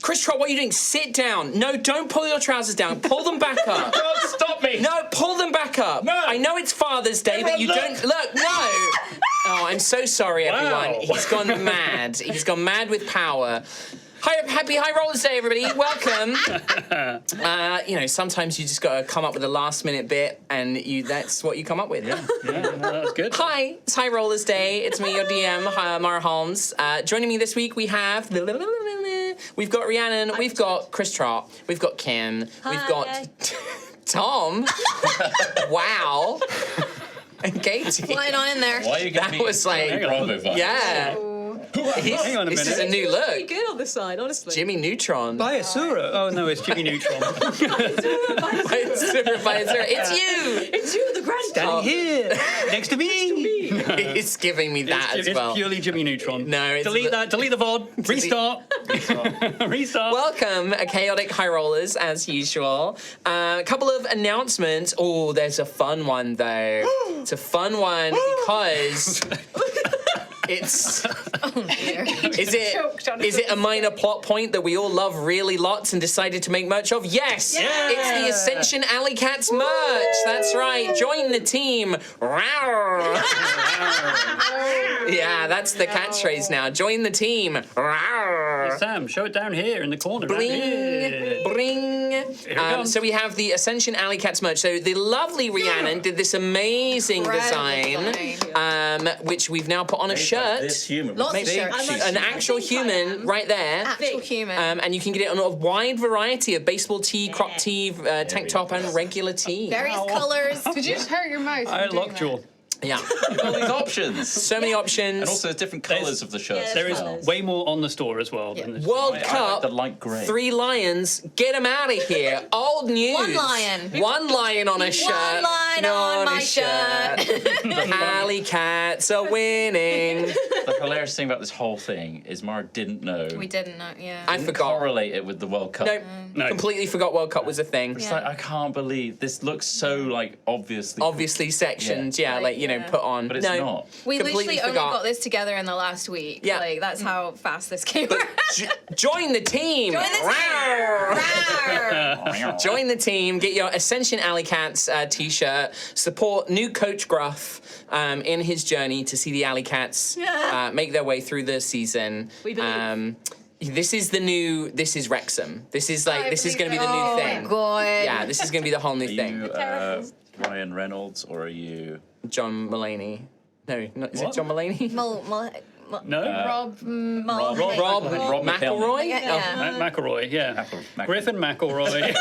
Chris Trott, what are you doing? Sit down. No, don't pull your trousers down. Pull them back up. Don't stop me. No, pull them back up. No. I know it's Father's Day, but you don't... Look, no. Oh, I'm so sorry, everyone. Wow. He's gone mad. He's gone mad with power. Happy High Rollers Day, everybody. Welcome. Sometimes you just got to come up with a last-minute bit, and that's what you come up with. Yeah, that's good. Hi, it's High Rollers Day. It's me, your DM, Mara Holmes. Joining me this week, we have... We've got Rhiannon, we've got Chris Trott, we've got Kim, we've got Tom. Wow. And Katie. Flying on in there. Why are you getting That was like... Bravo vibes? Yeah. Hang on a This is minute. a new look. Pretty good on this side, honestly. Jimmy Neutron. Biasura. Oh no, it's Jimmy Neutron. It's you. It's you, the granddad. Standing here, next to me. It's giving me that as It's well. purely Jimmy Neutron. No, it's delete that. Delete the VOD. Restart. Restart. Welcome, Chaotic High Rollers, as usual. A couple of announcements. Oh, there's a fun one, though. It's a fun one because... It's... Is it a minor plot point that we all love really lots and decided to make merch of? Yes! Yeah. It's the Ascension Alleycats merch. That's right. Join the team. Rawr. Yeah, that's the catchphrase now. Join the team. Rawr. Sam, show it down here in the corner. Right here. Bring. So we have the Ascension Alleycats merch. So the lovely Rhiannon did this amazing design, which we've now put on a shirt. This human. Lots of shirts. An actual human right there. Actual human. And you can get it on a wide variety of baseball tee, crop tee, tank top, and regular tee. Various colours. Did you just hurt your mouth? I lockjaw. Yeah. All these options. So many options. And also there's different colours of the shirts. There is as well. way more on the store as well. Than this. World I like Cup, the light grey. 3 lions, get them out of here. Old news. One lion. One lion on a shirt. One line on my shirt. The Alleycats are winning. The hilarious thing about this whole thing is Mara didn't know. We didn't know, yeah. I Didn't forgot. correlate it with the World Cup. No, completely forgot World Cup was a thing. It's like, I can't believe this looks so like obviously sectioned, put on. But it's not. We completely literally only forgot. got this together in the last week. Yeah. Like, that's how fast this came But join the team. Join the team. Rawr. Join the team. Get your Ascension Alleycats t-shirt. Support new coach Gruff in his journey to see the Alleycats make their way through the season. We believe. This is Wrexham. This is going to be the new thing. Oh, God. Yeah, this is going to be the whole new Are thing. you Ryan Reynolds or are you... John Mulaney. No, is it John Mulaney? No. Rob Rob McElroy? Yeah. McElroy, yeah. Griffin McElroy.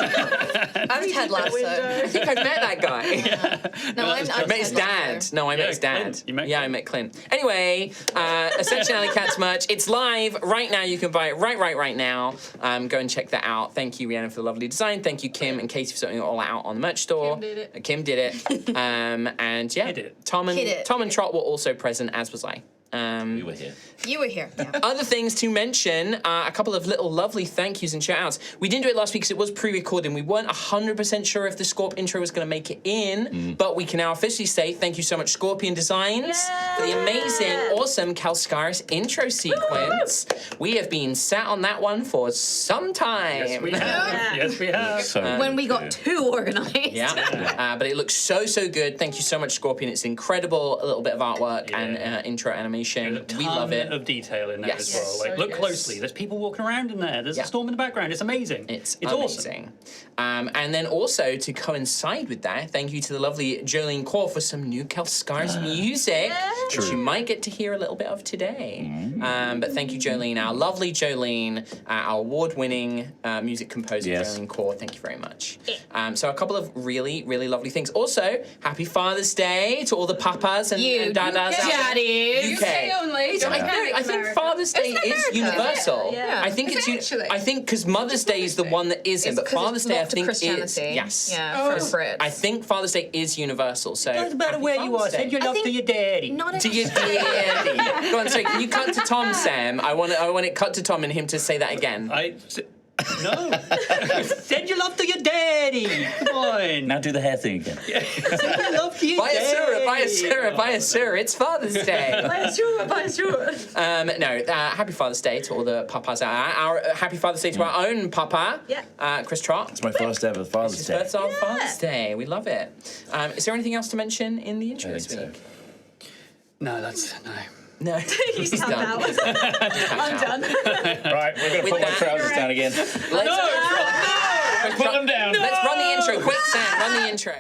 I'm Ted Lasso. I think I've met that guy. No, I'm I met his Ted dad. Lasso. No, I met Yeah, his dad. Clint. You met I Clint. met Clint. Anyway, Ascension Alleycats merch. It's live right now. You can buy it right now. Go and check that out. Thank you, Rhiannon, for the lovely design. Thank you, Kim and Katie, for sorting it all out on the merch store. Kim did it. Kim did it. And yeah, Hit it. Tom Hit it. and Trott were also present, as was I. You were here. You were here. Yeah. Other things to mention, a couple of little lovely thank yous and shout outs. We didn't do it last week because it was pre-recorded. We weren't 100% sure if the Scorp intro was going to make it in, but we can now officially say thank you so much, Scorpion Designs, for the amazing, awesome Kelscarris intro sequence. We have been sat on that one for some time. Yes, we have. Yes, we have. So When we got too organised. Yeah, but it looks so good. Thank you so much, Scorpion. It's incredible, a little bit of artwork and intro animation. We love it. Of detail in there Yes. as well. Like, look closely. There's people walking around in there. There's a storm in the background. It's amazing. It's awesome. amazing. And then also to coincide with that, thank you to the lovely Jolene Core for some new Kelscarris music, which you might get to hear a little bit of today. But thank you, Jolene, our lovely Jolene, our award-winning music composer, Jolene Core. Thank you very much. So a couple of really, really lovely things. Also, happy Father's Day to all the papas and dadas out there. Daddies. UK. only. I think Father's Day is universal. Yeah. I think Is it actually? I think because Mother's Day is the one that isn't, but Father's Day I think is yes. Yeah, for Brits. I think Father's Day is universal. So Doesn't matter happy where you are. Father's Day. Send your love to your daddy. Not To your daddy. Go on, so can you cut to Tom, Sam? I want it cut to Tom and him to say that again. No. Send your love to your daddy. Come on. Now do the hair thing again. Send your love to your Buy a daddy. sir, buy a sir, buy a sir. It's Father's Day. Buy a sure. Happy Father's Day to all the papas out there. Our happy Father's Day to our own papa, Chris Trott. It's my first ever Father's His Day. first on Father's Day. We love it. Is there anything else to mention in the intro I this think week? No, that's no. No. He's tapped done. out. I'm done. Right, we're going to put my that- trousers down again. Let's Put them down. Let's run the intro. Quick, Sam, run the intro.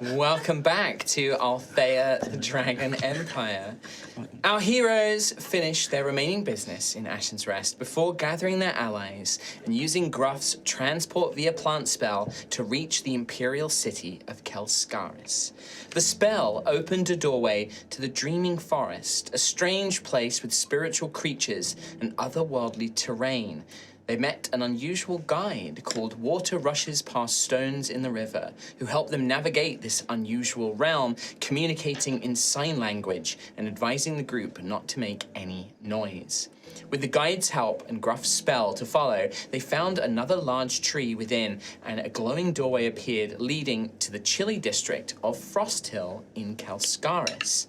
Welcome back to Altheya, the Dragon Empire. Our heroes finish their remaining business in Ashen's Rest before gathering their allies and using Gruff's transport via plant spell to reach the imperial city of Kelscarris. The spell opened a doorway to the Dreaming Forest, a strange place with spiritual creatures and otherworldly terrain. They met an unusual guide called Water Rushes Past Stones in the River, who helped them navigate this unusual realm, communicating in sign language and advising the group not to make any noise. With the guide's help and Gruff's spell to follow, they found another large tree within, and a glowing doorway appeared leading to the chilly district of Frosthill in Kelscarris.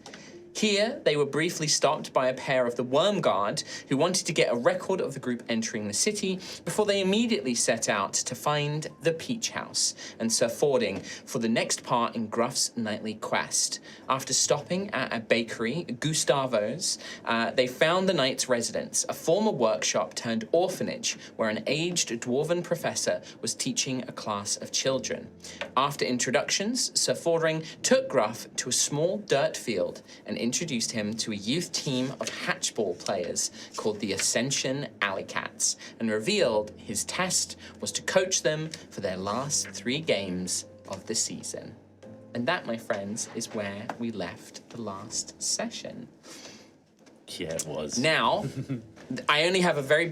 Here, they were briefly stopped by a pair of the Worm Guard, who wanted to get a record of the group entering the city before they immediately set out to find the Peach House and Sir Fording for the next part in Gruff's nightly quest. After stopping at a bakery, Gustavo's, they found the knight's residence, a former workshop turned orphanage where an aged dwarven professor was teaching a class of children. After introductions, Sir Fording took Gruff to a small dirt field and introduced him to a youth team of hatchball players called the Ascension Alleycats, and revealed his test was to coach them for their last 3 games of the season. And that, my friends, is where we left the last session. Yeah, it was. Now, I only have a very,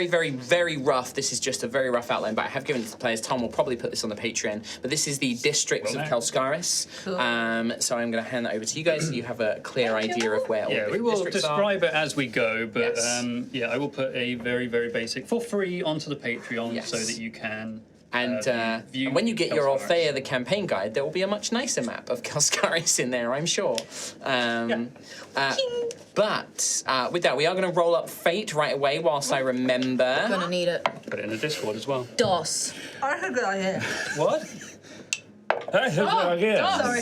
very rough, this is just a very rough outline, but I have given it to the players. Tom will probably put this on the Patreon, but this is the districts of Kelscarris. Cool. So I'm going to hand that over to you guys so you have a clear idea of where all Yeah, the we will districts describe it as we go, but Yes. yeah, I will put a very, very basic for free onto the Patreon Yes. so that you can. And view when you get your Kelscarris. Altheya, the campaign guide, there will be a much nicer map of Kelscarris in there, I'm sure. But with that, we are going to roll up Fate right away whilst I remember. Gonna need it. Put it in the Discord as well. DOS. I had a good idea. What? Sorry.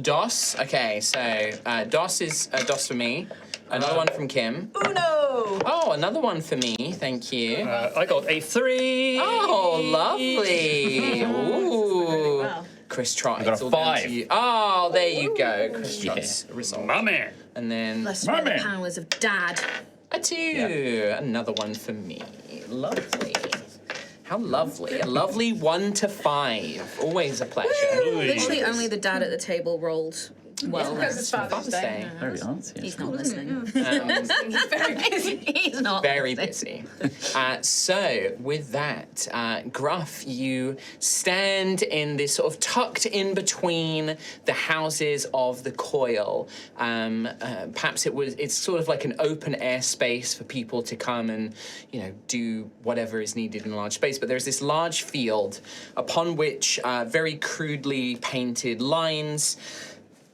DOS. Okay, so DOS is DOS for me. Another one from Kim. Uno. Oh, another one for me. Thank you. I got a 3. Oh, lovely. Ooh. Wow. Chris Trott. I got it's a all down 5. to you. Oh, there you go. Chris Trott's result. Mummy. And then Let's swear the Mummy. powers of Dad. a 2. Another one for me. Lovely. How lovely. A lovely 1 to 5. Always a pleasure. Literally only the dad at the table rolled well. Because it's Father's Day. Very nice. He's not listening. He's very busy. He's not. Very listening. busy. So, with that, Gruff, you stand in this sort of tucked in between the houses of the coil. Perhaps it's sort of like an open air space for people to come and, do whatever is needed in a large space. But there's this large field upon which very crudely painted lines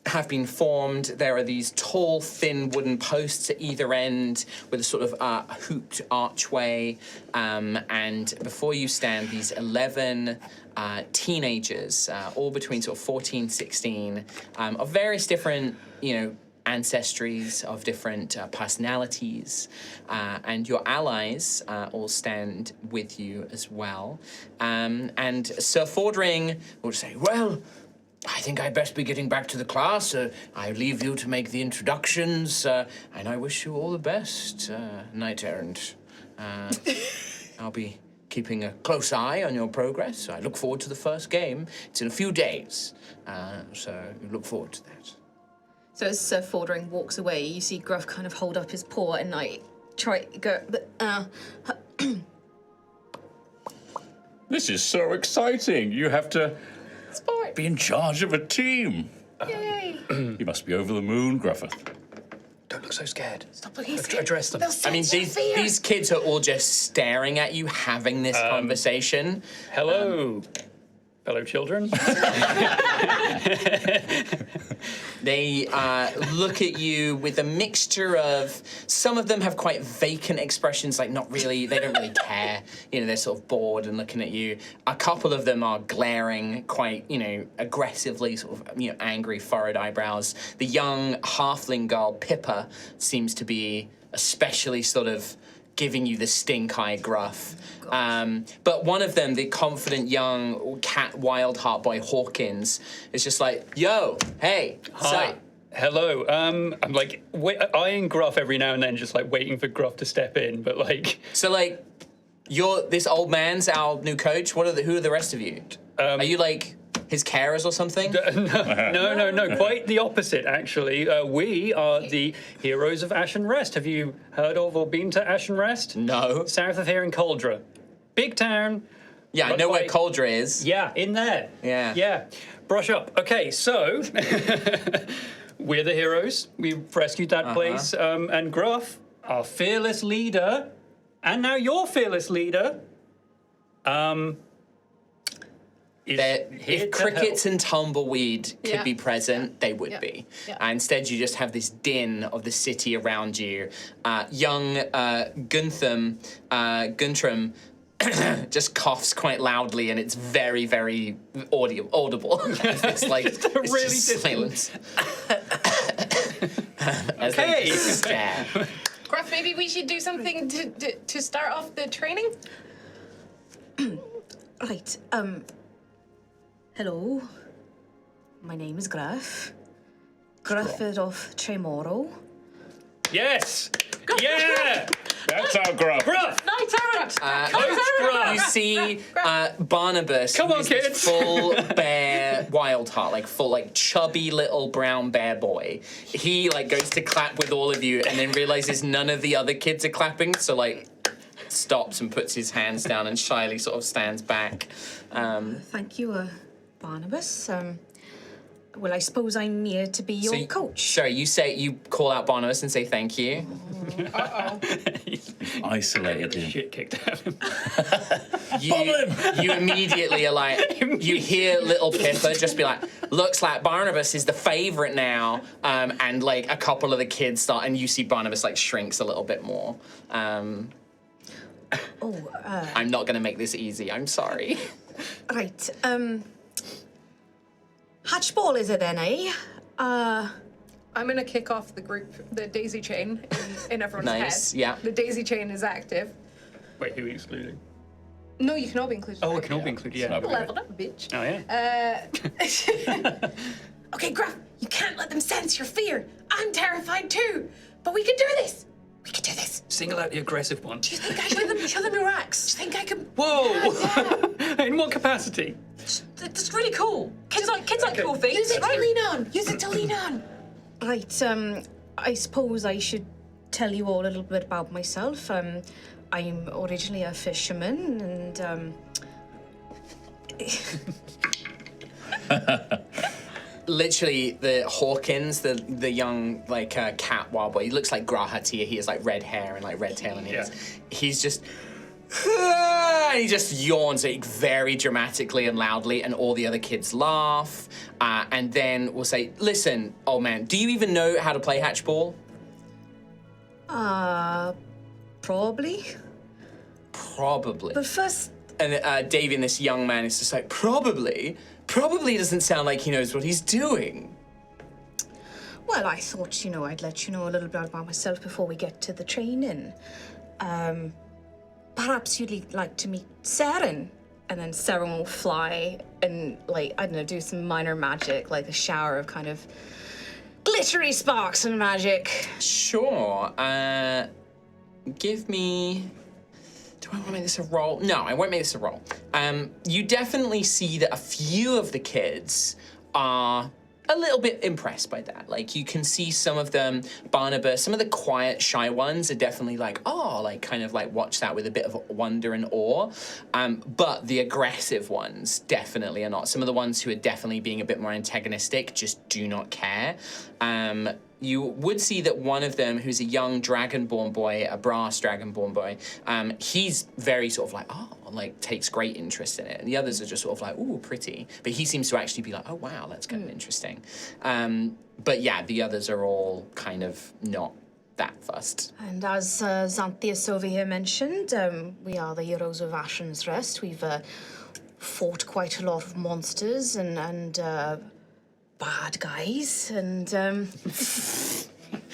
have been formed. There are these tall, thin wooden posts at either end with a sort of hooped archway. And before you stand these 11 teenagers, all between sort of 14, 16, of various different, ancestries, of different personalities. And your allies all stand with you as well. And Sir Fordring will say, well, I think I'd best be getting back to the class. I leave you to make the introductions, and I wish you all the best, knight errant. I'll be keeping a close eye on your progress. I look forward to the first game. It's in a few days, so look forward to that. So as Sir Fordring walks away, you see Gruff kind of hold up his paw and try to go. This is so exciting. You have to be in charge of a team. Yay! You must be over the moon, Gruffer. Don't look so scared. Stop looking scared. Address them. I mean, these kids are all just staring at you, having this conversation. Hello, fellow children. They look at you with a mixture of, some of them have quite vacant expressions, like not really, they don't really care. They're sort of bored and looking at you. A couple of them are glaring quite, aggressively, sort of, angry, furrowed eyebrows. The young halfling girl, Pippa, seems to be especially sort of giving you the stink eye, Gruff. But one of them, the confident young cat wild heart boy Hawkins, is just like, yo, hey, Hi. Hello. I'm like eyeing Gruff every now and then, just like waiting for Gruff to step in, but like. So like, this old man's our new coach. Who are the rest of you? Are you like his carers or something? No. Quite the opposite, actually. We are the heroes of Ashen Rest. Have you heard of or been to Ashen Rest? No. South of here in Cauldre. Big town. Yeah, I know where Cauldre is. Yeah, in there. Yeah. Brush up. Okay, so we're the heroes. We've rescued that place. And Gruff, our fearless leader, and now your fearless leader, if crickets and tumbleweed could be present, they would be. Yeah. Instead, you just have this din of the city around you. Young Guntram just coughs quite loudly, and it's very, very audible. It's like just a it's really just silence. As Okay. they stare. Gruff, maybe we should do something to start off the training? Right. Hello. My name is Gruff. Grufford of Tremoro. Yes! Yeah! That's our Gruff. Gruff! Knight errant! Gruff! You see Barnabas, Come on, who's this kids. full bear wild heart, like chubby little brown bear boy. He goes to clap with all of you and then realizes none of the other kids are clapping, so stops and puts his hands down and shyly sort of stands back. Thank you, Barnabas. Well, I suppose I'm here to be your coach. Sorry, you call out Barnabas and say thank you. Isolated him. Shit kicked out of him. You immediately are like, you hear little Pippa just be like, looks like Barnabas is the favorite now, and a couple of the kids start, and you see Barnabas shrinks a little bit more. I'm not gonna make this easy, I'm sorry. Right, Hatchball is it then, eh? I'm gonna kick off the daisy chain in everyone's Nice, head. yeah. The daisy chain is active. Wait, who are you excluding? No, you can all be included. Oh, it can all be included, yeah. Leveled up, bitch. Oh, yeah? Okay, Gruff, you can't let them sense your fear. I'm terrified too, but we can do this. We can do this. Single out the aggressive one. Do you think I show them your axe? Do you think I can? Whoa! In what capacity? That's really cool. Kids like cool things. Use it to lean on. Use it to lean on. Right, I suppose I should tell you all a little bit about myself. I'm originally a fisherman, and Literally, the Hawkins, the young cat wild boy, he looks like Grahatiya. He has red hair and red tail and ears. He's just, And he just yawns like, very dramatically and loudly, and all the other kids laugh. And then we'll say, listen, old man, do you even know how to play hatchball? Probably. Probably. But first, And Davian, this young man, is just like, probably? Probably doesn't sound like he knows what he's doing. well, I thought, I'd let you know a little bit about myself before we get to the training. Perhaps you'd like to meet Saren. And then Saren will fly and, do some minor magic, like a shower of kind of glittery sparks and magic. Sure. Give me... Do I want to make this a roll? No, I won't make this a roll. You definitely see that a few of the kids are a little bit impressed by that. Like, you can see some of them, Barnabas, some of the quiet, shy ones are definitely like, watch that with a bit of wonder and awe. But the aggressive ones definitely are not. Some of the ones who are definitely being a bit more antagonistic just do not care. You would see that one of them, who's a young dragonborn boy, a brass dragonborn boy, he's very sort of like, takes great interest in it. And the others are just sort of like, ooh, pretty. But he seems to actually be like, oh, wow, that's kind of interesting. But yeah, the others are all kind of not that fussed. And as Xanthias over here mentioned, we are the heroes of Ashen's Rest. We've fought quite a lot of monsters and bad guys, and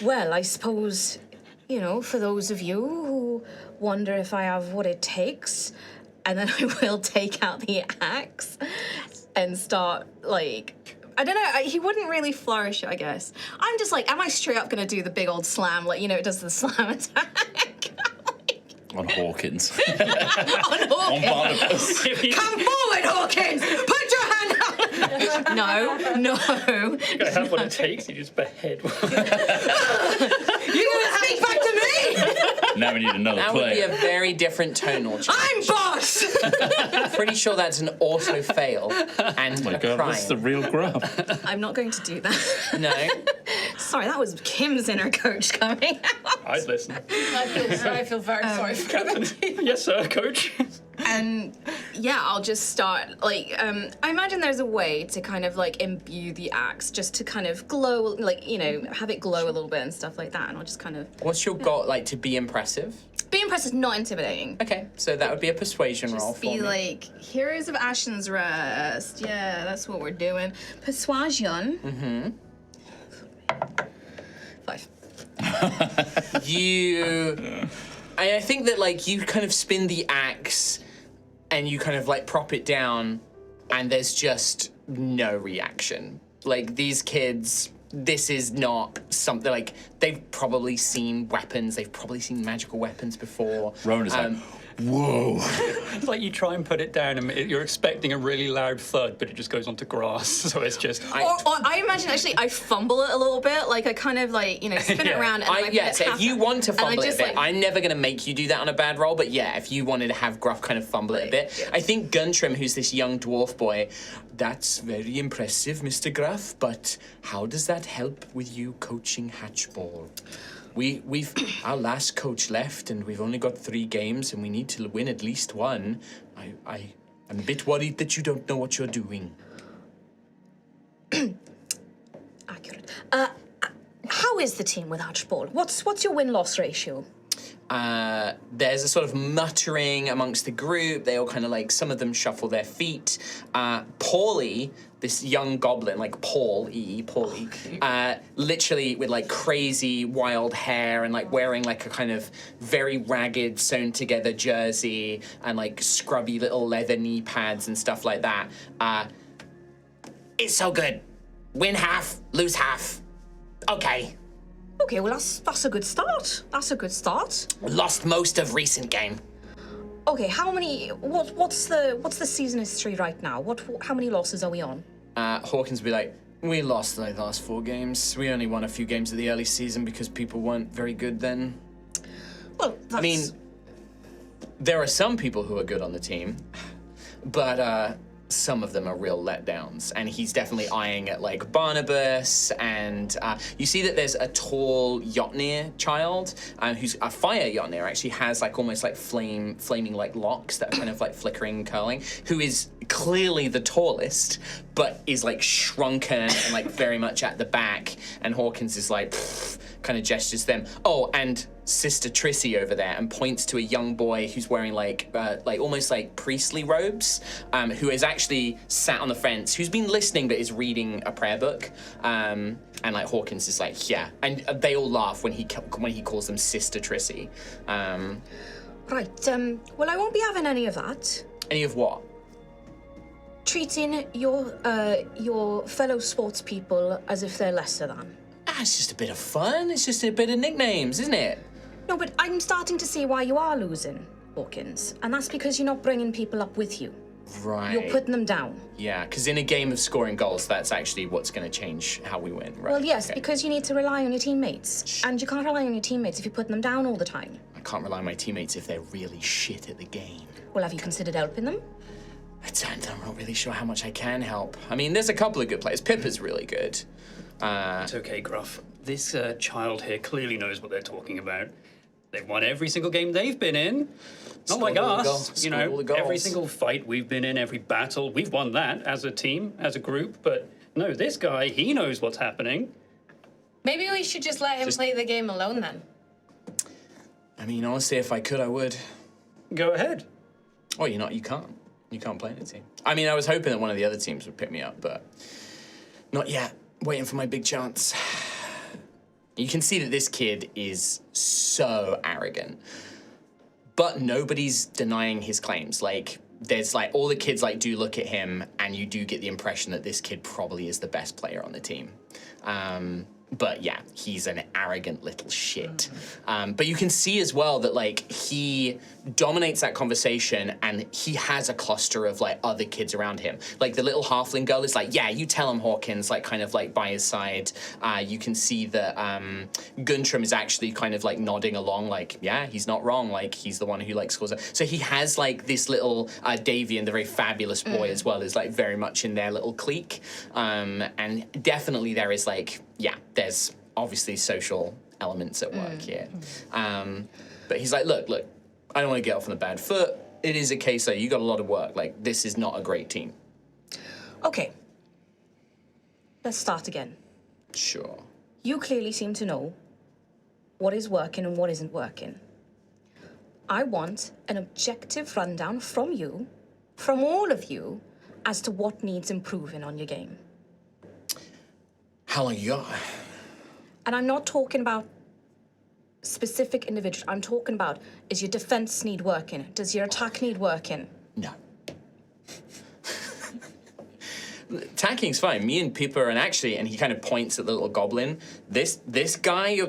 well, I suppose, for those of you who wonder if I have what it takes, and then I will take out the axe and start, I don't know, he wouldn't really flourish it, I guess. I'm just am I straight up gonna do the big old slam, it does the slam attack? On Hawkins. On Hawkins. On Barnabas. Come forward, Hawkins! Put your hand out! No. You gotta have what it takes, you just behead one. You gonna speak back to me? Now we need another That would be player. a very different tonal change. I'm boss! Pretty sure that's an auto fail and Oh my a God, crime. this is the real Gruff. I'm not going to do that. No. Sorry, that was Kim's inner coach coming out. I'd listen. I feel very sorry for Kevin. Yes, sir, coach. And yeah, I'll just start, I imagine there's a way to kind of imbue the axe just to kind of glow, have it glow a little bit and stuff like that. And I'll just kind of... What's your goal, to be impressive? Be impressive, not intimidating. Okay, so that would be a persuasion roll Just for be me. Heroes of Ashen's Rest. Yeah, that's what we're doing. Persuasion. Mm-hmm. 5. I think that, you kind of spin the axe and you kind of, prop it down and there's just no reaction. These kids, this is not something, they've probably seen weapons, they've probably seen magical weapons before. Rowan is like, whoa. It's like you try and put it down and you're expecting a really loud thud, but it just goes onto grass, so it's just... Or I imagine, actually, I fumble it a little bit. I kind of, spin it Yeah. around and I put it So if you want to fumble it a just, bit, I'm never going to make you do that on a bad roll, but yeah, if you wanted to have Gruff kind of fumble it a bit. Yeah. I think Guntrim, who's this young dwarf boy, that's very impressive, Mr. Gruff, but how does that help with you coaching hatchball? We've our last coach left and we've only got 3 games and we need to win at least one. I'm a bit worried that you don't know what you're doing. Accurate. How is the team with Hatchball? What's your win-loss ratio? There's a sort of muttering amongst the group. They all kind of some of them shuffle their feet. Paulie, this young goblin, Paulie, literally with crazy wild hair and wearing a kind of very ragged sewn together jersey and scrubby little leather knee pads and stuff like that. It's so good. Win half, lose half. Okay. Okay, well that's a good start. That's a good start. Lost most of recent game. Okay, how many? What's the season history right now? How many losses are we on? Hawkins will be like, we lost the last 4 games. We only won a few games of the early season because people weren't very good then. Well, that's... I mean, there are some people who are good on the team, but some of them are real letdowns, and he's definitely eyeing at like Barnabas, and you see that there's a tall Yotnir child who's a fire Yotnir, actually has like almost like flaming like locks that are kind of like flickering and curling, who is clearly the tallest, but is like shrunken and like very much at the back, and Hawkins is like kind of gestures to them. Oh, and Sister Trissy over there, and points to a young boy who's wearing like almost like priestly robes, who is actually sat on the fence, who's been listening but is reading a prayer book. And like Hawkins is like, yeah, and they all laugh when he calls them Sister Trissy. Right. Well, I won't be having any of that. Any of what? Treating your fellow sports people as if they're lesser than. It's just a bit of fun. It's just a bit of nicknames, isn't it? No, but I'm starting to see why you are losing, Hawkins. And that's because you're not bringing people up with you. Right. You're putting them down. Yeah, because in a game of scoring goals, that's actually what's going to change how we win, right? Well, yes, Okay. because you need to rely on your teammates. And you can't rely on your teammates if you're putting them down all the time. I can't rely on my teammates if they're really shit at the game. Well, have you considered helping them? I'm not really sure how much I can help. I mean, there's a couple of good players. Pippa's really good. It's okay, Gruff. This child here clearly knows what they're talking about. They've won every single game they've been in. Not like us, you know, every single fight we've been in, every battle, we've won that as a team, as a group. But no, this guy, he knows what's happening. Maybe we should just let him play the game alone then. I mean, honestly, if I could, I would. Go ahead. Oh, you can't. You can't play in a team. I mean, I was hoping that one of the other teams would pick me up, but not yet. Waiting for my big chance. You can see that this kid is so arrogant, but nobody's denying his claims. Like, there's like, all the kids like do look at him, and you do get the impression that this kid probably is the best player on the team. But yeah, he's an arrogant little shit. But you can see as well that like he dominates that conversation, and he has a cluster of like other kids around him. Like the little halfling girl is like, yeah, you tell him, Hawkins, like kind of like by his side. You can see that Guntram is actually kind of like nodding along, like, yeah, he's not wrong. Like he's the one who like scores. So he has like this little Davian, the very fabulous boy as well, is like very much in their little clique. And definitely there is like, yeah, there's obviously social elements at work here. But he's like, look, I don't want to get off on a bad foot. It is a case that you got a lot of work. Like, this is not a great team. Okay. Let's start again. Sure. You clearly seem to know what is working and what isn't working. I want an objective rundown from you, from all of you, as to what needs improving on your game. How long you got? And I'm not talking about specific individuals. I'm talking about, is your defense need working? Does your attack need working? No. Attacking's fine. Me and Pippa, and actually, and he kind of points at the little goblin. This guy,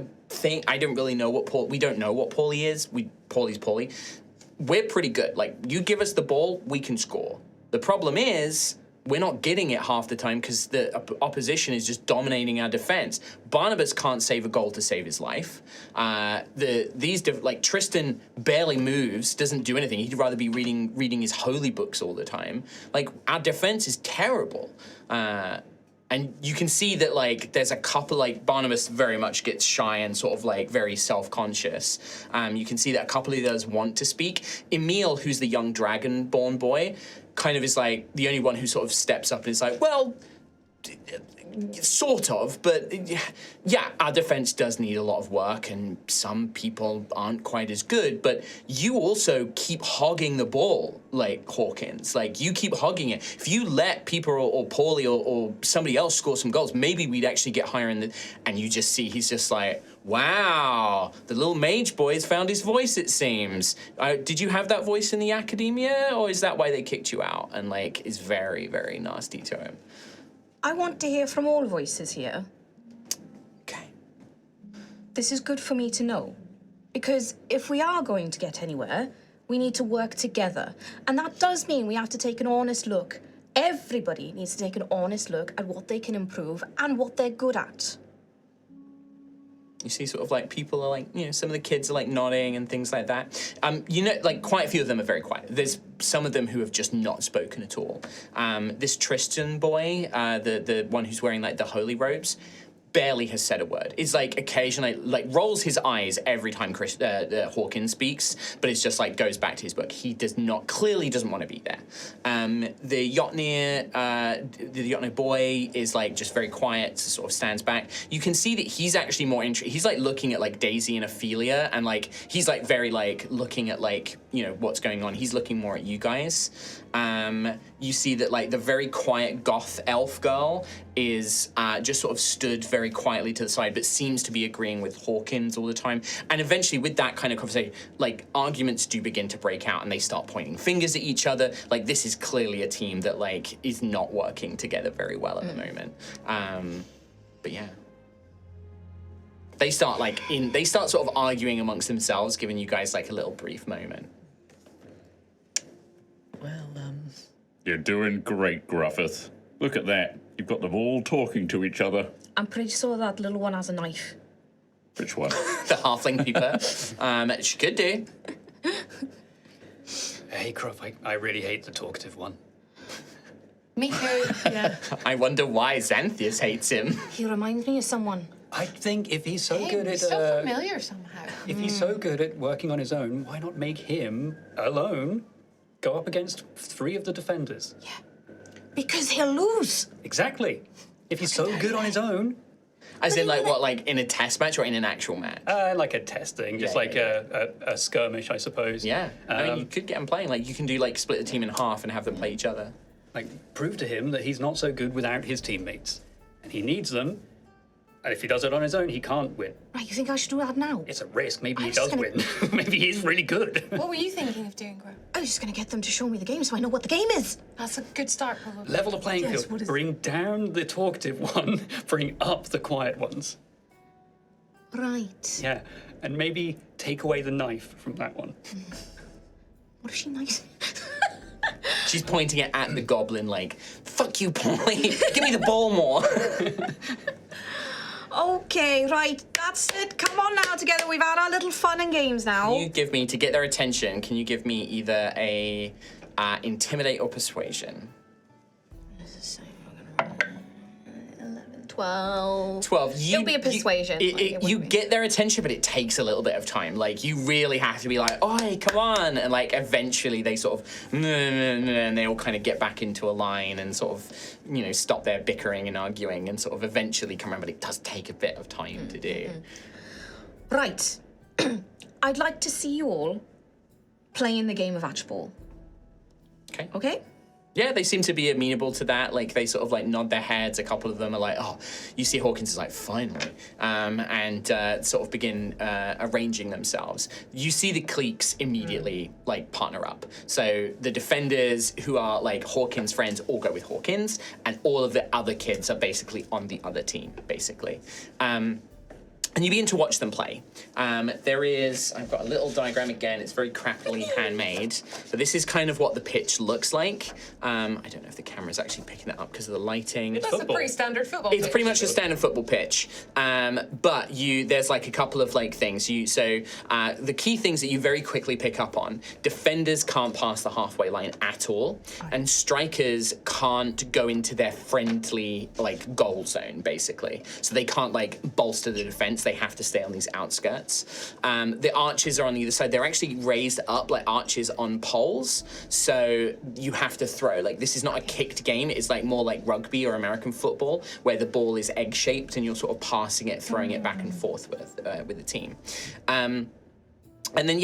I don't really know what we don't know what Paulie is. Paulie's Paulie. We're pretty good. Like, you give us the ball, we can score. The problem is, we're not getting it half the time because the opposition is just dominating our defense. Barnabas can't save a goal to save his life. Tristan barely moves, doesn't do anything. He'd rather be reading his holy books all the time. Like, our defense is terrible. And you can see that, like, there's a couple, like, Barnabas very much gets shy and sort of, like, very self-conscious. You can see that a couple of those want to speak. Emil, who's the young dragon-born boy, kind of is, like, the only one who sort of steps up and is like, well, sort of, but yeah, our defense does need a lot of work, and some people aren't quite as good, but you also keep hogging the ball, like Hawkins. Like, you keep hogging it. If you let Pippa or Paulie or somebody else score some goals, maybe we'd actually get higher in the... And you just see he's just like, wow, the little mage boy has found his voice, it seems. Did you have that voice in the academia, or is that why they kicked you out? And, like, is very, very nasty to him. I want to hear from all voices here. Okay. This is good for me to know. Because if we are going to get anywhere, we need to work together. And that does mean we have to take an honest look. Everybody needs to take an honest look at what they can improve and what they're good at. You see sort of like people are like, some of the kids are like nodding and things like that. Like quite a few of them are very quiet. There's some of them who have just not spoken at all. This Tristan boy, the one who's wearing like the holy robes, barely has said a word. It's like occasionally like rolls his eyes every time Hawkins speaks, but it's just like goes back to his book. He clearly doesn't want to be there. The Yotnir boy is like just very quiet, sort of stands back. You can see that he's actually more interested. He's like looking at like Daisy and Ophelia, and like he's like very like looking at like what's going on. He's looking more at you guys. You see that like the very quiet goth elf girl is just sort of stood very quietly to the side, but seems to be agreeing with Hawkins all the time. And eventually, with that kind of conversation, like arguments do begin to break out, and they start pointing fingers at each other. Like this is clearly a team that like is not working together very well at the moment. But yeah. They start sort of arguing amongst themselves, giving you guys like a little brief moment. You're doing great, Gruffith. Look at that. You've got them all talking to each other. I'm pretty sure that little one has a knife. Which one? The halfling peeper. She could do. Hey, Gruff, I really hate the talkative one. Me too. Yeah. I wonder why Xanthias hates him. He reminds me of someone. I think if he's so good at... so familiar somehow. If he's so good at working on his own, why not make him, alone, go up against 3 of the defenders? Yeah. Because he'll lose. Exactly. If he's so good on his own... As in, like, what, like in a test match or in an actual match? Like a testing, just a skirmish, I suppose. Yeah. I mean, you could get them playing. Like, you can do, like, split the team in half and have them play each other. Like, prove to him that he's not so good without his teammates. And he needs them. And if he does it on his own, he can't win. Right, you think I should do that now? It's a risk. Maybe he does win. Maybe he's really good. What were you thinking of doing, Gruff? I was just going to get them to show me the game so I know what the game is. That's a good start, probably. Level the playing Yes, field. Bring down the talkative one. Bring up the quiet ones. Right. Yeah. And maybe take away the knife from that one. What if she knifes? She's pointing it at the goblin like, fuck you, boy. Give me the ball more. Okay, right, that's it. Come on now together. We've had our little fun and games now. Can you give me, to get their attention, can you give me either a intimidate or persuasion? 12. 12. It'll be a persuasion. You get their attention, but it takes a little bit of time. Like, you really have to be like, oi, come on. And, like, eventually they sort of, and they all kind of get back into a line and sort of, stop their bickering and arguing and sort of eventually come around, but it does take a bit of time to do. Right. I'd like to see you all playing the game of Atchball. Okay. Okay? Yeah, they seem to be amenable to that. Like, they sort of, like, nod their heads. A couple of them are like, oh, you see Hawkins is like, finally. And sort of begin arranging themselves. You see the cliques immediately, like, partner up. So the defenders who are, like, Hawkins' friends all go with Hawkins, and all of the other kids are basically on the other team, basically. And you begin to watch them play. I've got a little diagram again, it's very crappily handmade, but this is kind of what the pitch looks like. I don't know if the camera's actually picking it up because of the lighting. That's a pretty standard football It's pitch. pretty much a standard football pitch, but there's like a couple of like things. The key things that you very quickly pick up on: defenders can't pass the halfway line at all, and strikers can't go into their friendly like goal zone basically. So they can't like bolster the defense. They have to stay on these outskirts. The arches are on either side. They're actually raised up like arches on poles, so you have to throw. Like, this is not a kicked game. It's like more like rugby or American football, where the ball is egg-shaped and you're sort of passing it, throwing it back and forth with the team. And then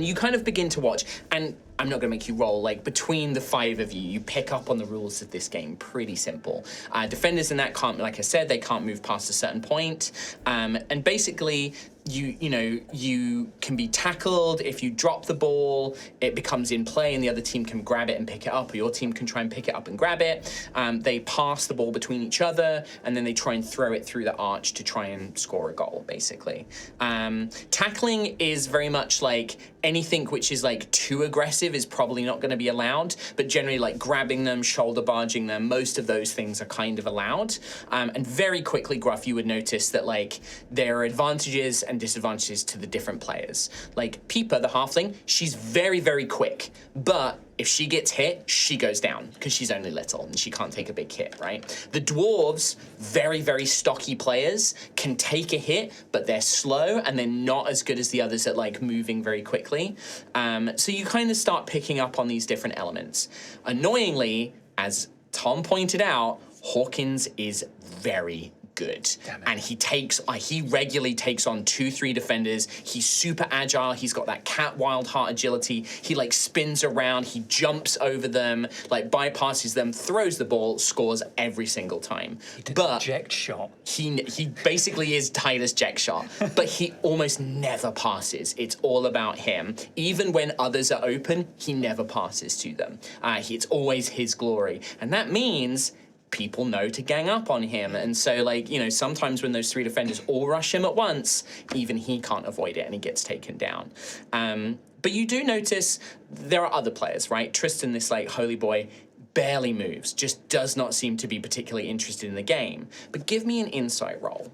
you kind of begin to watch, and I'm not going to make you roll. Like, between the 5 of you, you pick up on the rules of this game. Pretty simple. Defenders in that can't, like I said, they can't move past a certain point. And basically, you can be tackled. If you drop the ball, it becomes in play, and the other team can grab it and pick it up, or your team can try and pick it up and grab it. They pass the ball between each other, and then they try and throw it through the arch to try and score a goal, basically. Tackling is very much like anything which is like too aggressive is probably not going to be allowed, but generally like grabbing them, shoulder barging them, most of those things are kind of allowed. And very quickly, Gruff, you would notice that like there are advantages and disadvantages to the different players. Like Peepa, the halfling, she's very, very quick, but if she gets hit, she goes down because she's only little and she can't take a big hit, right? The dwarves, very, very stocky players, can take a hit, but they're slow and they're not as good as the others at like moving very quickly. So you kind of start picking up on these different elements. Annoyingly, as Tom pointed out, Hawkins is very good. And he regularly takes on 2-3 defenders. He's super agile. He's got that cat wild heart agility. He like spins around, he jumps over them, like bypasses them, throws the ball, scores every single time. He did the Jack shot. He basically is Tyler's Jack shot, but he almost never passes. It's all about him. Even when others are open, he never passes to them. It's always his glory. And that means people know to gang up on him. And so, like, you know, sometimes when those 3 defenders all rush him at once, even he can't avoid it and he gets taken down. But you do notice there are other players, right? Tristan, this, like, holy boy, barely moves, just does not seem to be particularly interested in the game. But give me an insight roll.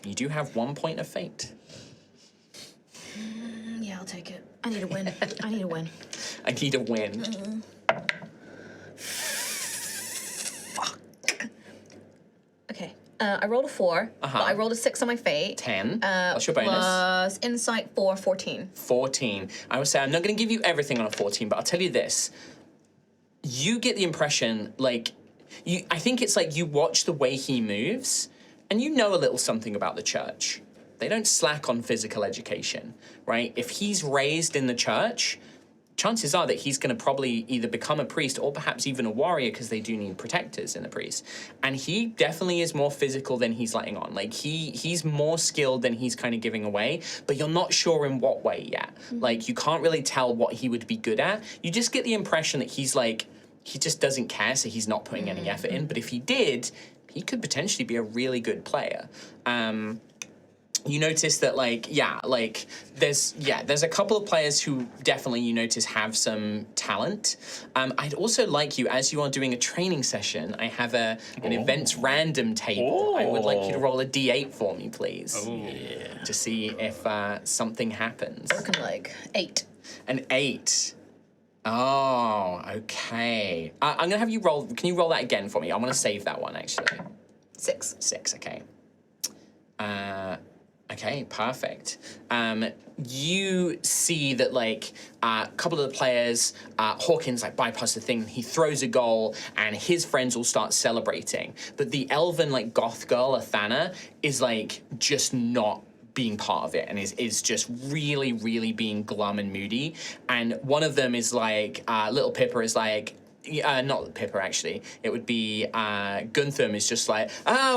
You do have 1 point of fate. Yeah, I'll take it. I need a win. I need a win. I need a win. Okay. I rolled a 4, but I rolled a 6 on my fate. 10. What's your bonus? Plus insight 4, 14. 14. I would say I'm not going to give you everything on a 14, but I'll tell you this. You get the impression, like, I think it's like you watch the way he moves, and you know a little something about the church. They don't slack on physical education, right? If he's raised in the church, chances are that he's going to probably either become a priest or perhaps even a warrior, because they do need protectors in the priest. And he definitely is more physical than he's letting on. Like, he's more skilled than he's kind of giving away, but you're not sure in what way yet. Like, you can't really tell what he would be good at. You just get the impression that he's like, he just doesn't care, so he's not putting any effort in. But if he did, he could potentially be a really good player. You notice that, there's a couple of players who definitely you notice have some talent. I'd also like you, as you are doing a training session, I have an events random table. I would like you to roll a d8 for me, please. To see if something happens. Looking like 8. An 8. Oh, okay. I'm going to have you roll. Can you roll that again for me? I want to save that one, actually. 6. 6, okay. Okay, perfect. You see that, like, a couple of the players, Hawkins, like, bypass the thing, he throws a goal, and his friends will start celebrating. But the elven, like, goth girl, Athana, is, like, just not being part of it and is just really, really being glum and moody. And one of them is, like, little Pippa is, like, not Pippa, actually. It would be Gunther is just like,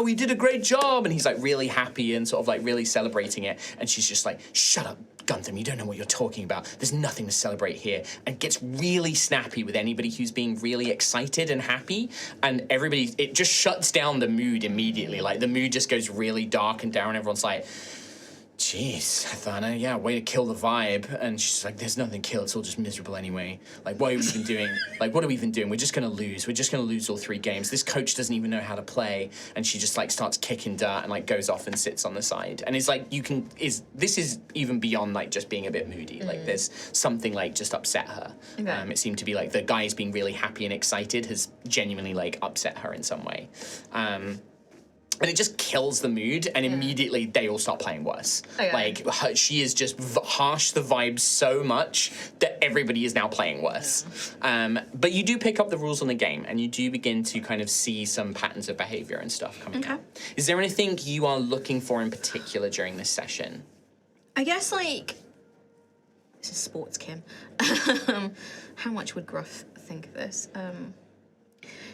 we did a great job. And he's like really happy and sort of like really celebrating it. And she's just like, shut up, Gunther, you don't know what you're talking about. There's nothing to celebrate here. And gets really snappy with anybody who's being really excited and happy. And everybody, it just shuts down the mood immediately. Like the mood just goes really dark and down. Everyone's like, jeez, Athana, yeah, way to kill the vibe. And she's like, there's nothing to kill, it's all just miserable anyway. Like, what are we even doing? Like, what are we even doing? We're just gonna lose. We're just gonna lose all 3 games. This coach doesn't even know how to play. And she just like starts kicking dirt and like goes off and sits on the side. And it's like, this is even beyond like just being a bit moody. Like there's something like just upset her. Okay. It seemed to be like the guys being really happy and excited has genuinely like upset her in some way. And it just kills the mood, and immediately they all start playing worse. Okay. Like, she is just harsh the vibes so much that everybody is now playing worse. But you do pick up the rules on the game, and you do begin to kind of see some patterns of behavior and stuff coming out. Is there anything you are looking for in particular during this session? I guess, like, this is sports, Kim. How much would Gruff think of this?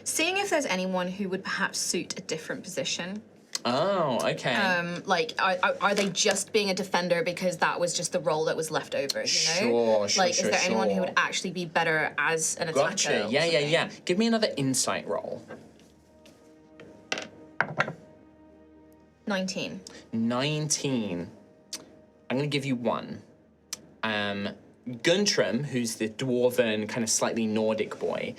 Seeing if there's anyone who would perhaps suit a different position. Oh, okay. Like, are they just being a defender because that was just the role that was left over, you know? Sure, like, is there anyone who would actually be better as an attacker? Gotcha, yeah. Give me another insight roll. 19. 19. I'm going to give you 1. Guntram, who's the dwarven kind of slightly Nordic boy,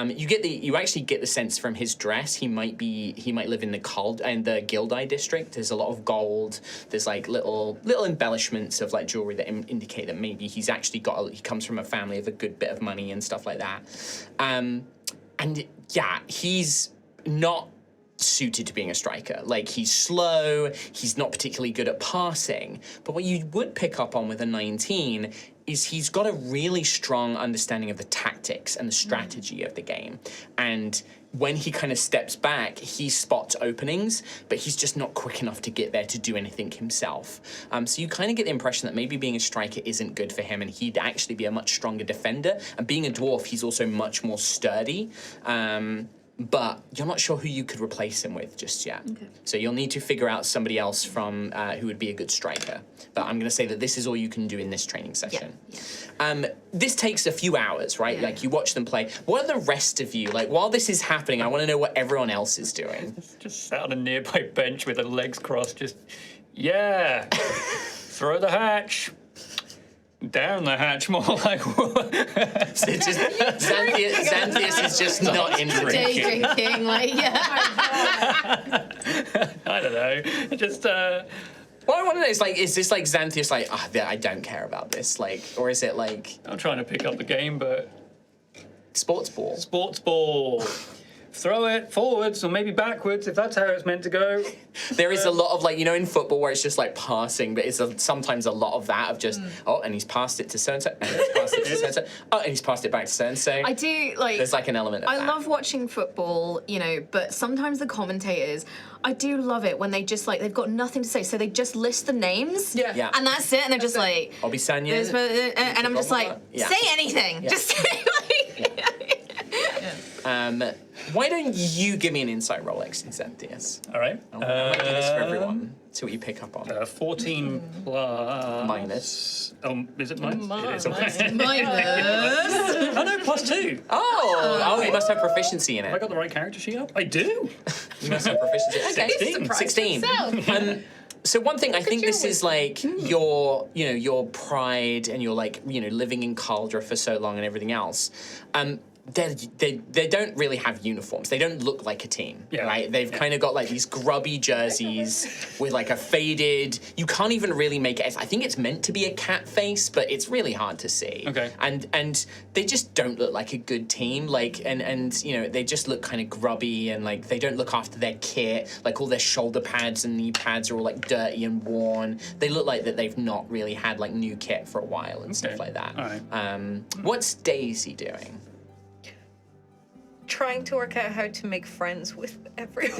you actually get the sense from his dress he might live in the Gildeye district. There's a lot of gold. There's like little embellishments of like jewelry that indicate that maybe he's actually he comes from a family of a good bit of money and stuff like that. And yeah, he's not suited to being a striker. Like, he's slow, he's not particularly good at passing. But what you would pick up on with a 19 is he's got a really strong understanding of the tactics and the strategy of the game. And when he kind of steps back, he spots openings, but he's just not quick enough to get there to do anything himself. So you kind of get the impression that maybe being a striker isn't good for him, and he'd actually be a much stronger defender. And being a dwarf, he's also much more sturdy. But you're not sure who you could replace him with just yet. Okay. So you'll need to figure out somebody else from who would be a good striker. But I'm going to say that this is all you can do in this training session. Yeah. This takes a few hours, right? Yeah. Like, you watch them play. What are the rest of you, like, while this is happening, I want to know what everyone else is doing. Just sat on a nearby bench with their legs crossed, just, yeah, throw the hatch. Down the hatch, more like. So Xanthias is just not in Day drinking, like, yeah. I don't know. Just. What I want to know is this like Xanthias like, I don't care about this, like, or is it like? I'm trying to pick up the game, but. Sports ball. Sports ball. Throw it forwards or maybe backwards if that's how it's meant to go. There is a lot of, like, you know, in football where it's just like passing, but it's sometimes a lot of that of just, and he's passed it to so-and-so, and he's passed it to so-and-so, and he's passed it back to so-and-so. I do, like... There's like an element of that. I love watching football, you know, but sometimes the commentators, I do love it when they just, like, they've got nothing to say, so they just list the names. Yeah. And that's it, and they're just like... Obisanya. And I'm just like, say anything. Yeah. Just say, like... Why don't you give me an insight roll, Xanthias? All right. I might do this for everyone. See what you pick up on. 14 plus... Minus. Is it minus? It is. Minus. Oh, no, plus 2. Oh, you must have proficiency in it. Have I got the right character sheet up? I do. You must have proficiency. Okay. 16. So one thing, I think this is like your pride and your, like, you know, living in Caldra for so long and everything else. They don't really have uniforms. They don't look like a team, right? They've kind of got like these grubby jerseys with like a faded. You can't even really make it. I think it's meant to be a cat face, but it's really hard to see. Okay. And they just don't look like a good team. Like and you know, they just look kind of grubby, and like they don't look after their kit. Like, all their shoulder pads and knee pads are all like dirty and worn. They look like that they've not really had like new kit for a while and stuff like that. All right. What's Daisy doing? Trying to work out how to make friends with everyone.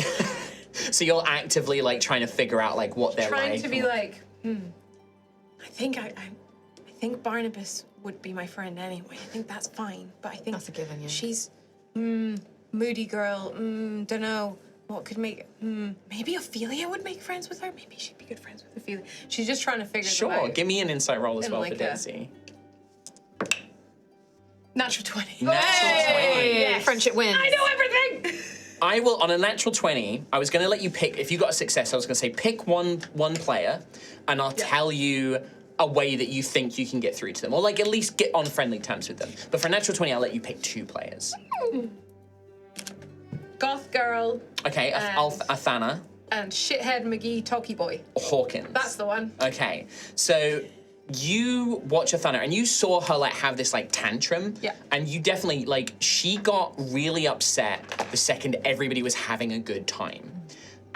So you're actively like trying to figure out like what they're trying like. to be like, I think Barnabas would be my friend anyway. I think that's fine. But I think that's a given, yeah. She's moody girl. Don't know what could make. Maybe Ophelia would make friends with her. Maybe she'd be good friends with Ophelia. She's just trying to figure them out. Sure, give me an insight roll as well like for Daisy. Natural 20. Natural 20. Yes. Friendship wins. I know everything. I will, on a natural 20, I was going to let you pick, if you got a success, I was going to say pick one player, and I'll tell you a way that you think you can get through to them, or like at least get on friendly terms with them. But for a natural 20, I'll let you pick 2 players. Goth girl. Okay, Athana. And shithead McGee Talkie Boy. Hawkins. That's the one. Okay, so you watch Athana and you saw her like have this like tantrum. Yeah. And you definitely like, she got really upset the second everybody was having a good time.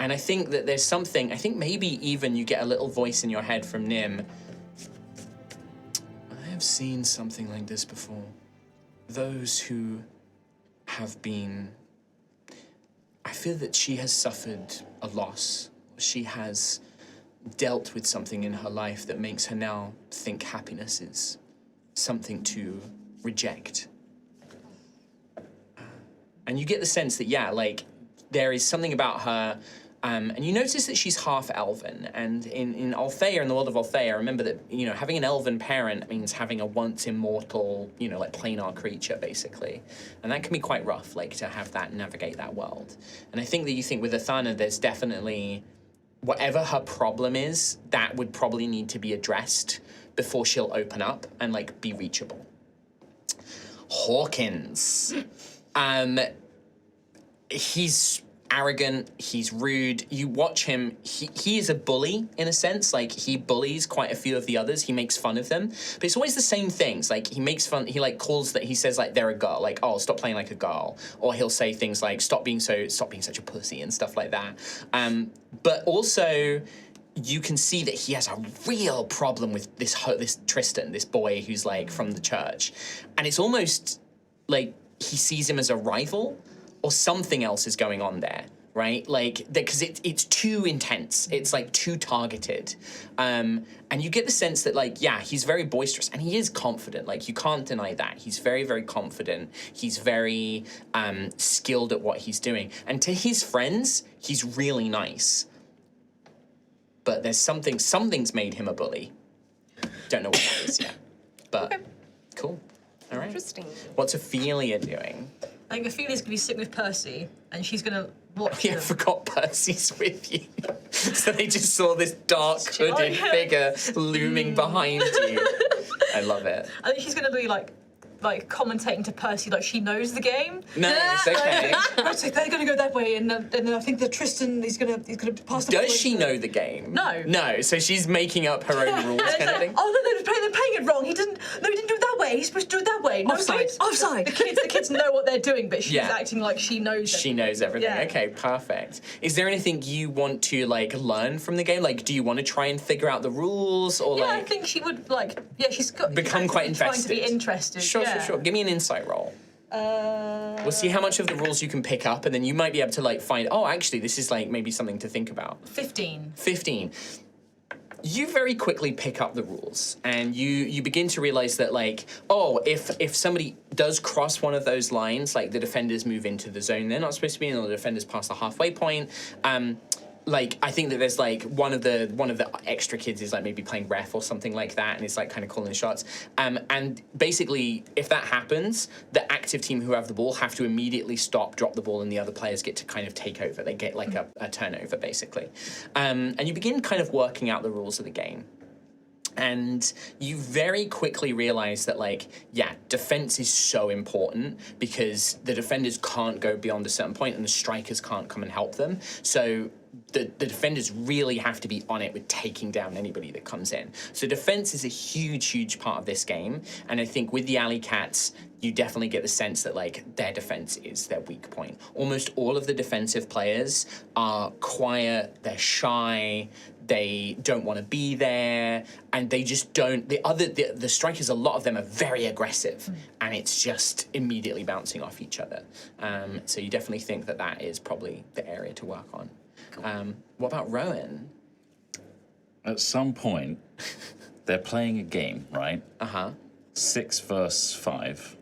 And I think that there's something, I think maybe even you get a little voice in your head from Nim. I have seen something like this before. Those who have been, I feel that she has suffered a loss. She has dealt with something in her life that makes her now think happiness is something to reject. And you get the sense that, like, there is something about her, and you notice that she's half elven, and in Altheya, in the world of Altheya, remember that, you know, having an elven parent means having a once immortal, you know, like planar creature, basically. And that can be quite rough, like, to have that, navigate that world. And I think that you think with Athana, there's definitely, whatever her problem is, that would probably need to be addressed before she'll open up and like be reachable. Hawkins. He's arrogant, he's rude. You watch him, he is a bully in a sense. Like, he bullies quite a few of the others. He makes fun of them. But it's always the same things. Like, he makes fun, he like calls that, he says like they're a girl, like, oh, stop playing like a girl. Or he'll say things like, stop being such a pussy and stuff like that. But also, you can see that he has a real problem with this Tristan, this boy who's like from the church. And it's almost like he sees him as a rival, or something else is going on there, right? Like, because it's too intense. It's like too targeted. And you get the sense that like, yeah, he's very boisterous and he is confident. Like, you can't deny that. He's very, very confident. He's very skilled at what he's doing. And to his friends, he's really nice. But there's something's made him a bully. Don't know what that is yet. But cool. All right. Interesting. What's Ophelia doing? I think Ophelia's going to be sitting with Percy, and she's going to watch Yeah, I them. forgot Percy's with you. So they just saw this dark hooded figure looming behind you. I love it. I think she's going to be like commentating to Percy like she knows the game. Nice, okay. Percy, they're going to go that way, and then I think that Tristan is going to pass the ball. Does she know the game? No. No, so she's making up her own rules And it's kind of like, thing? oh, no, they're playing it wrong. He didn't do it that way. He's supposed to do it that way. No, Offside. Offside. The kids know what they're doing, but she's acting like she knows it. She knows everything. Yeah. Okay, perfect. Is there anything you want to like learn from the game? Like, do you want to try and figure out the rules, or Yeah, like I think she would she's got become quite actively trying invested? to be interested. Sure, yeah. sure. Give me an insight roll. We'll see how much of the rules you can pick up, and then you might be able to like find, oh, actually, this is like maybe something to think about. 15. 15. You very quickly pick up the rules, and you begin to realize that, like, oh, if somebody does cross one of those lines, like the defenders move into the zone they're not supposed to be in, or the defenders pass the halfway point. Like, I think that there's like one of the extra kids is like maybe playing ref or something like that, and it's like kind of calling the shots. And basically, if that happens, the active team who have the ball have to immediately stop, drop the ball, and the other players get to kind of take over. They get like a turnover, basically. And you begin kind of working out the rules of the game. And you very quickly realize that, like, yeah, defense is so important because the defenders can't go beyond a certain point and the strikers can't come and help them. So the defenders really have to be on it with taking down anybody that comes in. So defense is a huge, huge part of this game. And I think with the Alleycats, you definitely get the sense that, like, their defense is their weak point. Almost all of the defensive players are quiet, they're shy, they don't want to be there, and they just don't. The strikers, a lot of them are very aggressive, and it's just immediately bouncing off each other. So you definitely think that is probably the area to work on. What about Rowan? At some point, they're playing a game, right? 6 versus 5.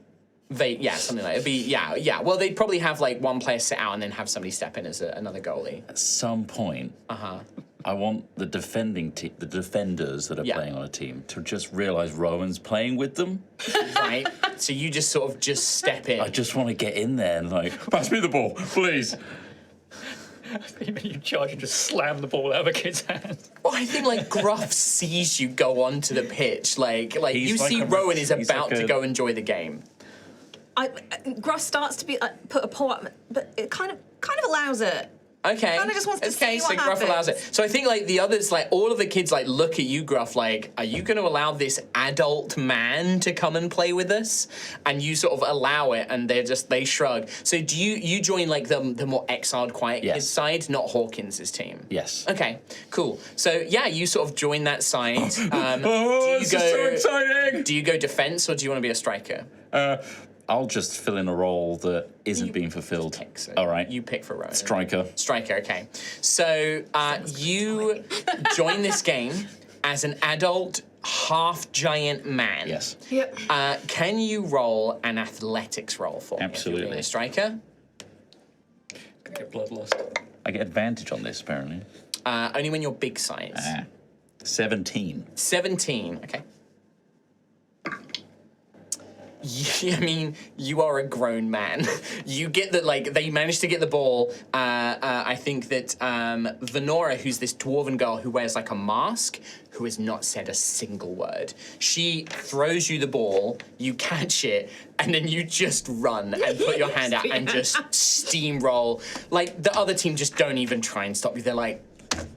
Something like it'd be yeah. Well, they'd probably have like one player sit out and then have somebody step in as another goalie. At some point, I want the the defenders that are playing on a team to just realize Rowan's playing with them. Right. So you just sort of step in. I just want to get in there and like, pass me the ball, please. You charge and just slam the ball out of a kid's hand. Well, I think like Gruff sees you go onto the pitch, like you like see Rowan is about to go enjoy the game. Gruff starts to be put a paw up, but it kind of allows it. Okay. Kind of just wants to see so what Gruff happens. allows it. So I think like the others, like all of the kids, like look at you, Gruff. Like, are you going to allow this adult man to come and play with us? And you sort of allow it, and they shrug. So do you join like the more exiled, quiet kids side, not Hawkins' team? Yes. Okay. Cool. So yeah, you sort of join that side. This is so exciting! Do you go defense or do you want to be a striker? I'll just fill in a role that isn't being fulfilled. So all right. You pick for Rowan. Striker. Striker, okay. So you join this game as an adult half-giant man. Yes. Yep. Can you roll an athletics roll for me? Absolutely. If you're being a striker? Gonna get bloodlust. I get advantage on this, apparently. Only when you're big size. 17. 17, okay. I mean, you are a grown man. You get that, like, they managed to get the ball. I think that Venora, who's this dwarven girl who wears, like, a mask, who has not said a single word. She throws you the ball, you catch it, and then you just run and put your hand out and just steamroll. Like, the other team just don't even try and stop you. They're like,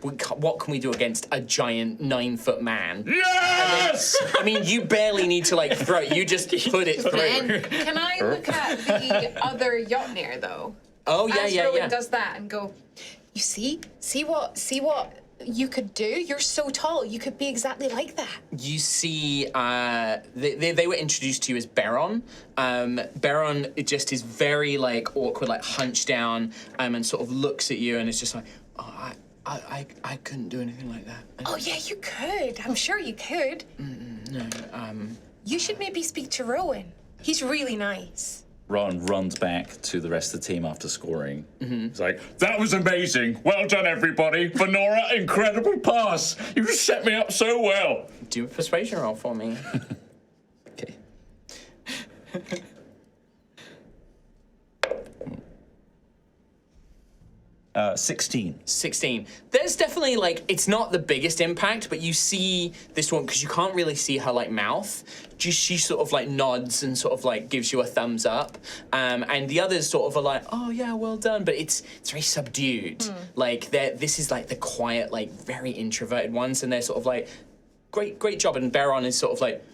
what can we do against a giant 9-foot man? Yes! Then, I mean, you barely need to, like, throw it. You just put it through. And can I look at the other Jotnir, though? Oh, yeah, As yeah, Rowan yeah. does that and go, you see what you could do? You're so tall. You could be exactly like that. You see, they were introduced to you as Baron. Baron, it just is very, like, awkward, like, hunched down, and sort of looks at you and it's just like, oh, I couldn't do anything like that. Oh, yeah, you could. I'm sure you could. No, You should maybe speak to Rowan. He's really nice. Ron runs back to the rest of the team after scoring. He's like, that was amazing. Well done, everybody. Venora, incredible pass. You set me up so well. Do a persuasion roll for me. Okay. 16. 16. There's definitely, like, it's not the biggest impact, but you see this one, because you can't really see her, like, mouth. She sort of, like, nods and sort of, like, gives you a thumbs up. And the others sort of are like, oh, yeah, well done. But it's very subdued. Like, this is, like, the quiet, like, very introverted ones, and they're sort of like, great job. And Baron is sort of like,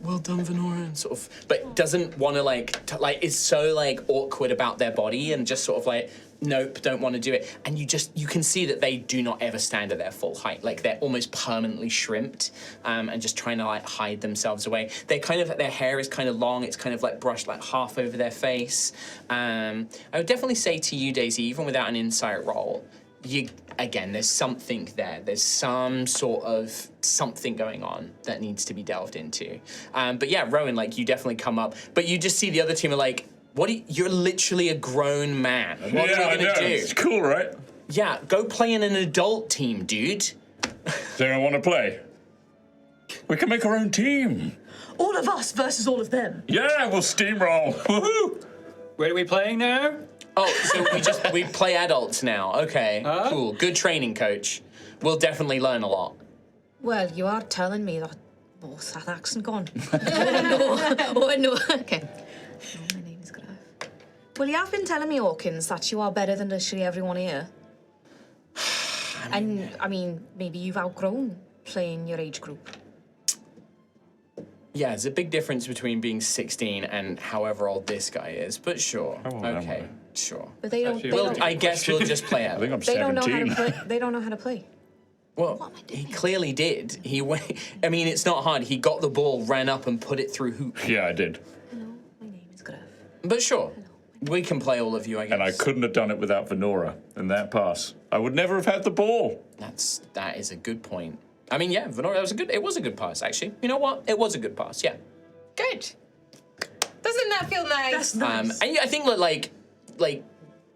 well done, Venora, and sort of, but doesn't want to, like, is so, like, awkward about their body and just sort of like, nope, don't want to do it. And you can see that they do not ever stand at their full height. Like, they're almost permanently shrimped, and just trying to, like, hide themselves away. Their hair is kind of long. It's kind of, like, brushed, like, half over their face. I would definitely say to you, Daisy, even without an insight roll, again, there's something there. There's some sort of something going on that needs to be delved into. But yeah, Rowan, like, you definitely come up, but you just see the other team are like, you're literally a grown man. What are we gonna do? It's cool, right? Yeah, go play in an adult team, dude. Does anyone want to play? We can make our own team. All of us versus all of them. Yeah, we'll steamroll. Woohoo! Where are we playing now? Oh, so we play adults now. Okay, cool. Good training, coach. We'll definitely learn a lot. Well, you are telling me that both that accent gone. Oh no. Okay. Oh, my name is Gruff. Well, you have been telling me, Hawkins, that you are better than literally everyone here. I mean, maybe you've outgrown playing your age group. Yeah, there's a big difference between being 16 and however old this guy is, but sure. Okay, sure. But they don't. I guess we'll just play out. I think I'm They 17. don't know how to play. They don't know how to play. Well, he clearly did. I mean, it's not hard. He got the ball, ran up, and put it through hoops. Yeah, I did. Hello, my name is Gruff. But sure, we can play all of you, I guess. And I couldn't have done it without Venora and that pass. I would never have had the ball. That is a good point. I mean, yeah, Venora, it was a good pass, actually. You know what? It was a good pass, yeah. Good. Doesn't that feel nice? That's nice. And I think that, like,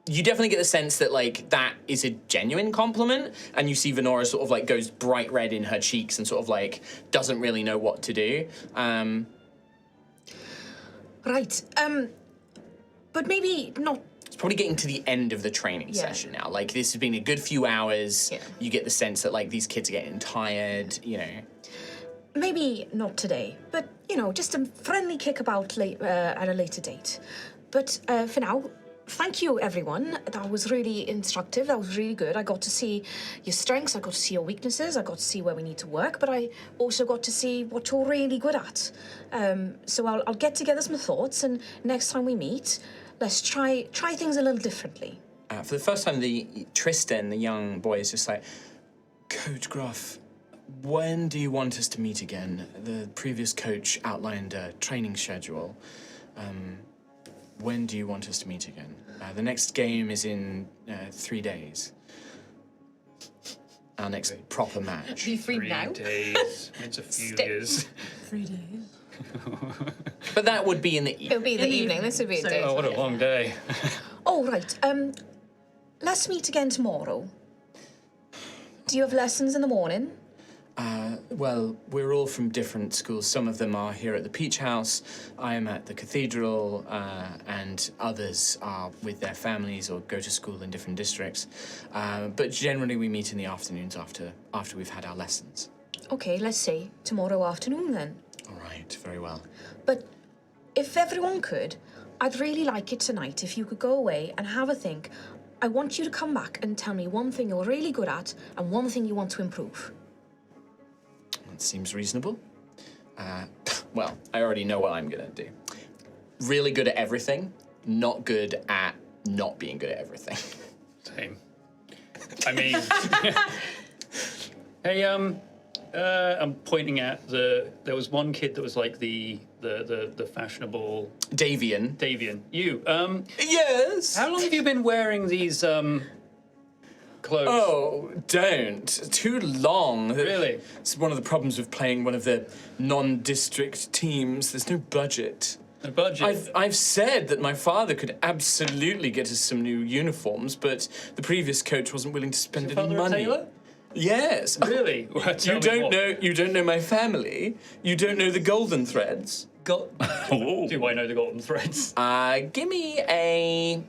you definitely get the sense that, like, that is a genuine compliment, and you see Venora sort of, like, goes bright red in her cheeks and sort of, like, doesn't really know what to do. Right. But maybe not. It's probably getting to the end of the training session now. Like, this has been a good few hours. Yeah. You get the sense that, like, these kids are getting tired, you know. Maybe not today, but, you know, just a friendly kickabout at a later date. But for now, thank you, everyone. That was really instructive. That was really good. I got to see your strengths. I got to see your weaknesses. I got to see where we need to work. But I also got to see what you're really good at. So I'll get together some thoughts, and next time we meet, let's try things a little differently. For the first time, Tristan, the young boy, is just like, Coach Gruff, when do you want us to meet again? The previous coach outlined a training schedule. When do you want us to meet again? The next game is in 3 days. Our next proper match. Be free now. 3 days. It's a few years. 3 days. But that would be in the evening. It'll be the evening. This would be a day. Oh, what a long day. Oh, right. Let's meet again tomorrow. Do you have lessons in the morning? Well, we're all from different schools. Some of them are here at the Peach House. I am at the Cathedral, and others are with their families or go to school in different districts. But generally, we meet in the afternoons after we've had our lessons. Okay, let's say tomorrow afternoon then. All right, very well. But if everyone could, I'd really like it tonight if you could go away and have a think. I want you to come back and tell me one thing you're really good at and one thing you want to improve. That seems reasonable. Well, I already know what I'm gonna do. Really good at everything, not good at not being good at everything. Same. I mean, hey, I'm pointing at there was one kid that was like the fashionable Davian. You. Yes. How long have you been wearing these clothes? Oh, don't. Too long. Really? It's one of the problems with playing one of the non-district teams. There's no budget. No budget? I've said that my father could absolutely get us some new uniforms, but the previous coach wasn't willing to spend any money. Tailor? Yes. Really? Well, You don't know my family. You don't know the Golden Threads. Do I know the golden threads? Give me a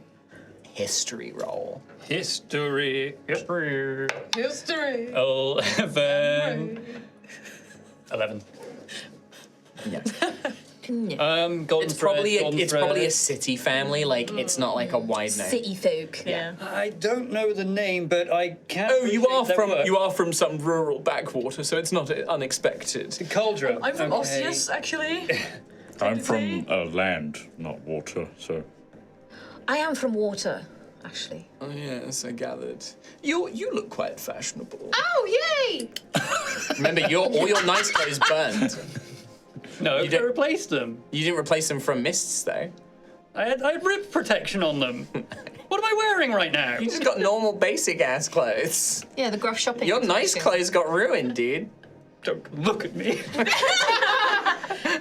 history roll. History. 'History. 11. Yeah. Golden It's thread, probably a city family. Like it's not like a wide name. City folk. Yeah. I don't know the name, but I can't. Oh, you are from some rural backwater, so it's not unexpected. Cauldron. I'm from Ossean, actually. I'm from land, not water, so. I am from water, actually. Oh yes, I gathered. You look quite fashionable. Oh, yay! Remember, all your nice clothes burned. No, I didn't- replaced them. You didn't replace them from mists, though. I had rip protection on them. What am I wearing right now? You just got normal, basic ass clothes. Yeah, the Gruff shopping. Your nice clothes got ruined, dude. Don't look at me.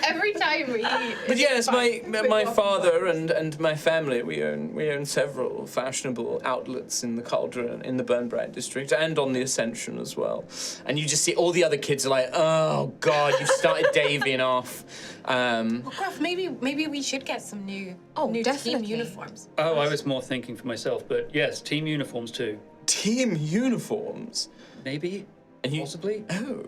Every time we eat. But yes, my father and my family, we own several fashionable outlets in the Cauldron, in the Burnbright district, and on the Ascension as well. And you just see all the other kids are like, oh God, you've started Davian off. Well, Gruff, maybe we should get some new team definitely. uniforms. Oh, I was more thinking for myself, but yes, team uniforms too. Team uniforms? Maybe. Possibly. Oh.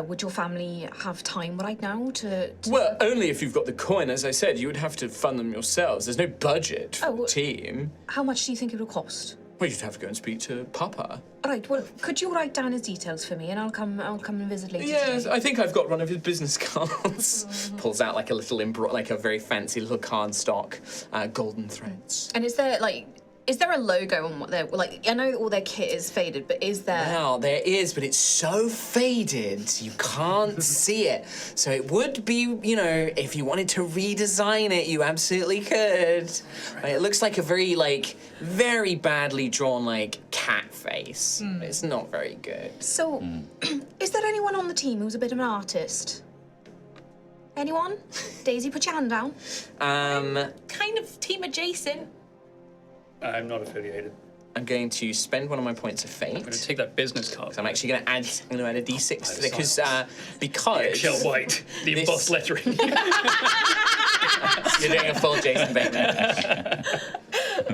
Would your family have time right now to... Well, only if you've got the coin. As I said, you would have to fund them yourselves. There's no budget for the team. How much do you think it would cost? Well, you'd have to go and speak to Papa. All right, well, could you write down his details for me and I'll come and visit later Yes, today? I think I've got one of his business cards. Pulls out like a little like a very fancy little cardstock, golden threads. And is there a logo on what they're... Like, I know all their kit is faded, but is there... Now, there is, but it's so faded, you can't see it. So it would be, if you wanted to redesign it, you absolutely could. Right, it looks like a very badly drawn, cat face. It's not very good. So, is there anyone on the team who's a bit of an artist? Anyone? Daisy, put your hand down. Kind of team adjacent. I'm not affiliated. I'm going to spend one of my points of fate. I'm going to take that business card. So I'm actually going to add a d6 to it because Eggshell white, the embossed lettering. You're doing a full Jason Bateman.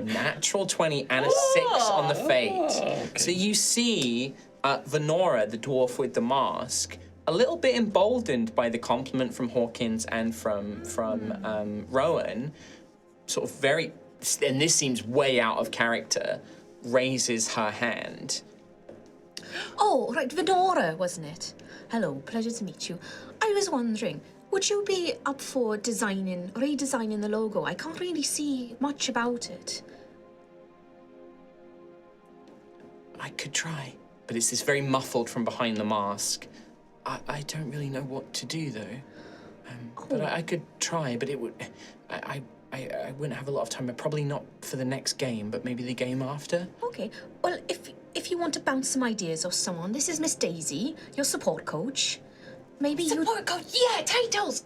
Natural 20 and a 6 on the fate. Okay. So you see Venora, the dwarf with the mask, a little bit emboldened by the compliment from Hawkins and from Rowan, sort of very, and this seems way out of character, raises her hand. Oh, right, Venora, wasn't it? Hello, pleasure to meet you. I was wondering, would you be up for redesigning the logo? I can't really see much about it. I could try, but it's this very muffled from behind the mask. I don't really know what to do, though. But I could try, but it would... I wouldn't have a lot of time. Probably not for the next game, but maybe the game after. Okay, well, if you want to bounce some ideas off someone, this is Miss Daisy, your support coach. Maybe Support coach, yeah, titles!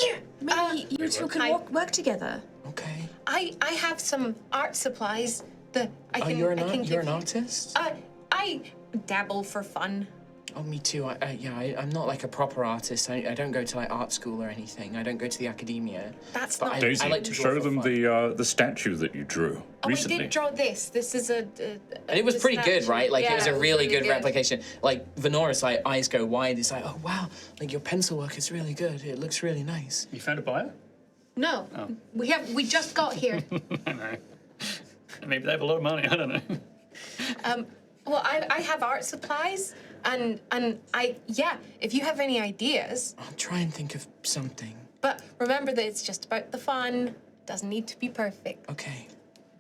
Yeah! Maybe you two can work together. Okay. I have some art supplies that I can... You're an give you. artist? I dabble for fun. Oh, me too. I'm not like a proper artist. I don't go to like art school or anything. I don't go to the academia. That's but not. Daisy, I like to draw show for them fun. the statue that you drew recently. I did draw this. This is a. And it was pretty good, right? Like, it was a really good good replication. Like, Venora's like, eyes go wide. It's like, oh, wow, like, your pencil work is really good. It looks really nice. You found a buyer? No, we just got here. I know. Maybe they have a lot of money. I don't know. Well, I have art supplies, and if you have any ideas. I'll try and think of something. But remember that it's just about the fun. Doesn't need to be perfect. Okay.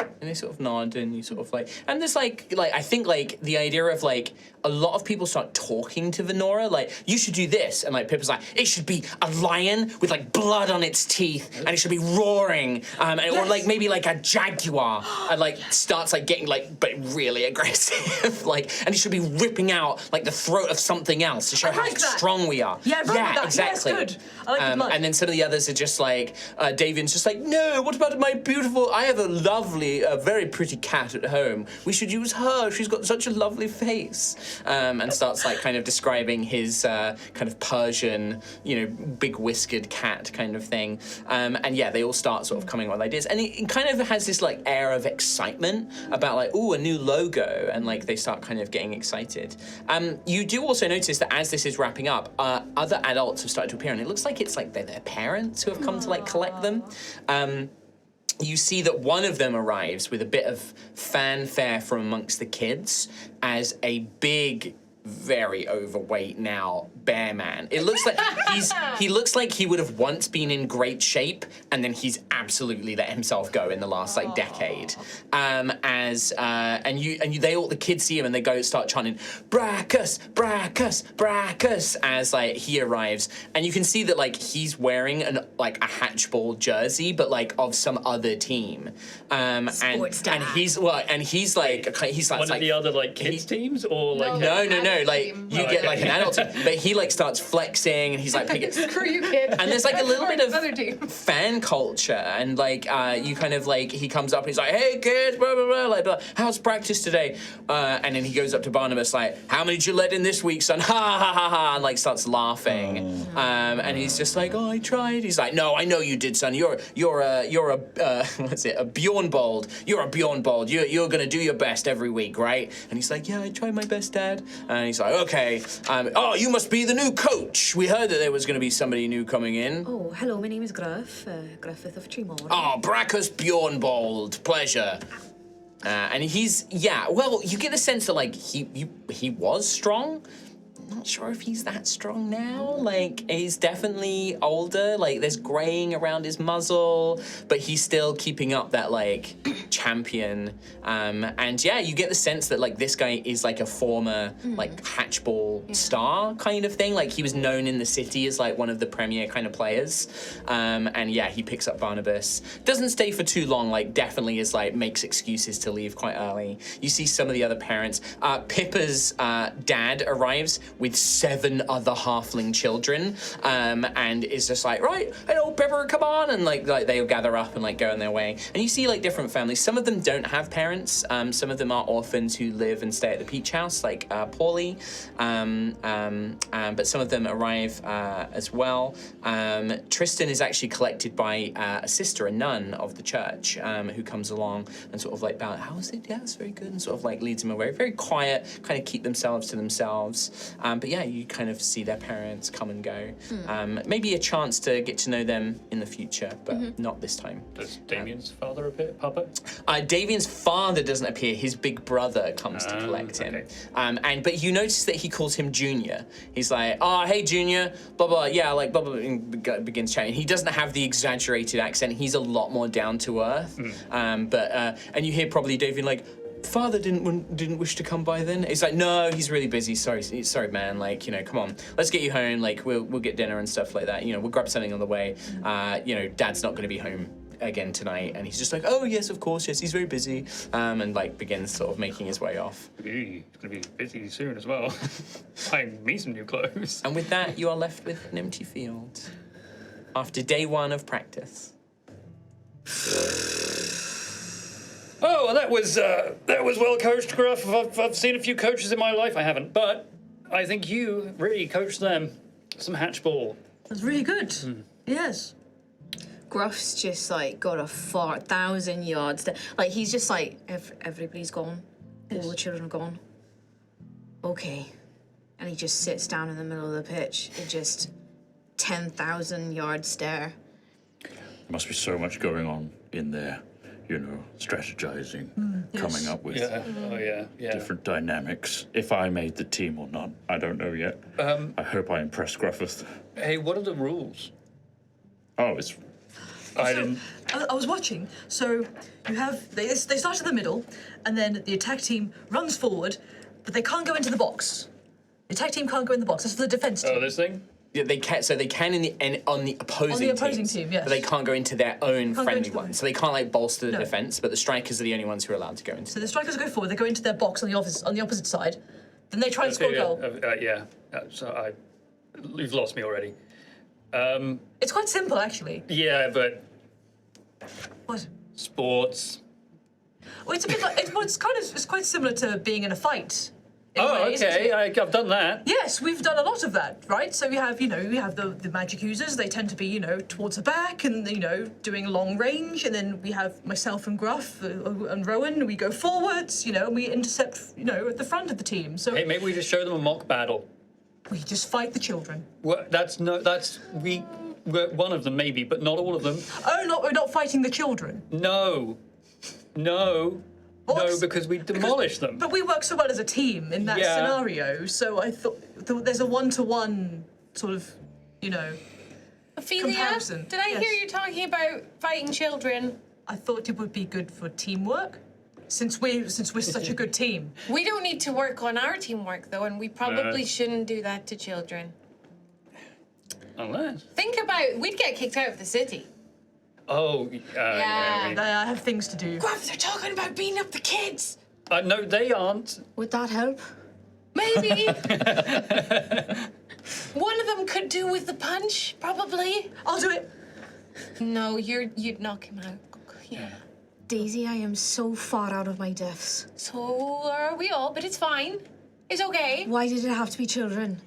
And they sort of nod, and you sort of like, and there's like I think like the idea of like a lot of people start talking to Venora, like, you should do this, and like Pippa's like, it should be a lion with like blood on its teeth, and it should be roaring, or like maybe like a jaguar, and like starts like getting like but really aggressive, like, and it should be ripping out like the throat of something else to show how strong we are. Yeah, that. Exactly. Yes, good. I like the blood. And then some of the others are just like, Davian's just like, no, what about my beautiful? I have a lovely, very pretty cat at home. We should use her. She's got such a lovely face. And starts like kind of describing his kind of Persian, big whiskered cat kind of thing. And yeah, they all start sort of coming up with ideas. And it kind of has this like air of excitement about like, ooh, a new logo. And like they start kind of getting excited. You do also notice that as this is wrapping up, other adults have started to appear. And it looks like it's like they're their parents who have come to like collect them. You see that one of them arrives with a bit of fanfare from amongst the kids as a big, very overweight now bear man. It looks like he looks like he would have once been in great shape, and then he's absolutely let himself go in the last like decade. The kids see him and they start chanting Brackus, Brackus, Brackus as like he arrives, and you can see that like he's wearing a hatchball jersey, but like of some other team. And he's like one of the other like kids teams, or like no. Like you get like an adult team, but he like starts flexing and he's like picking. Screw you, kid. And there's like a little bit of fan culture, and like you kind of like he comes up and he's like, hey kids, blah blah blah, like blah. How's practice today? And then he goes up to Barnabas like, how many did you let in this week, son? Ha ha ha ha, and like starts laughing. And he's just like, oh, I tried. He's like, no, I know you did, son. You're a what's it? A Bjornbold. You're a Bjornbold. You're gonna do your best every week, right? And he's like, yeah, I tried my best, Dad. And he's like, okay. Oh, you must be the new coach. We heard that there was going to be somebody new coming in. Oh, hello, my name is Gruff, Griffith of Tremor. Oh, Brackus Bjornbold. Pleasure. And he's, you get the sense that, like, he was strong. Not sure if he's that strong now. Like, he's definitely older. Like, there's graying around his muzzle, but he's still keeping up that, like, champion. And yeah, you get the sense that, like, this guy is, like, a former, like, hatchball star kind of thing. Like, he was known in the city as, like, one of the premier kind of players. And yeah, he picks up Barnabas. Doesn't stay for too long, like, definitely is, like, makes excuses to leave quite early. You see some of the other parents. Pippa's dad arrives with 7 other halfling children, and is just like, right, hello, Pepper, come on, and like they'll gather up and like go on their way. And you see like different families. Some of them don't have parents. Some of them are orphans who live and stay at the Peach House, like Paulie. But some of them arrive as well. Tristan is actually collected by a sister, a nun of the church, who comes along and sort of like, how is it? Yeah, it's very good, and sort of like leads him away. Very quiet, kind of keep themselves to themselves. But yeah, you kind of see their parents come and go. Maybe a chance to get to know them in the future, but not this time. Does Damien's father appear, Papa? Davian's father doesn't appear. His big brother comes to collect him. But you notice that he calls him Junior. He's like, oh, hey, Junior, blah, blah, yeah, like, blah, blah, and begins chatting. He doesn't have the exaggerated accent. He's a lot more down to earth. And you hear probably Davian like, Father didn't wish to come by then? He's like, no, he's really busy. Sorry, man. Like, come on, let's get you home. Like, we'll get dinner and stuff like that. We'll grab something on the way. Dad's not going to be home again tonight. And he's just like, oh yes, of course, yes, he's very busy. And like begins sort of making his way off. He's going to be busy soon as well. Buying me some new clothes. And with that, you are left with an empty field after day 1 of practice. Oh, well, that was well coached, Gruff. I've seen a few coaches in my life. I haven't, but I think you really coached them. Some hatchball. That's really good. Yes. Gruff's just like got a 4,000 yards. Like he's just like everybody's gone. All the children are gone. Okay, and he just sits down in the middle of the pitch. It just 10,000 yard stare. There must be so much going on in there. Strategizing, coming up with different dynamics. If I made the team or not, I don't know yet. I hope I impress Gruff. Hey, what are the rules? Oh, it's... I was watching. So you have they start in the middle, and then the attack team runs forward, but they can't go into the box. The attack team can't go in the box. That's for the defense team. Oh, this thing? Yeah, they can. So they can on the opposing team, yes. But they can't go into their own friendly into one. So they can't like bolster the defense. But the strikers are the only ones who are allowed to go into. So the strikers go forward. They go into their box on the opposite side. Then they try and score a goal. So you've lost me already. It's quite simple, actually. Yeah, but What? sports. Well, it's a bit like it's quite similar to being in a fight. Oh, okay. I've done that. Yes, we've done a lot of that, right? So we have the magic users. They tend to be, towards the back and, doing long range. And then we have myself and Gruff and Rowan. We go forwards, and we intercept, at the front of the team. So Hey, maybe we just show them a mock battle. we just fight the children. We're one of them maybe, but not all of them. Oh, we're not fighting the children. No, because we demolish them. But we work so well as a team in that scenario. So I thought there's a one-to-one sort of, Ophelia, comparison. did I hear you talking about fighting children? I thought it would be good for teamwork, since we're such a good team. We don't need to work on our teamwork, though, and we probably shouldn't do that to children. Unless. Think about, we'd get kicked out of the city. Oh, Yeah. I have things to do. Gruff, they're talking about beating up the kids. No, they aren't. Would that help? Maybe. One of them could do with the punch, probably. I'll do it. No, you'd knock him out. Yeah. Daisy, I am so far out of my depths. So are we all, but it's fine. It's okay. Why did it have to be children?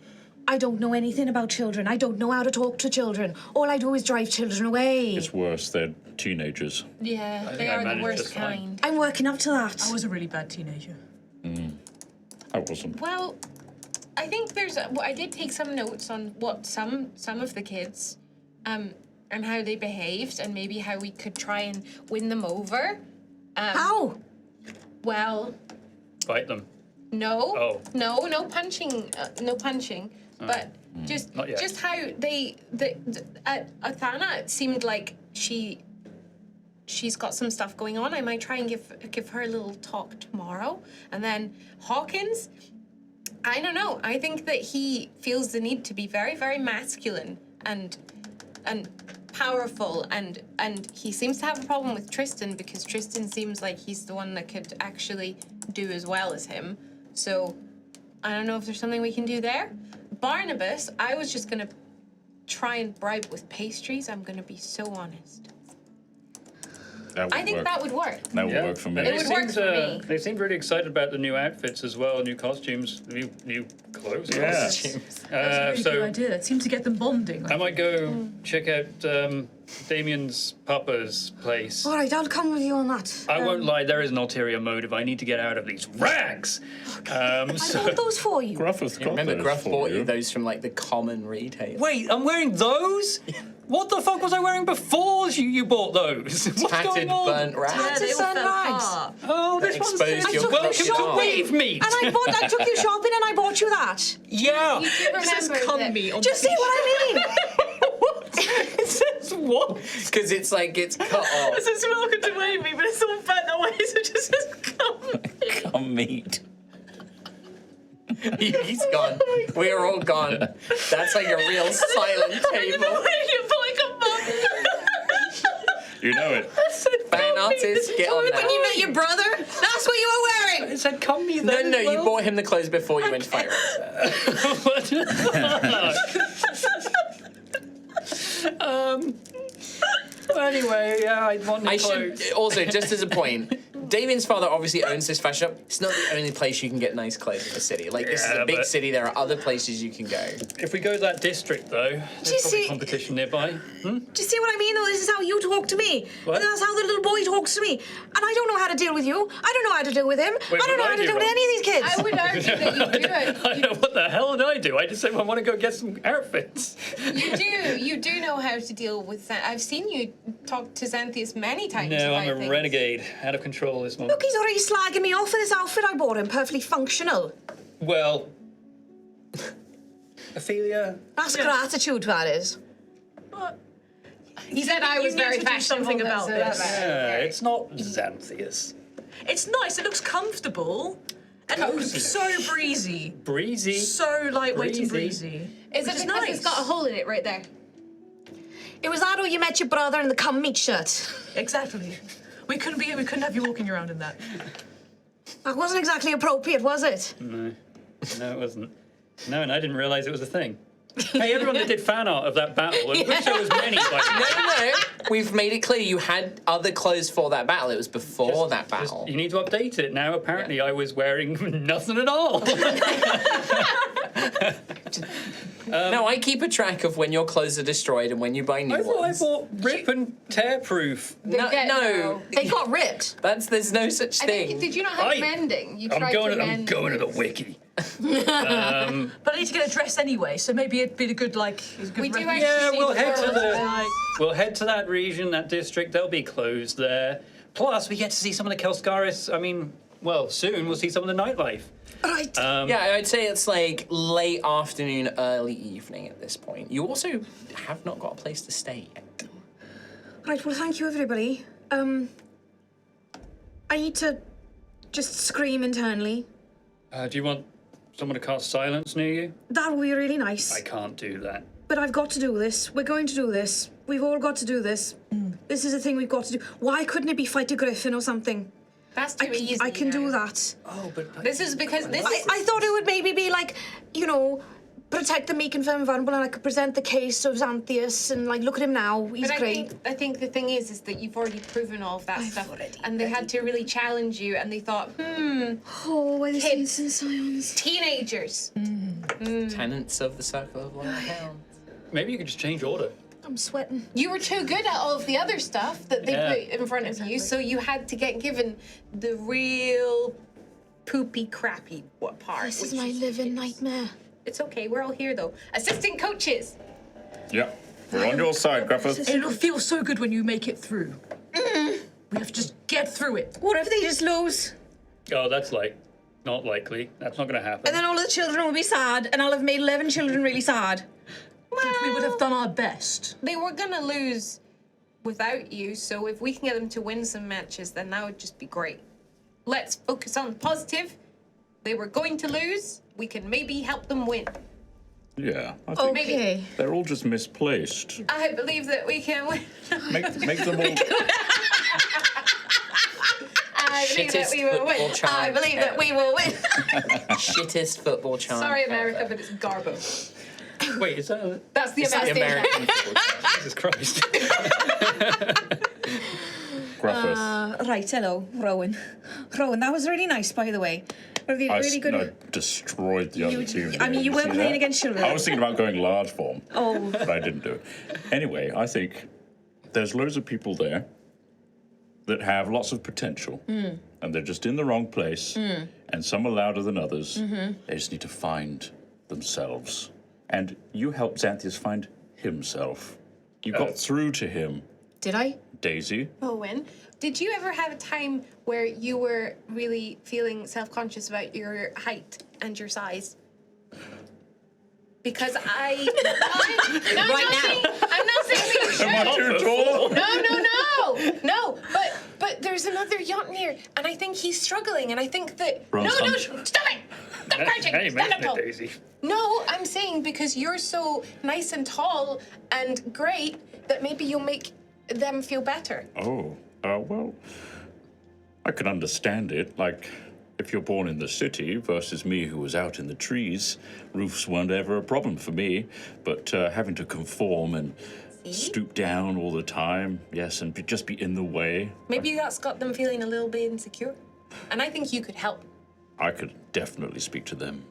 I don't know anything about children. I don't know how to talk to children. All I do is drive children away. It's worse. They're teenagers. Yeah, they I are the managed worst just fine. kind. I'm working up to that. I was a really bad teenager. I wasn't. Well, I think I did take some notes on what some of the kids, and how they behaved, and maybe how we could try and win them over. How? Well, Fight them. no, Oh. no punching, but Not yet. just how Athana, it seemed like she's got some stuff going on. I might try and give her a little talk tomorrow. And then Hawkins, I don't know. I think that he feels the need to be very, very masculine and powerful, and he seems to have a problem with Tristan, because Tristan seems like he's the one that could actually do as well as him. So I don't know if there's something we can do there. Barnabas, I was just gonna try and bribe with pastries. I'm gonna be so honest. I think that would work. That would work for me. It would work for me. They seemed really excited about the new outfits as well, new costumes, new clothes. Yeah. That's a really good idea. It seemed to get them bonding. I might go check out Damien's Papa's place. All right, I'll come with you on that. I won't lie, there is an ulterior motive. I need to get out of these rags. I bought those for you. Gruff has got Remember, those Gruff for bought you those from like the common retail. Wait, I'm wearing those? What the fuck was I wearing before you bought those? What's Tattered, going on? burnt rags. Yeah, they all Tattered fell rags. apart. Oh, this one's Exposed your welcome crotchet to arm. wave meat. And I took you shopping and I bought you that. Yeah. You do remember that meat on Do you see what I mean? It says what? Because it's cut off. It says welcome to wave me, but it's all bent away, so it just says come. Come meat. He's gone. We're all gone. That's like a real silent table. You know it. Fan artist, get on When that. you met your brother, that's what you were wearing. It said come me No, then. no, as you well. bought him the clothes before you went to fire. Anyway, yeah, I want new I clothes. should also, just as a point, Davian's father obviously owns this fashion shop. It's not the only place you can get nice clothes in the city. Like, this is a big city. There are other places you can go. If we go to that district, though, there's probably competition nearby. Do you see what I mean, though? This is how you talk to me. What? And that's how the little boy talks to me. And I don't know how to deal with you. I don't know how to deal with him. Wait, I don't know how to deal with any of these kids. I would argue that you do it. I know, what the hell did I do? I just said I want to go get some outfits. You do know how to deal with that. I've seen you talk to Xanthias many times. No, I'm a things. renegade, out of control this moment. Look, he's already slagging me off for this outfit I bought him. Perfectly functional. Well, Ophelia. That's gratitude, that is. He said I was very need to do something fashionable, about so this. Yeah, it's not Xanthias. It's nice. It looks comfortable. And it looks so breezy. Breezy. So lightweight and Breezy. breezy. Is it Which is because it's got a hole in it right there? It was that or you met your brother in the come meet shirt. Exactly. We couldn't have you walking around in that. That wasn't exactly appropriate, was it? No, it wasn't. No, and I didn't realise it was a thing. Hey, everyone that did fan art of that battle, and which there was many, by the way. No. We've made it clear you had other clothes for that battle. It was before that battle. You need to update it now. Apparently, I was wearing nothing at all. No, I keep a track of when your clothes are destroyed and when you buy new I thought I ones. bought rip and tear proof. No, They got ripped. there's no such I thing. think, did you not have mending? You tried to mend. I'm going to the wiki. But I need to get a dress anyway, so maybe it'd be a good We do actually Yeah, see we'll the head to world. the. We'll head to that region, that district. There'll be clothes there. Plus, we get to see some of the Kelscarris. I mean, well, soon we'll see some of the nightlife. Right. Yeah, I'd say it's like late afternoon, early evening at this point. You also have not got a place to stay yet. Right, well, thank you, everybody. I need to just scream internally. Do you want someone to cast silence near you? That would be really nice. I can't do that. But I've got to do this. We're going to do this. We've all got to do this. This is a thing we've got to do. Why couldn't it be fight a griffin or something? That's too easy. I can do now. that. Oh, but This is because this is. I thought it would maybe be like, you know, protect the meek and firm and vulnerable, and I could present the case of Xanthias and like, look at him now, he's But great. I think the thing is that you've already proven all of that stuff, and they had to really challenge you, and they thought, Oh, why the Kids. saints and scions. teenagers. Tenants of the Circle of Loyal Hound. maybe you could just change order. I'm sweating. You were too good at all of the other stuff that they put in front of you, so you had to get given the real poopy, crappy part. This is which my living nightmare. It's okay, we're all here though. Assistant coaches. Yeah, we're on your side, Gruff. It'll feel so good when you make it through. We have to just get through it. What if they just lose? Oh, that's not likely. That's not going to happen. And then all of the children will be sad, and I'll have made 11 children really sad. We would have done our best. They were gonna lose without you, so if we can get them to win some matches, then that would just be great. Let's focus on the positive. They were going to lose. We can maybe help them win. Yeah, I think Okay. they're all just misplaced. I believe that we can win. Make them all. I believe that Shittest we will football win. chant I believe that we will win. Shittest football chant. Sorry, America, but it's Garbo. Wait, is that? That's the It's the American. American football chant. Jesus Christ. Gruffus. Right, hello, Rowan. Rowan, that was really nice, by the way. Really good. I destroyed the other team. I mean, you weren't See playing that? against children. I was thinking about going large form, Oh, but I didn't do it. Anyway, I think there's loads of people there that have lots of potential, and they're just in the wrong place, and some are louder than others. They just need to find themselves. And you helped Xanthias find himself. You got through to him, did I? Daisy. Owen, did you ever have a time where you were really feeling self-conscious about your height and your size? Because I'm not saying that you Am I too tall? No, but there's another Yotnir, and I think he's struggling, and I think that Bronze no, hunch. stop it! Stop crouching! Hey, Stand up mention tall. it, Daisy. No, I'm saying because you're so nice and tall and great that maybe you'll make them feel better. Oh, well, I can understand it. Like, if you're born in the city versus me who was out in the trees, roofs weren't ever a problem for me. But having to conform and stoop down all the time, yes, and just be in the way. Maybe that's got them feeling a little bit insecure. And I think you could help. I could definitely speak to them.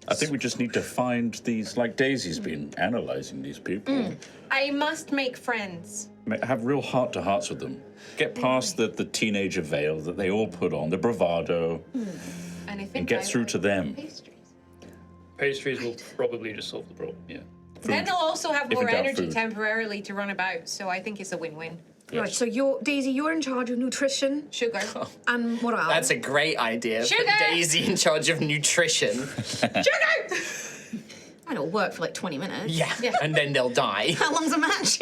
I think we just need to find these, like Daisy's been analysing these people. I must make friends. Have real heart-to-hearts with them. Get past the teenager veil that they all put on, the bravado, And I think and get through to them. Pastries will probably just solve the problem, yeah. Then they'll also have If more in doubt, energy food. temporarily to run about, so I think it's a win-win. Right, so Daisy, you're in charge of nutrition Sugar. and morale. That's a great idea. Put Sugar! Daisy in charge of nutrition. Sugar! And it'll work for like 20 minutes. Yeah. And then they'll die. How long's a match?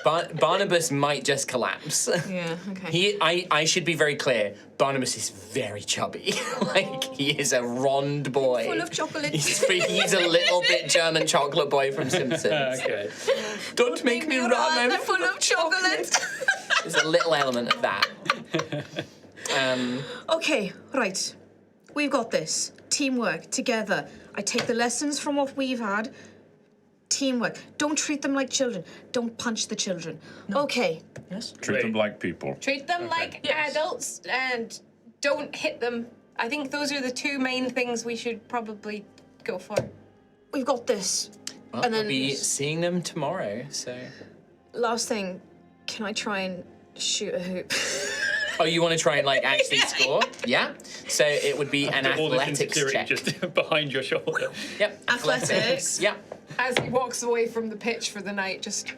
Barnabas might just collapse. Yeah, okay. I should be very clear. Barnabas is very chubby. Like, he is a rond boy. Full of chocolate. He's a little bit German chocolate boy from Simpsons. Okay. Don't make me run, I'm full of chocolate. There's a little element of that. Okay, right. We've got this. Teamwork, together. I take the lessons from what we've had. Teamwork. Don't treat them like children. Don't punch the children. Okay. Yes. Treat them like people. Treat them like adults and don't hit them. I think those are the two main things we should probably go for. We've got this. Well, And we'll then- be seeing them tomorrow, so... Last thing, can I try and shoot a hoop? Oh, you want to try and, like, actually score? Yeah? So it would be an All this athletics insecurity check. just behind your shoulder. Yep. Athletics. Yep. As he walks away from the pitch for the night, just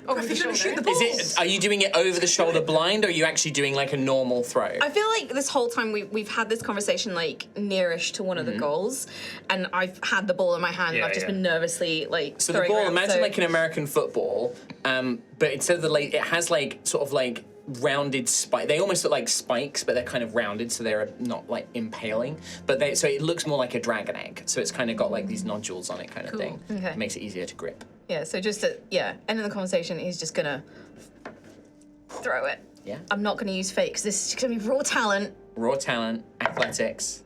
over the shoulder. Shoot the ball. Are you doing it over the shoulder blind, or are you actually doing, like, a normal throw? I feel like this whole time we've had this conversation like nearish to one of the goals, and I've had the ball in my hand and Yeah, I've just yeah. been nervously like So the throwing ball, around, imagine so- like an American football, but instead of the it has like sort of like rounded spike. They almost look like spikes, but they're kind of rounded, so they're not like impaling. But so it looks more like a dragon egg. So it's kind of got like these nodules on it, kind of thing. Okay. It makes it easier to grip. Yeah, so just end of the conversation, he's just gonna throw it. Yeah. I'm not gonna use fake because this is gonna be raw talent. Raw talent, athletics,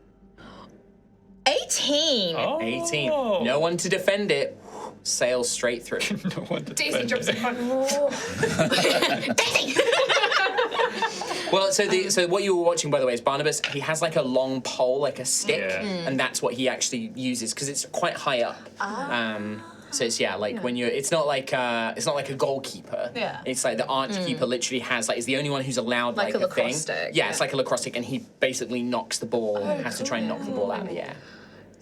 18. 18. No one to defend it. Sails straight through. No one to Daisy defend jumps it. in front. Well, so what you were watching, by the way, is Barnabas. He has like a long pole, like a stick, Yeah. and that's what he actually uses because it's quite high up. So it's when you're, it's not like a goalkeeper. Yeah. It's like the arch keeper literally has is the only one who's allowed Like like, a a thing. lacrosse stick, Yeah, it's yeah. like a lacrosse stick, and he basically knocks the ball. Has to try and knock the ball out of the air.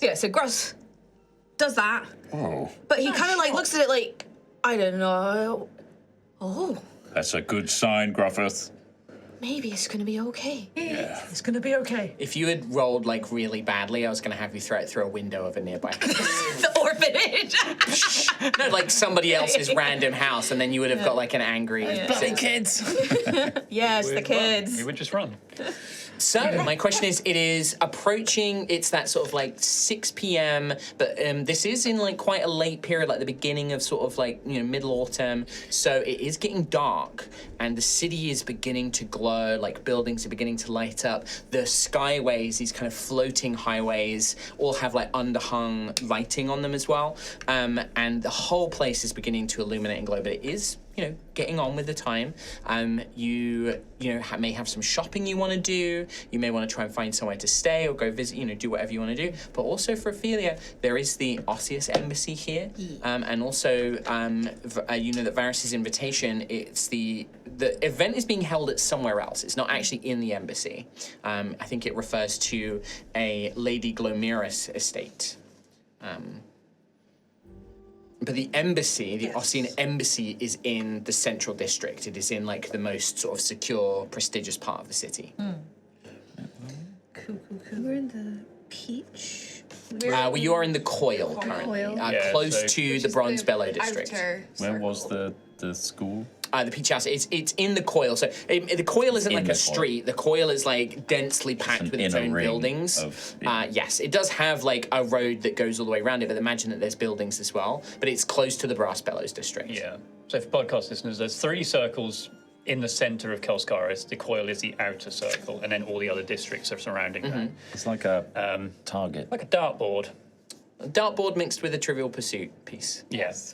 Yeah, so Gruff does that, Oh, but he kind of like looks at it like, I don't know. Oh, that's a good sign, Gruffith. maybe it's gonna be okay. It's gonna be okay. If you had rolled like really badly, I was going to have you throw it through a window of a nearby house. The orphanage. No, like somebody else's random house, and then you would have got like an angry. Bloody kids. Yes, the kids. We would just run. So my question is, it is approaching. It's that sort of like 6 p.m. But this is in like quite a late period, like the beginning of sort of like middle autumn. So it is getting dark, and the city is beginning to glow. Like buildings are beginning to light up. The skyways, these kind of floating highways, all have like underhung lighting on them as well. And the whole place is beginning to illuminate and glow. But it is getting on with the time. You may have some shopping you want to do. You may want to try and find somewhere to stay or go visit, do whatever you want to do. But also for Ophelia, there is the Ossean Embassy here. And also, that Varis' invitation, it's the event is being held at somewhere else. It's not actually in the embassy. I think it refers to a Lady Glomirus estate. But the embassy, the Ossean Embassy, is in the central district. It is in like the most sort of secure, prestigious part of the city. We're in the Peach. Well, you are in the Coil currently, Yeah, close so- to the Bronze Bellow district. Where was the school? The Peach House. It's in the Coil. So the Coil isn't In like the a Coil. street. The Coil is like densely packed with its inner own ring buildings. of- Yes, it does have like a road that goes all the way around it. But imagine that there's buildings as well. But it's close to the Brass Bellows district. Yeah. So for podcast listeners, there's 3 circles in the centre of Kelscarris. The Coil is the outer circle, and then all the other districts are surrounding that. It's like a target. Like a dartboard. Dartboard mixed with a Trivial Pursuit piece. Yes.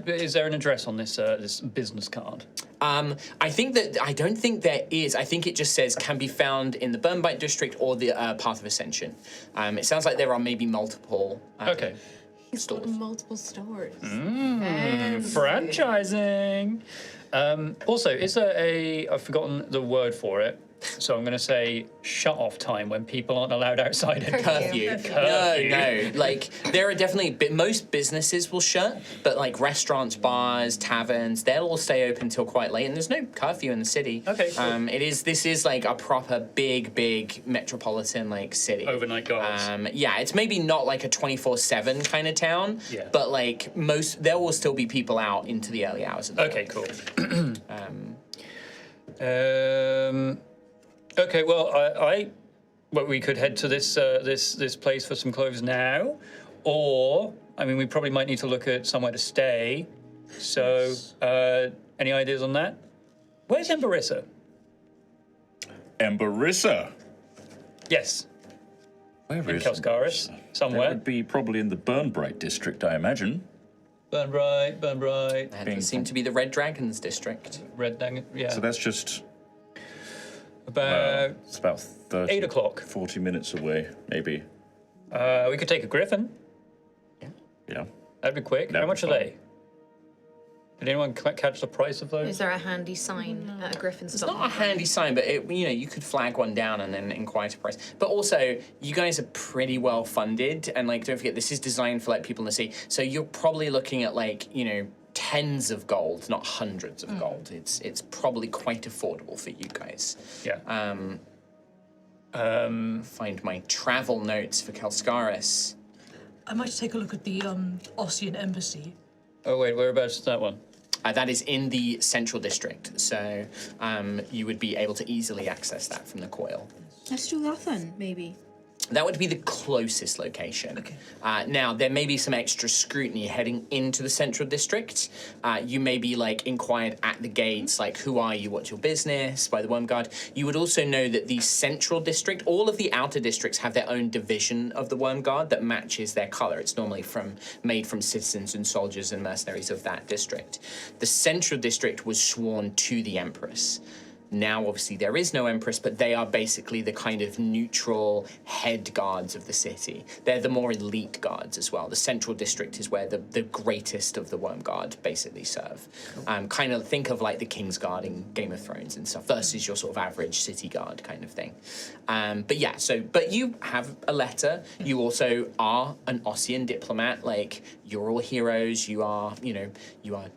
Is there an address on this this business card? I don't think there is. I think it just says can be found in the Burnbite district or the Path of Ascension. It sounds like there are maybe multiple. Okay. He's got multiple stores. Franchising. Also, is there I've forgotten the word for it, so I'm going to say shut-off time when people aren't allowed outside. Curfew. No. Like, there are definitely... most businesses will shut, but, like, restaurants, bars, taverns, they'll all stay open till quite late, and there's no curfew in the city. Okay, cool. This is, like, a proper big metropolitan, like, city. Overnight guards. Yeah, it's maybe not, like, a 24/7 kind of town, but, like, there will still be people out into the early hours of the Okay, cool. Okay, well, we could head to this this place for some clothes now, or I mean, we probably might need to look at somewhere to stay. So, any ideas on that? Where's Embarissa? Embarissa? Yes. Where in is Kelscarris, somewhere. That would be probably in the Burnbright district, I imagine. Burnbright. That would seem to be the Red Dragons district. Red Dragon, yeah. So that's just... About... it's about 30... 8 o'clock. 40 minutes away, maybe. We could take a griffin. Yeah. That'd be quick. How much are they? Did anyone catch the price of those? Is there a handy sign at a griffin's It's not a handy sign, but you could flag one down and then inquire to price. But also, you guys are pretty well funded, and like, don't forget, this is designed for like people in the sea. So you're probably looking at like, tens of gold, not hundreds of gold. It's probably quite affordable for you guys. Yeah. Find my travel notes for Kelscarris. I might take a look at the Ossean Embassy. Oh wait, whereabouts is that one? That is in the central district, so you would be able to easily access that from the coil. Let's do that then, maybe. That would be the closest location. Okay. Now, there may be some extra scrutiny heading into the central district. You may be, inquired at the gates, who are you, what's your business, by the Worm Guard. You would also know that the central district, all of the outer districts have their own division of the Worm Guard that matches their colour. It's normally made from citizens and soldiers and mercenaries of that district. The central district was sworn to the Empress. Now, obviously, there is no Empress, but they are basically the kind of neutral head guards of the city. They're the more elite guards as well. The Central District is where the greatest of the Worm Guard basically serve. Kind of think of like the King's Guard in Game of Thrones and stuff versus your sort of average city guard kind of thing. But you have a letter. You also are an Ossean diplomat. You're all heroes. You are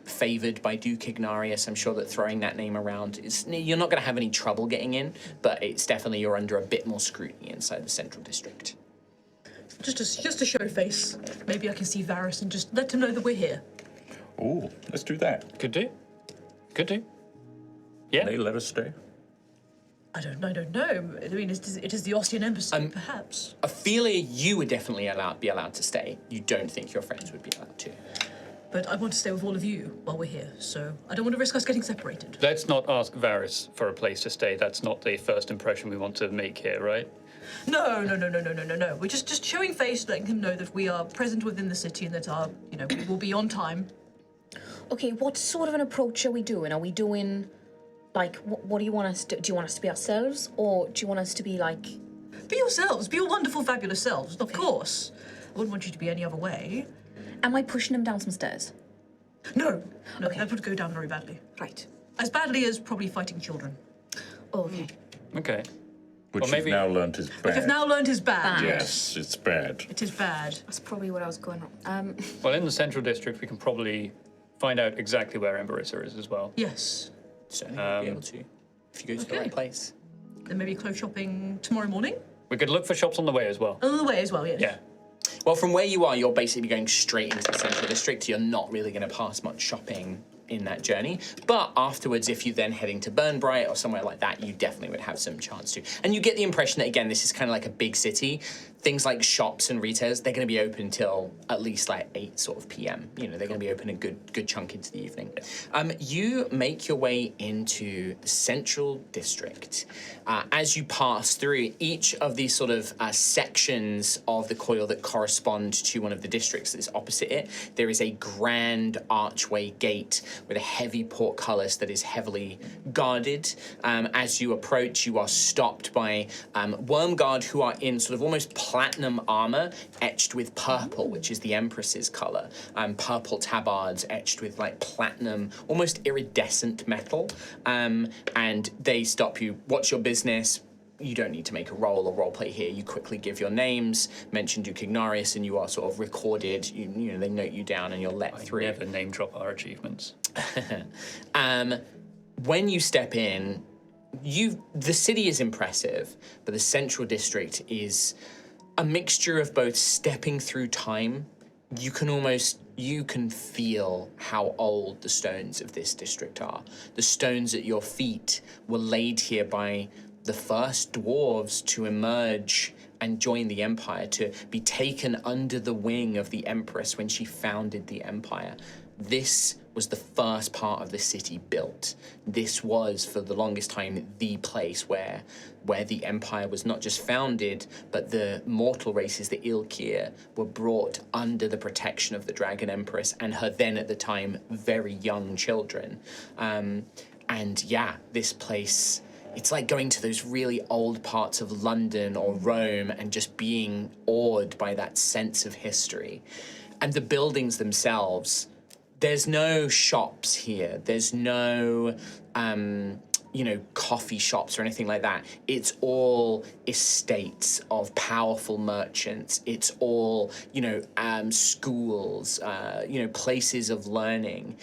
favoured by Duke Ignarius. I'm sure that throwing that name around, you're not going to have any trouble getting in, but it's definitely you're under a bit more scrutiny inside the Central District. Just to show face, maybe I can see Varis and just let him know that we're here. Oh, let's do that. Could do. Yeah. Can they let us stay? I don't know. I mean, it is the Ossean Embassy, perhaps. Ophelia, you would definitely be allowed to stay. You don't think your friends would be allowed to. But I want to stay with all of you while we're here, so I don't want to risk us getting separated. Let's not ask Varis for a place to stay. That's not the first impression we want to make here, right? No. We're just showing face, letting him know that we are present within the city and that we will be on time. Okay, what sort of an approach are we doing? Are we doing, what do you want us to do? Do you want us to be ourselves, or do you want us to be Be yourselves. Be your wonderful, fabulous selves, of course. I wouldn't want you to be any other way. Am I pushing him down some stairs? No, that would go down very badly. Right. As badly as probably fighting children. Oh, okay. Okay. Which you've now learned is bad. Which I've now learned is bad. Yes, it's bad. It is bad. That's probably what I was going on. Well, in the Central District, we can probably find out exactly where Embarissa is as well. Yes. Certainly you'll be able to, if you go to the right place. Then maybe clothes shopping tomorrow morning? We could look for shops on the way as well. On the way as well, yes. Yeah. Well, from where you are, you're basically going straight into the Central District. You're not really going to pass much shopping in that journey. But afterwards, if you're then heading to Burnbright or somewhere like that, you definitely would have some chance to. And you get the impression that, again, this is kind of like a big city. things like shops and retailers, they're going to be open till at least like 8 sort of p.m. You know, they're going to be open a good chunk into the evening. You make your way into the central district. As you pass through each of these sort of sections of the coil that correspond to one of the districts that's opposite it, there is a grand archway gate with a heavy portcullis that is heavily guarded. As you approach, you are stopped by Wormguard, who are in sort of almost platinum armor etched with purple, which is the Empress's color. Purple tabards etched with like platinum, almost iridescent metal. And they stop you. What's your business? You don't need to make a roll or roleplay here. You quickly give your names, mention Duke Ignarius, and you are sort of recorded. You know, they note you down and you're let through. Never name drop our achievements. When you step in, the city is impressive, but the central district is a mixture of both stepping through time. You can feel how old the stones of this district are. The stones at your feet were laid here by the first dwarves to emerge and join the Empire, to be taken under the wing of the Empress when she founded the Empire. This was the first part of the city built. This was, for the longest time, the place where the Empire was not just founded, but the mortal races, the Ilkir, were brought under the protection of the Dragon Empress and her then, at the time, very young children. And yeah, this place, it's like going to those really old parts of London or Rome and just being awed by that sense of history. And the buildings themselves, there's no shops here. There's no, coffee shops or anything like that. It's all estates of powerful merchants. It's all, schools, places of learning.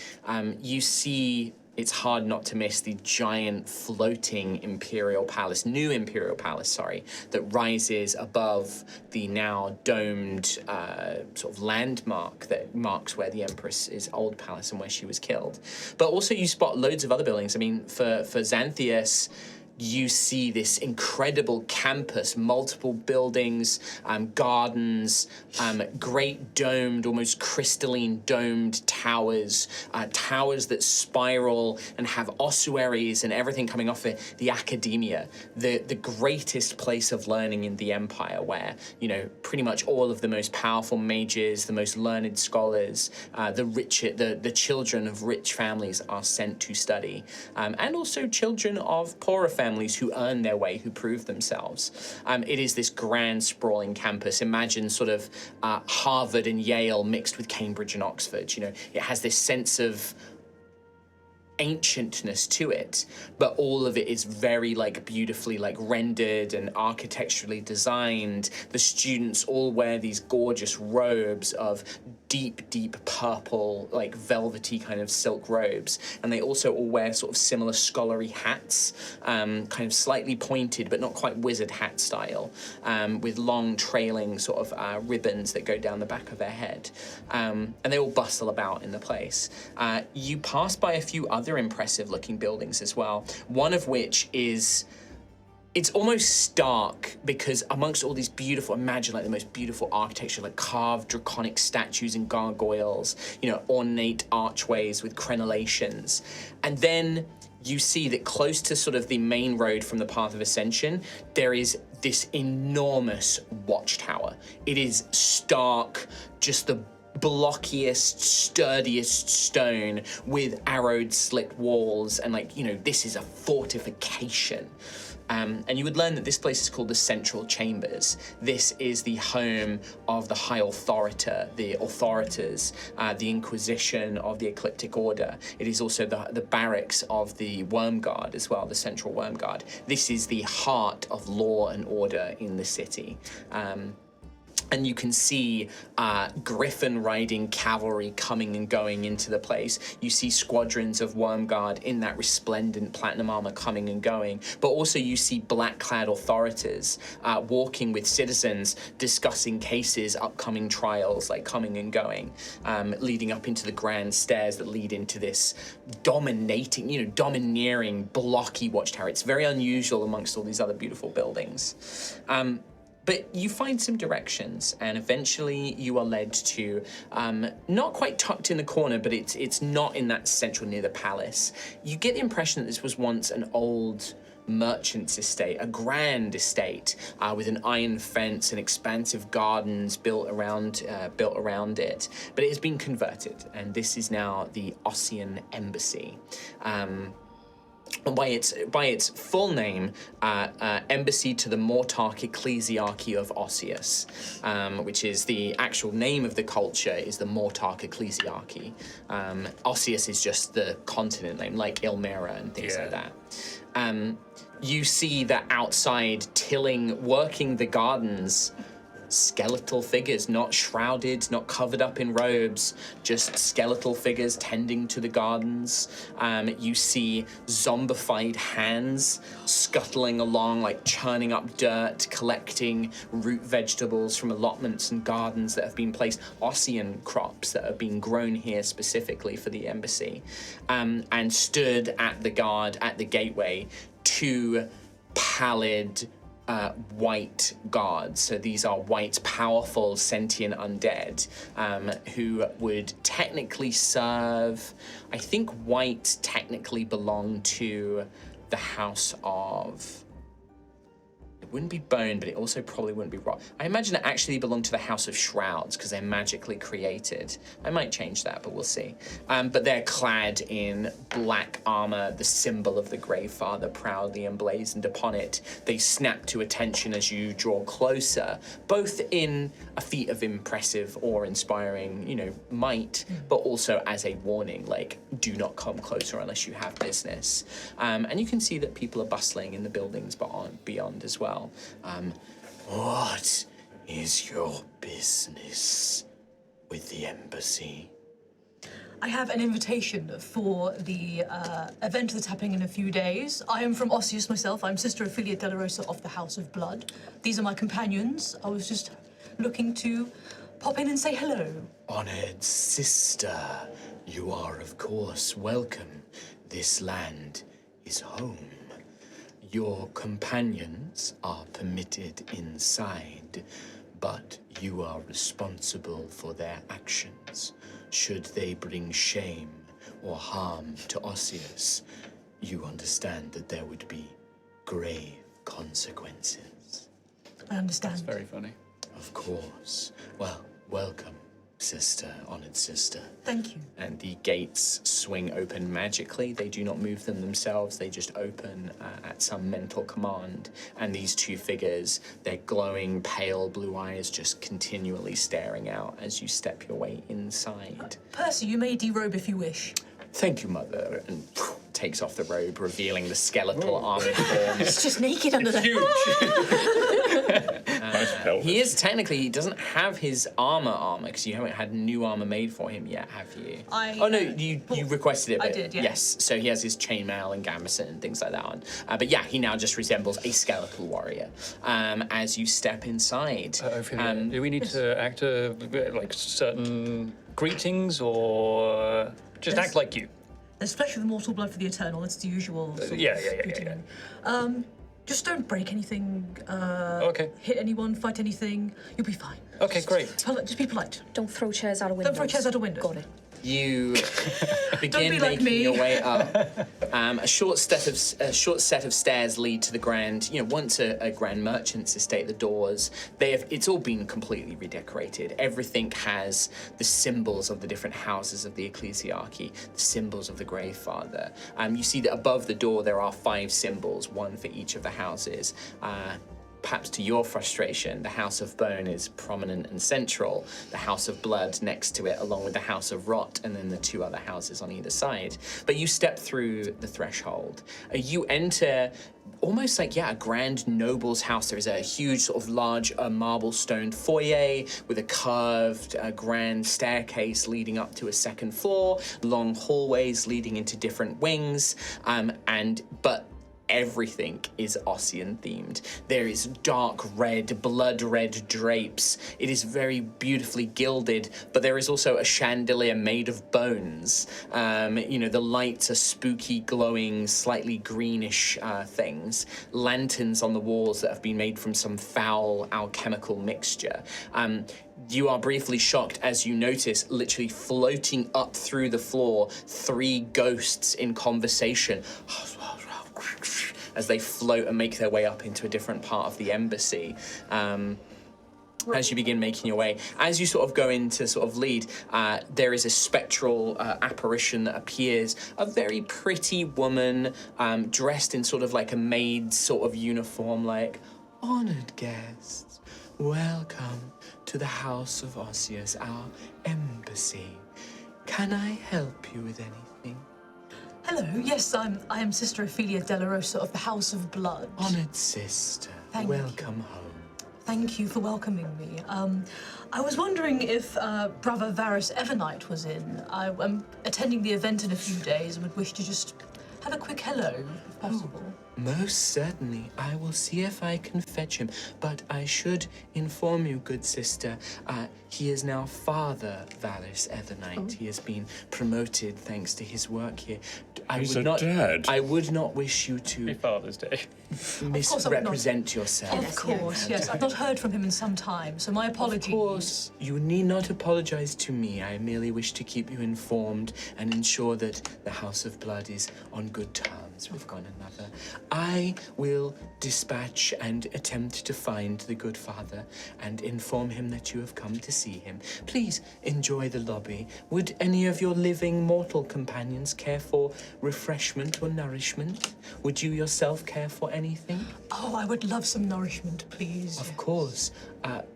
You see, it's hard not to miss the giant floating new Imperial Palace, that rises above the now domed sort of landmark that marks where the Empress's old palace and where she was killed. But also you spot loads of other buildings. I mean, for Xanthias, you see this incredible campus, multiple buildings, gardens, great domed, almost crystalline domed towers, towers that spiral and have ossuaries and everything coming off it. The academia, the greatest place of learning in the Empire, where, pretty much all of the most powerful mages, the most learned scholars, the children of rich families are sent to study, and also children of poorer families who earn their way, who prove themselves. It is this grand, sprawling campus. Imagine sort of Harvard and Yale mixed with Cambridge and Oxford. It has this sense of ancientness to it, but all of it is very beautifully rendered and architecturally designed. The students all wear these gorgeous robes of deep purple, velvety kind of silk robes, and they also all wear sort of similar scholarly hats, kind of slightly pointed but not quite wizard hat style, with long trailing sort of ribbons that go down the back of their head, and they all bustle about in the place. You pass by a few other impressive looking buildings as well, one of which is, it's almost stark because amongst all these beautiful, imagine the most beautiful architecture, carved draconic statues and gargoyles, ornate archways with crenellations. And then you see that close to sort of the main road from the Path of Ascension, there is this enormous watchtower. It is stark, just the blockiest, sturdiest stone with arrowed slit walls, and this is a fortification. And you would learn that this place is called the Central Chambers. This is the home of the High Authority, the Authorities, the Inquisition of the Ecliptic Order. It is also the barracks of the Wormguard as well, the Central Wormguard. This is the heart of law and order in the city. And you can see griffin riding cavalry coming and going into the place. You see squadrons of Wormguard in that resplendent platinum armor coming and going. But also you see black-clad authorities walking with citizens, discussing cases, upcoming trials, coming and going, leading up into the grand stairs that lead into this domineering, blocky watchtower. It's very unusual amongst all these other beautiful buildings. But you find some directions, and eventually you are led to, not quite tucked in the corner, but it's not in that central near the palace. You get the impression that this was once an old merchant's estate, a grand estate with an iron fence and expansive gardens built around it. But it has been converted, and this is now the Ossean Embassy. By its full name, Embassy to the Mortarch Ecclesiarchy of Osseus, which is the actual name of the culture, is the Mortarch Ecclesiarchy. Osseus is just the continent name, like Ilmera and things like that. You see that outside, working the gardens, skeletal figures, not shrouded, not covered up in robes, just skeletal figures tending to the gardens. You see zombified hands scuttling along, like churning up dirt, collecting root vegetables from allotments and gardens that have been placed, Ossean crops that have been grown here specifically for the embassy, and stood at the gateway, two pallid white guards. So these are white, powerful, sentient undead who would technically serve. I think white technically belong to the house of. It wouldn't be bone, but it also probably wouldn't be rot. I imagine it actually belonged to the House of Shrouds because they're magically created. I might change that, but we'll see. But they're clad in black armor, the symbol of the Grey Father proudly emblazoned upon it. They snap to attention as you draw closer, both in a feat of impressive or inspiring, might, but also as a warning, like, do not come closer unless you have business. And you can see that people are bustling in the buildings beyond as well. What is your business with the embassy? I have an invitation for the event that's happening in a few days. I am from Osseus myself. I'm Sister Ophelia de la Rosa of the House of Blood. These are my companions. I was just looking to pop in and say hello. Honored sister, you are of course welcome. This land is home. Your companions are permitted inside, but you are responsible for their actions. Should they bring shame or harm to Osseus, you understand that there would be grave consequences. I understand. That's very funny. Of course. Well, welcome, sister, honored sister. Thank you. And the gates swing open magically. They do not move them themselves. They just open at some mental command. And these two figures, their glowing, pale blue eyes just continually staring out as you step your way inside. Percy, you may derobe if you wish. Thank you, Mother. And takes off the robe, revealing the skeletal armored form. It's just naked under there. He doesn't have his armor because you haven't had new armor made for him yet, have you? You requested it. I did, yeah. Yes, so he has his chainmail and gambeson and things like that on. But yeah, he now just resembles a skeletal warrior. As you step inside. Do we need to act like certain greetings or just act like you? There's flesh of the mortal, blood for the eternal. It's the usual. Yeah. Just don't break anything. Okay. Hit anyone, fight anything. You'll be fine. Okay, great. Just be polite. Don't throw chairs out of windows. Don't throw chairs out of windows. Got it. You begin be like making me. your way up. A short set of stairs lead to the grand. Once a grand merchant's estate. The doors. It's all been completely redecorated. Everything has the symbols of the different houses of the ecclesiarchy. The symbols of the Grey Father. You see that above the door there are 5 symbols, one for each of the houses. Perhaps to your frustration, the House of Bone is prominent and central, the House of Blood next to it, along with the House of Rot, and then the 2 other houses on either side. But you step through the threshold. You enter almost like, a grand noble's house. There is a huge sort of large marble stone foyer with a curved grand staircase leading up to a second floor, long hallways leading into different wings, but everything is Ossean themed. There is dark red, blood red drapes. It is very beautifully gilded, but there is also a chandelier made of bones. The lights are spooky, glowing, slightly greenish things. Lanterns on the walls that have been made from some foul alchemical mixture. You are briefly shocked as you notice, literally floating up through the floor, 3 ghosts in conversation as they float and make their way up into a different part of the embassy. As you begin making your way, as you sort of go in to sort of lead, there is a spectral apparition that appears, a very pretty woman dressed in sort of like a maid sort of uniform, like, honored guests, welcome to the House of Osseus, our embassy. Can I help you with anything? Hello, yes, I am Sister Ophelia Della Rosa of the House of Blood. Honored sister, welcome home. Thank you for welcoming me. I was wondering if Brother Varis Evernight was in. I'm attending the event in a few days and would wish to just have a quick hello, if possible. Most certainly. I will see if I can fetch him, but I should inform you, good sister, he is now Father Varis Evernight. He has been promoted thanks to his work here. He's a dad. I would not wish you to Happy Father's Day. misrepresent yourself. Of course, yes. I've not heard from him in some time, so my apologies. Of course, you need not apologize to me. I merely wish to keep you informed and ensure that the House of Blood is on good terms with one another. I will dispatch and attempt to find the good father and inform him that you have come to see him. Please enjoy the lobby. Would any of your living mortal companions care for refreshment or nourishment? Would you yourself care for anything? Oh, I would love some nourishment, please. Of course.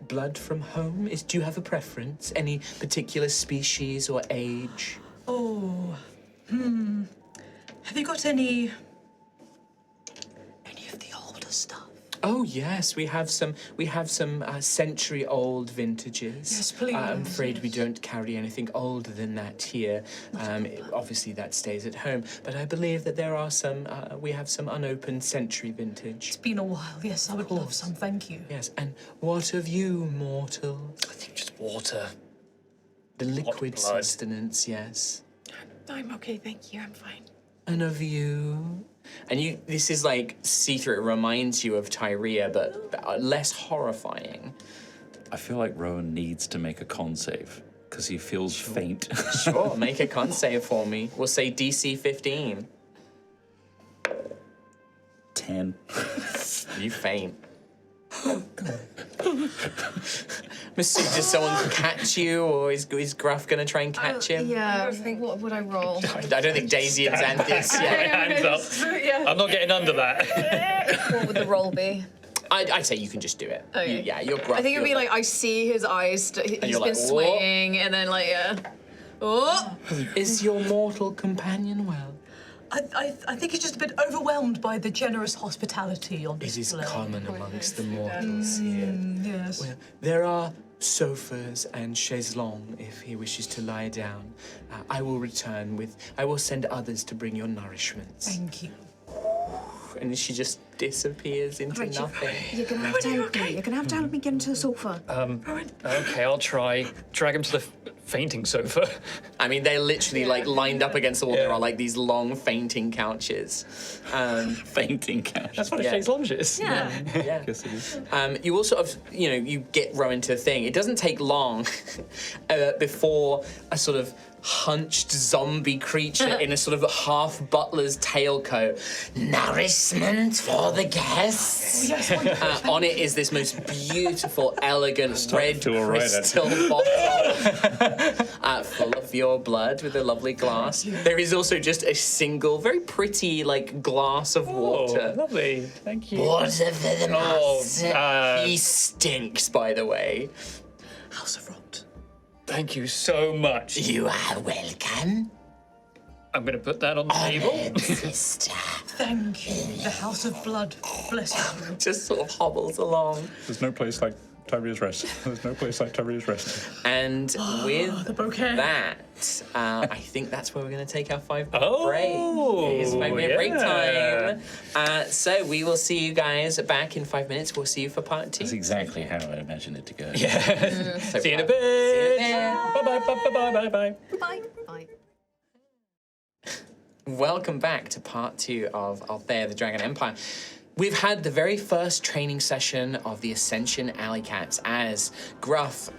Blood from home? Do you have a preference? Any particular species or age? Oh, have you got any of the older stuff? Oh yes, we have some century-old vintages. Yes, please. I'm afraid we don't carry anything older than that here. Obviously that stays at home, but I believe that there are some. We have some unopened century vintage. It's been a while. Yes, I would love some. Thank you. Yes, and what of you, mortals? I think just water. The liquid sustenance, yes. I'm okay, thank you. I'm fine. And of you? And this is like see-through. It reminds you of Tyria, but less horrifying. I feel like Rowan needs to make a con save because he feels faint. Sure, make a con save for me. We'll say DC 15. 10. You faint. Masood, does someone catch you, or is Gruff gonna try and catch him? Yeah, what would I roll? I don't think Daisy and Xanthus. Hands up. I'm not getting under that. What would the roll be? I'd say you can just do it. Okay. You're Gruff. I think it'd be like I see his eyes. He's been like, swaying, and then like, oh. Is your mortal companion well? I think he's just a bit overwhelmed by the generous hospitality on It is display. common amongst the mortals here. Yes. Well, there are sofas and chaiselong if he wishes to lie down. I will return I will send others to bring your nourishments. Thank you. And she just disappears into nothing. You're gonna have to help me. You're gonna have to help me get into the sofa. Okay, I'll try. Drag him to the fainting sofa. I mean, they're literally like lined up against the wall. There are like these long fainting couches. Fainting couch. That's what a chaise-longue is. Yeah. Yeah. Guess it is. You will sort of, you get Rowan to the thing. It doesn't take long before a sort of hunched zombie creature in a sort of half butler's tailcoat. Nourishment for the guests. On it is this most beautiful, elegant red crystal bottle full of your blood with a lovely glass. There is also just a single, very pretty, like glass of water. Oh, lovely. Thank you. Water for the master. He stinks, by the way. House of Rot. Thank you so much. You are welcome. I'm going to put that on the table. Sister. Thank you. The House of Blood bless you. Just sort of hobbles along. There's no place like Tyria's Rest. There's no place like Tyria's Rest. And with the bouquet. that, I think that's where we're going to take our 5-minute break. It's 5-minute break time. So we will see you guys back in 5 minutes. We'll see you for part 2. That's exactly how I imagined it to go. Yeah. So See you in a bit. Bye. Bye. Bye. Welcome back to part 2 of Altheya, the Dragon Empire. We've had the very first training session of the Ascension Alleycats as Gruff,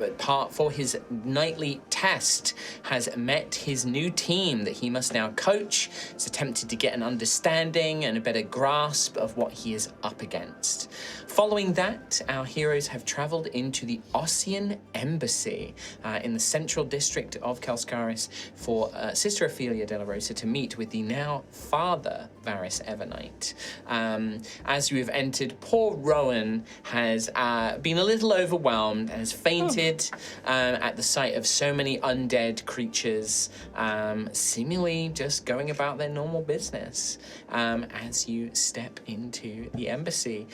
for his nightly test, has met his new team that he must now coach. He's attempted to get an understanding and a better grasp of what he is up against. Following that, our heroes have travelled into the Ossean Embassy in the central district of Kelscarris for Sister Ophelia de la Rosa to meet with the now father Varis Evernight. As you have entered, poor Rowan has been a little overwhelmed and has fainted at the sight of so many undead creatures, seemingly just going about their normal business. As you step into the embassy,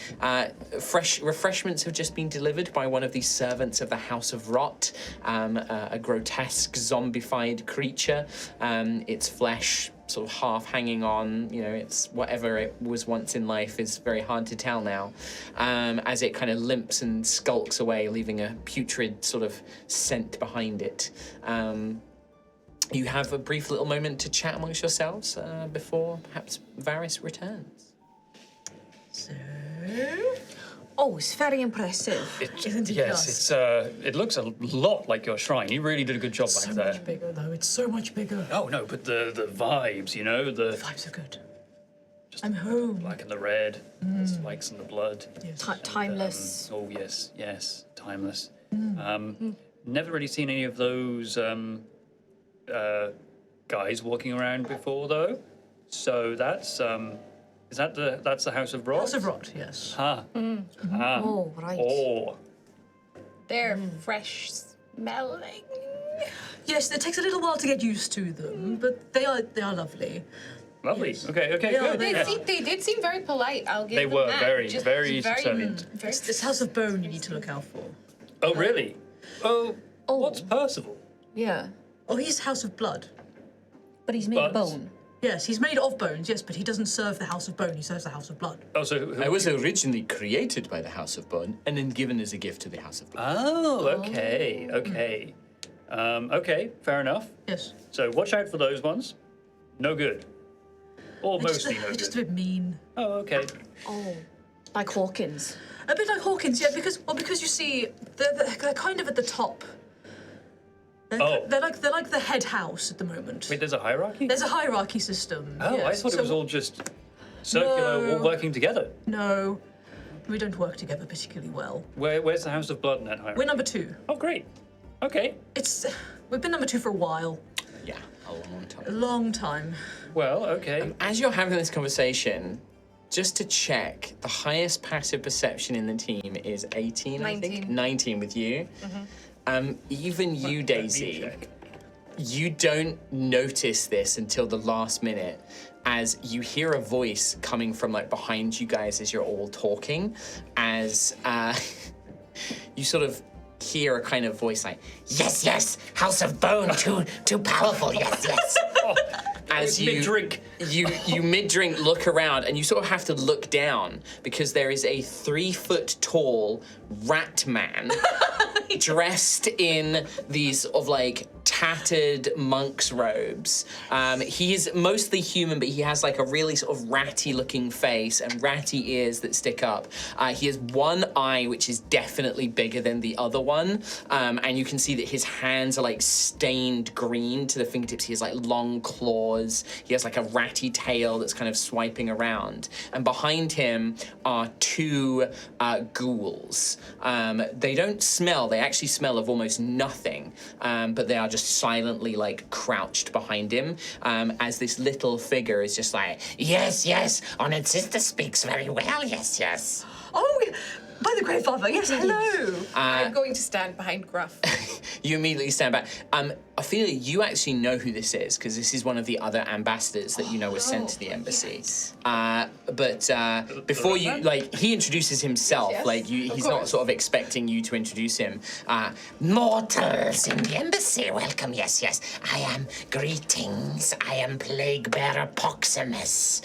fresh refreshments have just been delivered by one of the servants of the House of Rot, a grotesque zombified creature. Its flesh sort of half hanging on, it's whatever it was once in life is very hard to tell now, as it kind of limps and skulks away, leaving a putrid sort of scent behind it. You have a brief little moment to chat amongst yourselves before perhaps Varis returns. So... Oh, it's very impressive. Isn't it Yes, just? it looks a lot like your shrine. You really did a good job So back there. much bigger, though. It's so much bigger. Oh no, but the vibes, The the vibes are good. I'm home. black and the red, the spikes and the blood. Yes. Timeless. Oh yes, timeless. Never really seen any of those guys walking around before though. So that's that's the House of Rot? House of Rot, yes. Oh, right. Oh. They're fresh smelling. Yes, it takes a little while to get used to them, but they are lovely. Lovely. Yes. Okay, Yeah, good. They did seem very polite. I'll give They them were that. very determined. Very This House of Bone you need to look out for. Oh really? Oh. What's Percival? Yeah. Oh, he's House of Blood. But he's made of But- bone. Yes, he's made of bones, yes, but he doesn't serve the House of Bone, he serves the House of Blood. Oh, so who? I was originally created by the House of Bone and then given as a gift to the House of Blood. Oh, okay. Okay, fair enough. Yes. So watch out for those ones. No good. Or mostly no Just a good. bit mean. Oh, okay. Oh, like Hawkins. A bit like Hawkins, yeah, because you see, they're kind of at the top. They're like the head house at the moment. Wait, there's a hierarchy? There's a hierarchy system. Oh, yes. I thought it So- was all just circular, all working together. No, we don't work together particularly well. Where's the House of Blood in that hierarchy? We're number 2. Oh, great. Okay. We've been number 2 for a while. Yeah, a long time. A long time. Well, okay. As you're having this conversation, just to check, the highest passive perception in the team is 18, I think? 19. 19 with you. Even you, Daisy, you don't notice this until the last minute as you hear a voice coming from like behind you guys as you're all talking, as you sort of hear a kind of voice like, yes, House of Bone, too powerful, yes. As you mid-drink. you mid-drink look around and you sort of have to look down because there is a 3-foot tall rat man dressed in these sort of like tattered monk's robes. He's mostly human, but he has like a really sort of ratty looking face and ratty ears that stick up. He has one eye which is definitely bigger than the other one, and you can see that his hands are like stained green to the fingertips. He has like long claws. He has like a ratty tail that's kind of swiping around. And behind him are 2 ghouls. They don't smell. They actually smell of almost nothing, but they are just silently like crouched behind him, as this little figure is just like, yes, honored sister speaks very well, yes. Oh, By the Grandfather, yes, hello. I'm going to stand behind Gruff. You immediately stand back. Ophelia, you actually know who this is because this is one of the other ambassadors that you know was sent to the embassy. Yes. But before you, like, he introduces himself. Yes, Like, he's not sort of expecting you to introduce him. Mortals in the embassy, welcome. Yes, yes. I am greetings. I am Plague Bearer Proximus,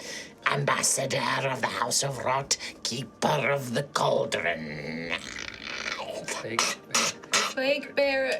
ambassador of the House of Rot, keeper of the cauldron. Plague bearer.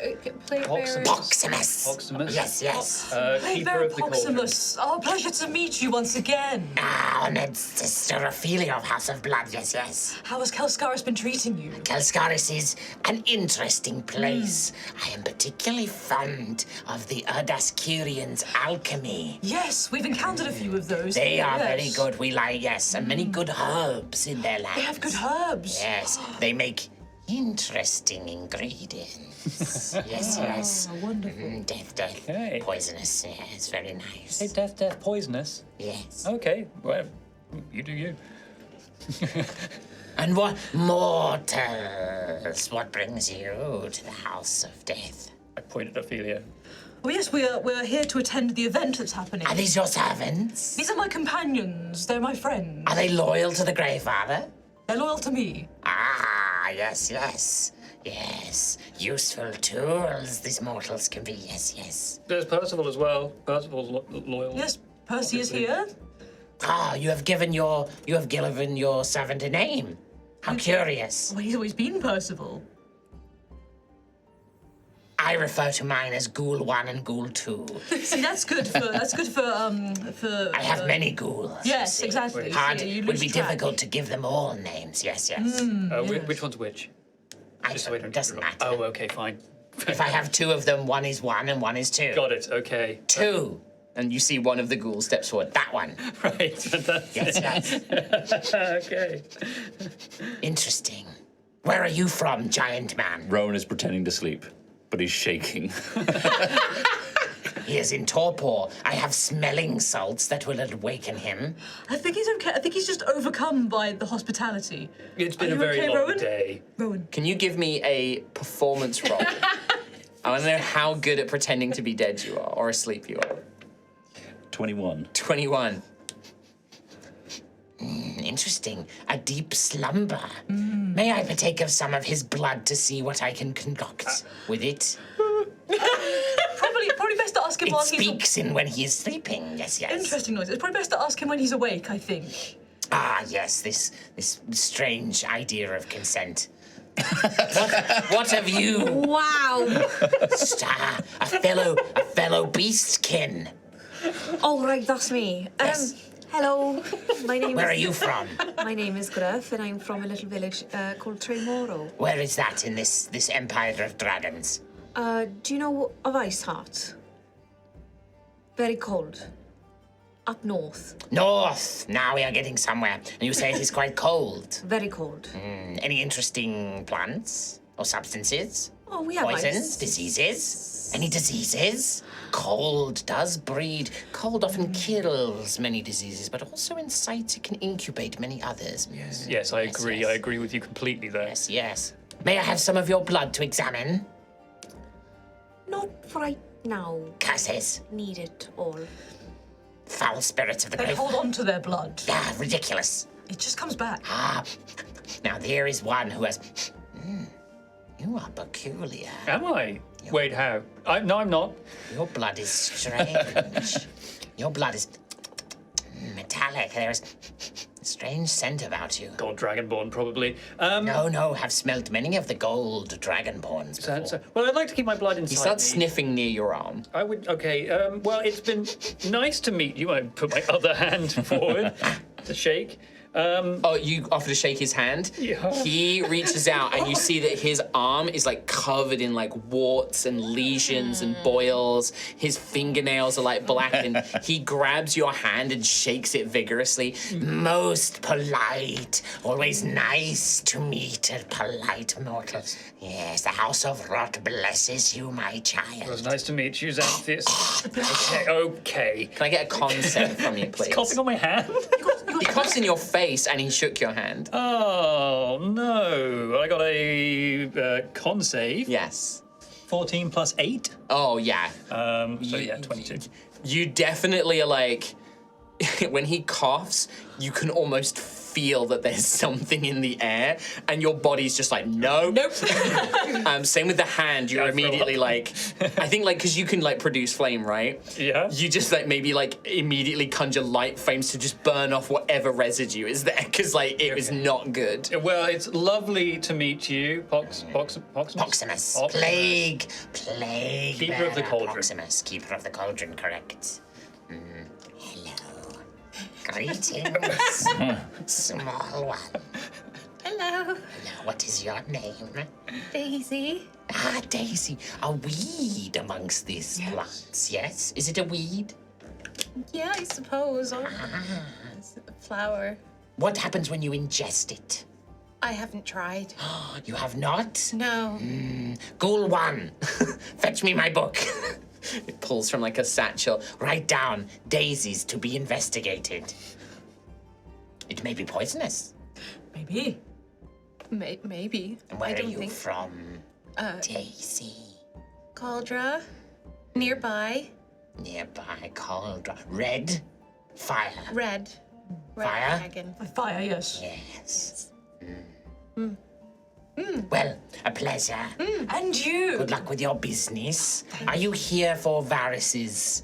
Proximus. Proximus? Yes, yes. Keeper of the cauldron. Proximus. Oh, pleasure to meet you once again. Honored Sister Ophelia of House of Blood, yes, yes. How has Kelscarris been treating you? Kelscarris is an interesting place. I am particularly fond of the Urdaskirians' alchemy. Yes, we've encountered a few of those. They are yes. very good, we like, yes, and many good herbs in their lands. They have good herbs. Yes, they make interesting ingredients. Yes, yes. Wonderful. Death, death. Okay. Poisonous, yeah, it's very nice. Hey, death, poisonous. Yes. Okay, well, you do you. And what mortals? What brings you to the House of Death? I pointed at Ophelia. Oh, yes, we're here to attend the event that's happening. Are these your servants? These are my companions. They're my friends. Are they loyal to the Grey Father? They're loyal to me. Ah, yes, yes. Yes, useful tools these mortals can be, yes, yes. There's Percival as well. Percival's loyal. Yes, Percy is here. Ah, you have given your servant a name. How curious. Well, he's always been Percival. I refer to mine as Ghoul 1 and Ghoul 2. See, that's good for I have many ghouls. Yes, see. exactly. Hard, So you would lose be track. difficult to give them all names, yes, yes. Which one's which? It doesn't matter. Oh, okay, fine. If I have two of them, one is 1 and one is 2. Got it, okay. 2. And you see one of the ghouls steps forward. That one. Right, fantastic. Yes, yes. Okay. Interesting. Where are you from, giant man? Rowan is pretending to sleep, but he's shaking. He is in torpor. I have smelling salts that will awaken him. I think he's okay. I think he's just overcome by the hospitality. It's been Are a you very okay, long Rowan? day. Rowan. Can you give me a performance roll? I want to know how good at pretending to be dead you are, or asleep you are. 21. 21. Interesting. A deep slumber. May I partake of some of his blood to see what I can concoct with it? Probably best to ask him It while he's speaks in when he is sleeping. Yes, yes. interesting noise. It's probably best to ask him when he's awake, I think. Ah, yes. This strange idea of consent. What have you? Wow. Star, a fellow beastkin. All right, that's me. Yes. Hello. My name Where are is. you from? My name is Gruff, and I'm from a little village called Tremoro. Where is that in this empire of dragons? Do you know of Ice Heart? Very cold. Up north. North. Now we are getting somewhere. And you say it is quite cold. Very cold. Any interesting plants or substances? Oh, we have Poisons? ice. Diseases? Any diseases? Cold does breed. Cold often kills many diseases, but also in sight it can incubate many others. Yes, I agree. yes. I agree with you completely there. Yes, yes. May I have some of your blood to examine? Not right now. Curses. Need it all. Foul spirits of the They grave. hold on to their blood. Ah, ridiculous. It just comes back. Ah, now there is one who has... you are peculiar. Am I? Wait, how? No, I'm not. Your blood is strange. Your blood is metallic. There is a strange scent about you. Gold Dragonborn, probably. No, have smelt many of the gold dragonborns before. Well, I'd like to keep my blood inside He starts me. sniffing near your arm. I would. Okay. Well, it's been nice to meet you. I put my other hand forward to shake. Oh, you offer to shake his hand? Yeah. He reaches out and you see that his arm is like covered in like warts and lesions and boils. His fingernails are like blackened. He grabs your hand and shakes it vigorously. Most polite. Always nice to meet a polite mortal. Yes, the House of Rot blesses you, my child. It was nice to meet you, Xanthius. Okay. Can I get a concept from you, please? Coughing on my hand. You got He coughs in your face and he shook your hand. Oh, no. I got a con save. Yes. 14 plus 8. Oh, yeah. So, yeah, 22. You definitely are like, when he coughs, you can almost feel that there's something in the air, and your body's just like, nope. Same with the hand. You're immediately like, I think like, because you can like produce flame, right? Yeah. You just like maybe like immediately conjure light flames to just burn off whatever residue is there, because like it was not good. Well, it's lovely to meet you, Proximus. Plague. Keeper of the cauldron. Proximus, keeper of the cauldron, correct. Hello. Greetings, small one. Hello, What is your name? Daisy. Ah, Daisy. A weed amongst these plants, yes? Is it a weed? Yeah, I suppose. It's a flower. What happens when you ingest it? I haven't tried. You have not? No. Ghoul 1, fetch me my book. It pulls from like a satchel. Write down daisies to be investigated. It may be poisonous. Maybe. Maybe. And where I are don't you think. from, Daisy? Cauldra. Nearby. Nearby cauldron. Red? Fire. Red. Fire? Dragon. Fire, yes. Yes. Well, a pleasure. And you. Good luck with your business. Are you here for Varis's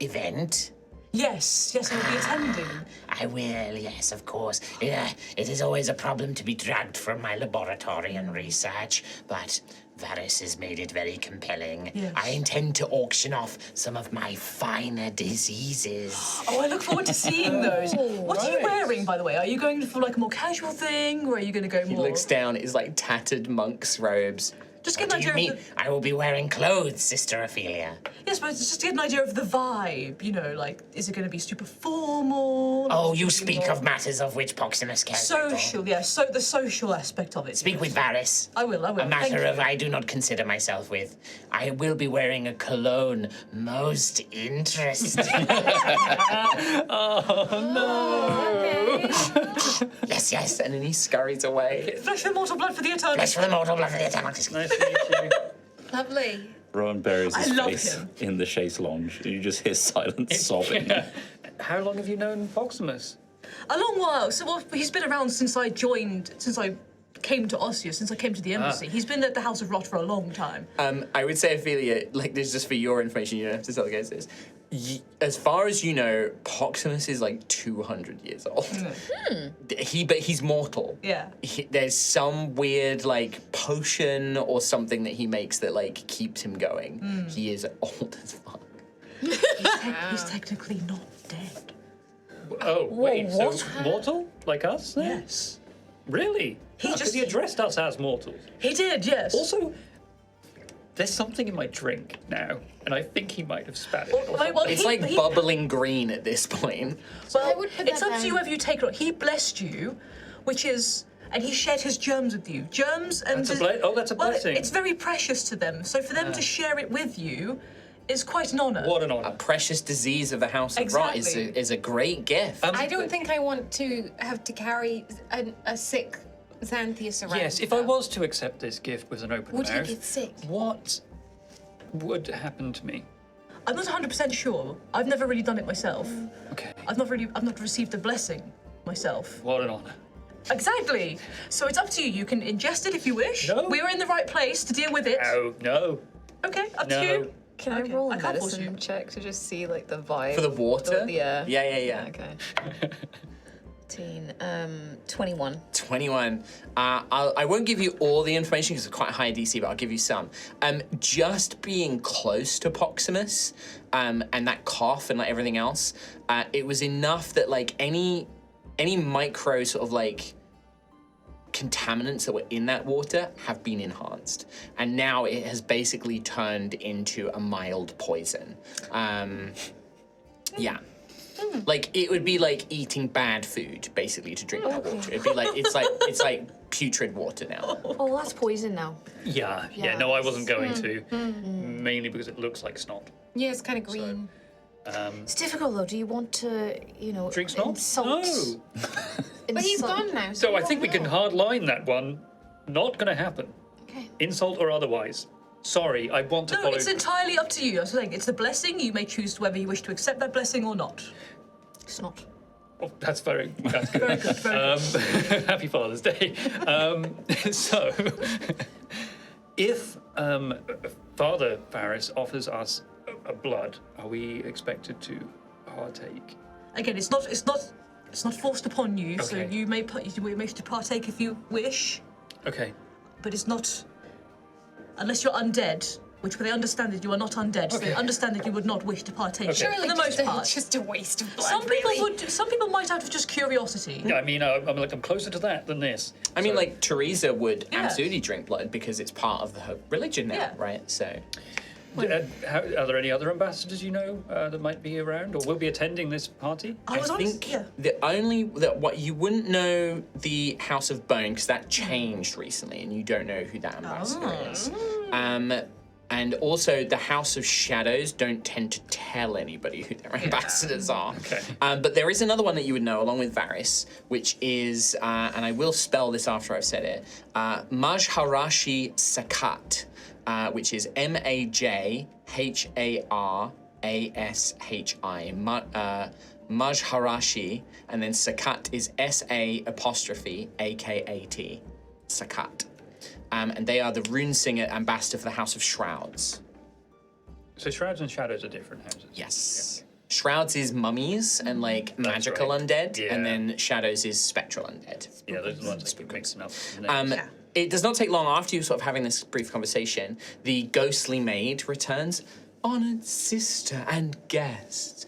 event? Yes, I'll be attending. I will, yes, of course. Yeah, it is always a problem to be dragged from my laboratory and research, but Varis has made it very compelling. Yes. I intend to auction off some of my finer diseases. Oh, I look forward to seeing those. What are you wearing, by the way? Are you going for like a more casual thing, or are you going to go He more? looks down at his like tattered monk's robes. Just get What an do you idea mean? of I will be wearing clothes, Sister Ophelia. yes, but just to get an idea of the vibe. You know, like, is it going to be super formal? Oh, you Is it gonna be speak more of matters of which Proximus cares little. social? Yeah, so the social aspect of it. Speak with Varis. I will. A Thank matter you. of I do not consider myself with. I will be wearing a cologne most interesting. Yes. And then he scurries away. Flesh for the mortal, blood for the eternal. Flesh for the mortal, blood for the eternal. Nice to meet you. Lovely. Rowan buries his I love face him. in the chaise lounge, and you just hear silent sobbing. How long have you known Proximus? A long while. So well, he's been around since I came to Ossean, since I came to the embassy. He's been at the House of Rot for a long time. I would say, Ophelia, like this is just for your information, you don't have to tell the guys this. As far as you know, Proximus is like 200 years old. But he's mortal. Yeah. There's some weird like potion or something that he makes that like keeps him going. He is old as fuck. He's technically not dead. Oh, wait, so mortal? Like us? then? Yes. Really? He Because just- he addressed us as mortals. He did, yes. Also, there's something in my drink now, and I think he might have spat it. or well, It's like bubbling green at this point. Well, I would put it's that up to down. you whether you take it or not. He blessed you, which is, and he shared his germs with you. Germs and That's a well, blessing. it's very precious to them. So for them to share it with you is quite an honour. What an A honor. precious disease of the House of Rot Exactly. is a great gift. I don't think I want to have to carry a sick Xanthias around. Yes, if I was to accept this gift with an open Would he mouth, get sick? what would happen to me? I'm not 100% sure. I've never really done it myself. Okay. I've not received a blessing myself. What an honor. Exactly. So it's up to you. You can ingest it if you wish. No. We are in the right place to deal with it. No. Okay, up No. to you. Can I Okay, roll a I can't force medicine you. check to just see like the vibe? For the water? Yeah. Yeah. Okay. 21. 21. I won't give you all the information because it's quite a high DC, but I'll give you some. Just being close to Proximus, and that cough and like everything else, it was enough that like any micro sort of like contaminants that were in that water have been enhanced, and now it has basically turned into a mild poison. Yeah. Like it would be like eating bad food, basically, to drink that water. It'd be like it's like putrid water now. Oh, that's poison now. Yeah, no, I wasn't going to. Mainly because it looks like snot. Yeah, it's kind of green. It's difficult though. Do you want to, Drink snob? insult? No. But he's gone now. So I you think we won't can know. hard line that one. Not going to happen. Okay. Insult or otherwise. Sorry, I want to No, follow. it's entirely up to you. I was saying it's the blessing. You may choose whether you wish to accept that blessing or not. It's not. Oh, that's good. Very good. Very good. Happy Father's Day. So, if Father Varis offers us a blood, are we expected to partake? Again, it's not forced upon you. So Okay. you may to partake if you wish, Okay. but it's not unless you're undead. Which they understand that you are not undead, so they understand that you would not wish to partake. Okay. For the most part. Just a waste of blood. Some people really. would. Some people might out of just curiosity. Yeah, I mean, I'm closer to that than this. I mean, So- like, Teresa would Yeah. absolutely drink blood because it's part of her religion now, Yeah. right? So, Are there any other ambassadors you know that might be around or will be attending this party? I was honest. think Yeah. what you wouldn't know the House of Bone because that changed recently, and you don't know who that ambassador is. And also, the House of Shadows don't tend to tell anybody who their ambassadors are. Okay. But there is another one that you would know, along with Varis, which is, and I will spell this after I've said it, Majharashi Sakat, which is Majharashi. Majharashi, and then Sakat is SA'Akat. Sakat. And they are the rune singer ambassador for the House of Shrouds. So Shrouds and Shadows are different houses. Yes. Shrouds is mummies and like magical right. undead, Yeah. and then Shadows is spectral undead. Yeah, those are the ones I keep mixing up. It does not take long after you sort of having this brief conversation. The ghostly maid returns. Honored sister and guests.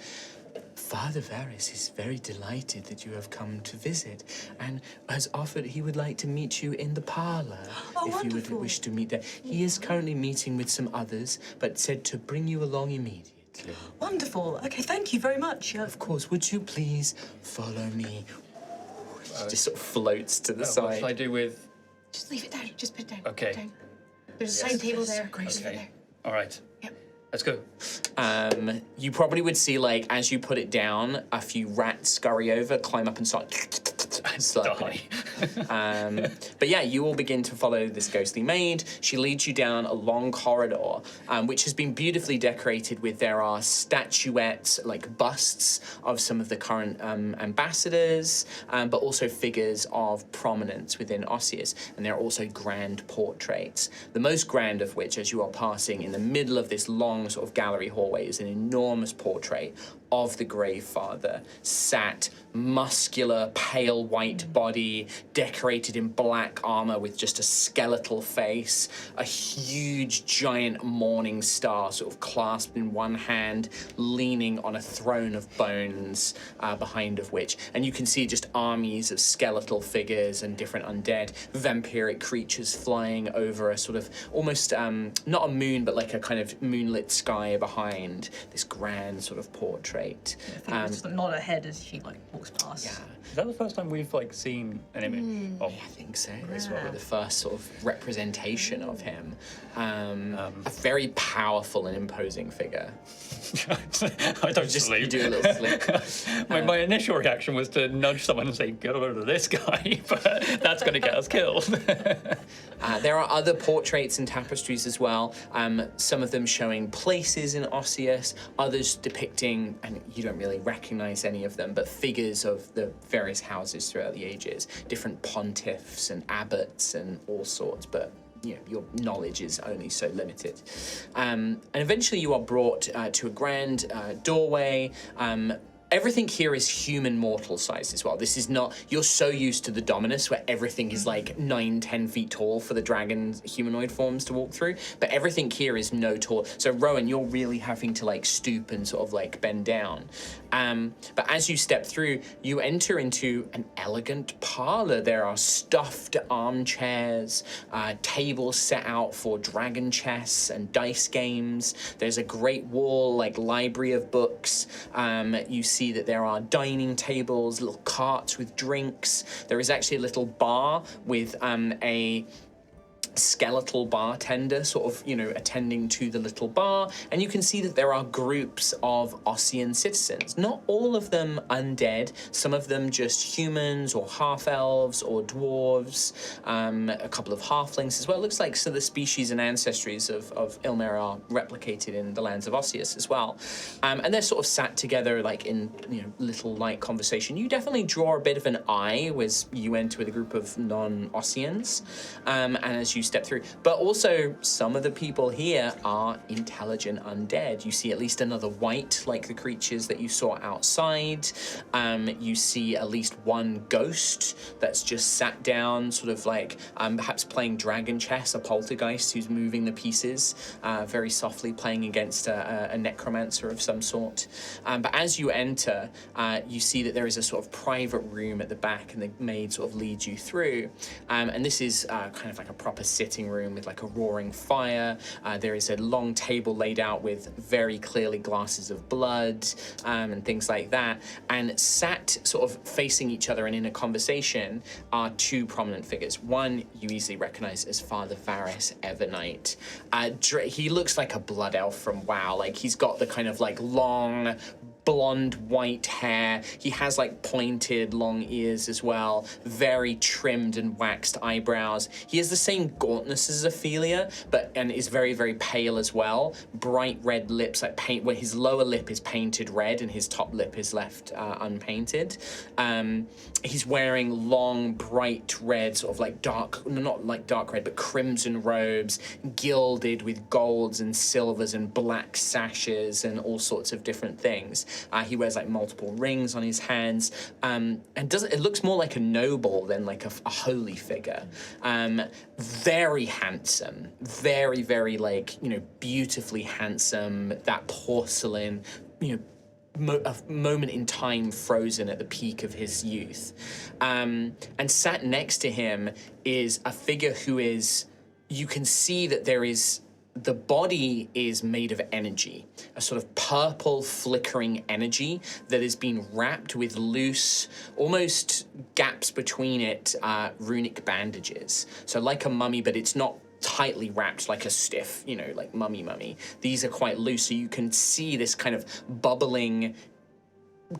Father Varis is very delighted that you have come to visit and has offered he would like to meet you in the parlor if you would wish to meet there. He is currently meeting with some others, but said to bring you along immediately. Wonderful. Okay, thank you very much. Of course, would you please follow me? She just sort of floats to the What side. should I do with... Just leave it down. Just put it down. Okay. Down. There's a side table there. Just leave it Okay. there. All right. Yep. Let's go. You probably would see, like, as you put it down, a few rats scurry over, climb up and start slurping. But yeah, you all begin to follow this ghostly maid. She leads you down a long corridor, which has been beautifully decorated with there are statuettes, like busts of some of the current ambassadors, but also figures of prominence within Osseus. And there are also grand portraits. The most grand of which, as you are passing in the middle of this long sort of gallery hallway, is an enormous portrait of the Grave Father, sat, muscular, pale white body, decorated in black armor with just a skeletal face, a huge giant morning star sort of clasped in one hand, leaning on a throne of bones, behind of which, and you can see just armies of skeletal figures and different undead, vampiric creatures flying over a sort of almost, not a moon, but like a kind of moonlit sky behind this grand sort of portrait. Just nod her head as she walks past. Yeah. Is that the first time we've seen an image of... I think so as well. The first sort of representation of him. A very powerful and imposing figure. I don't You sleep. do a little slip. My initial reaction was to nudge someone and say, get over to this guy, but that's going to get us killed. There are other portraits and tapestries as well, some of them showing places in Osseus, others depicting, and you don't really recognize any of them, but figures of the various houses throughout the ages, different pontiffs and abbots and all sorts, but your knowledge is only so limited. And eventually you are brought to a grand doorway. Everything here is human mortal size as well. This is not, you're so used to the Dominus where everything is like 9-10 feet tall for the dragon humanoid forms to walk through, but everything here is no tall. So Rowan, you're really having to like stoop and sort of like bend down. But as you step through, you enter into an elegant parlor. There are stuffed armchairs, tables set out for dragon chess and dice games. There's a great wall, like library of books. You see that there are dining tables, little carts with drinks. There is actually a little bar with a skeletal bartender sort of, attending to the little bar, and you can see that there are groups of Ossean citizens. Not all of them undead, some of them just humans or half-elves or dwarves, a couple of halflings as well. It looks like so the species and ancestries of Ilmer are replicated in the lands of Osseus as well. And they're sort of sat together like in little light conversation. You definitely draw a bit of an eye as you enter with a group of non-Osseans, and as you step through. But also, some of the people here are intelligent undead. You see at least another wight, like the creatures that you saw outside. You see at least one ghost that's just sat down, sort of like perhaps playing dragon chess, a poltergeist who's moving the pieces very softly, playing against a necromancer of some sort. But as you enter, you see that there is a sort of private room at the back, and the maid sort of leads you through. And this is kind of like a proper sitting room with like a roaring fire. There is a long table laid out with very clearly glasses of blood and things like that. And sat sort of facing each other and in a conversation are two prominent figures. One you easily recognize as Father Varis Evernight. He looks like a blood elf from WoW. Like he's got the kind of like long blonde white hair. He has like pointed long ears as well, very trimmed and waxed eyebrows. He has the same gauntness as Ophelia, and is very, very pale as well. Bright red lips, like paint, where his lower lip is painted red and his top lip is left unpainted. He's wearing long, bright red, sort of like not like dark red, but crimson robes, gilded with golds and silvers and black sashes and all sorts of different things. He wears like multiple rings on his hands, and it looks more like a noble than like a holy figure. Very handsome, very, very like, beautifully handsome, that porcelain, a moment in time frozen at the peak of his youth. And sat next to him is a figure who is, you can see that the body is made of energy, a sort of purple flickering energy that has been wrapped with loose, almost gaps between it, runic bandages. So like a mummy, but it's not tightly wrapped like a stiff, like mummy. These are quite loose, so you can see this kind of bubbling,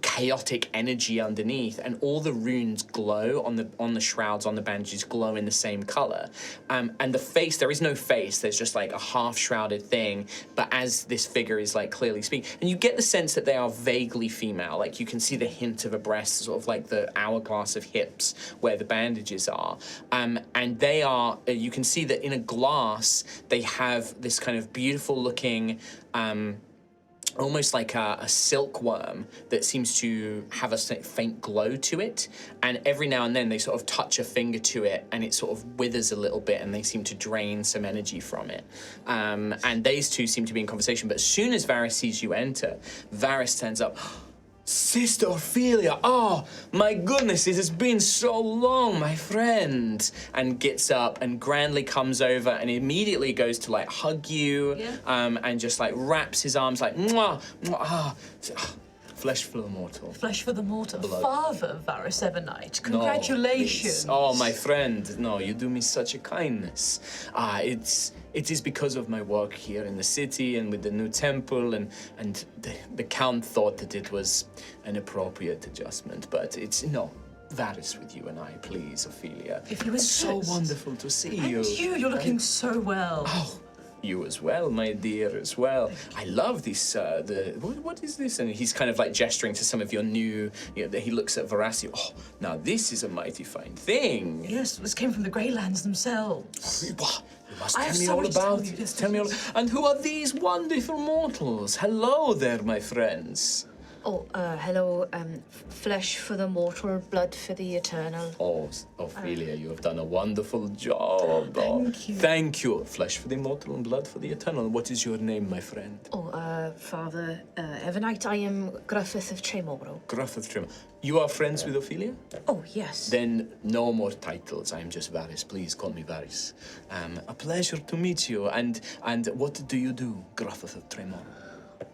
chaotic energy underneath, and all the runes glow on the shrouds, on the bandages, glow in the same color. And the face, there is no face, there's just like a half shrouded thing, but as this figure is like clearly speaking, and you get the sense that they are vaguely female, like you can see the hint of a breast, sort of like the hourglass of hips where the bandages are. And they are, you can see that in a glass, they have this kind of beautiful looking, almost like a silkworm that seems to have a faint glow to it, and every now and then they sort of touch a finger to it and it sort of withers a little bit and they seem to drain some energy from it. And these two seem to be in conversation, but as soon as Varis sees you enter, Varis stands up. Sister Ophelia, oh my goodness, it has been so long, my friend. And gets up and grandly comes over and immediately goes to like hug you, and just like wraps his arms like, mwah, mwah, flesh for the mortal. Flesh for the mortal. Blood. Father Varis Evernight, congratulations. No, oh, my friend, no, you do me such a kindness. It is because of my work here in the city and with the new temple, and the Count thought that it was an appropriate adjustment, but it's, Varis with you and I, please, Ophelia. If you insist. So wonderful to see you. And you're looking so well. Oh, you as well, my dear, as well. I love this, what is this? And he's kind of like gesturing to some of your new, he looks at Varis. Oh, now this is a mighty fine thing. Yes, this came from the Greylands themselves. You must tell me all about it. Tell me all. And who are these wonderful mortals? Hello there, my friends. Oh, hello, flesh for the mortal, blood for the eternal. Oh, Ophelia, you have done a wonderful job. Thank you. Thank you. Flesh for the immortal and blood for the eternal. What is your name, my friend? Oh, Father Evernight, I am Gruff of Tremoro. Gruff of Tremoro. You are friends with Ophelia? Oh, yes. Then no more titles. I am just Varis. Please call me Varis. A pleasure to meet you. And what do you do, Gruff of Tremoro?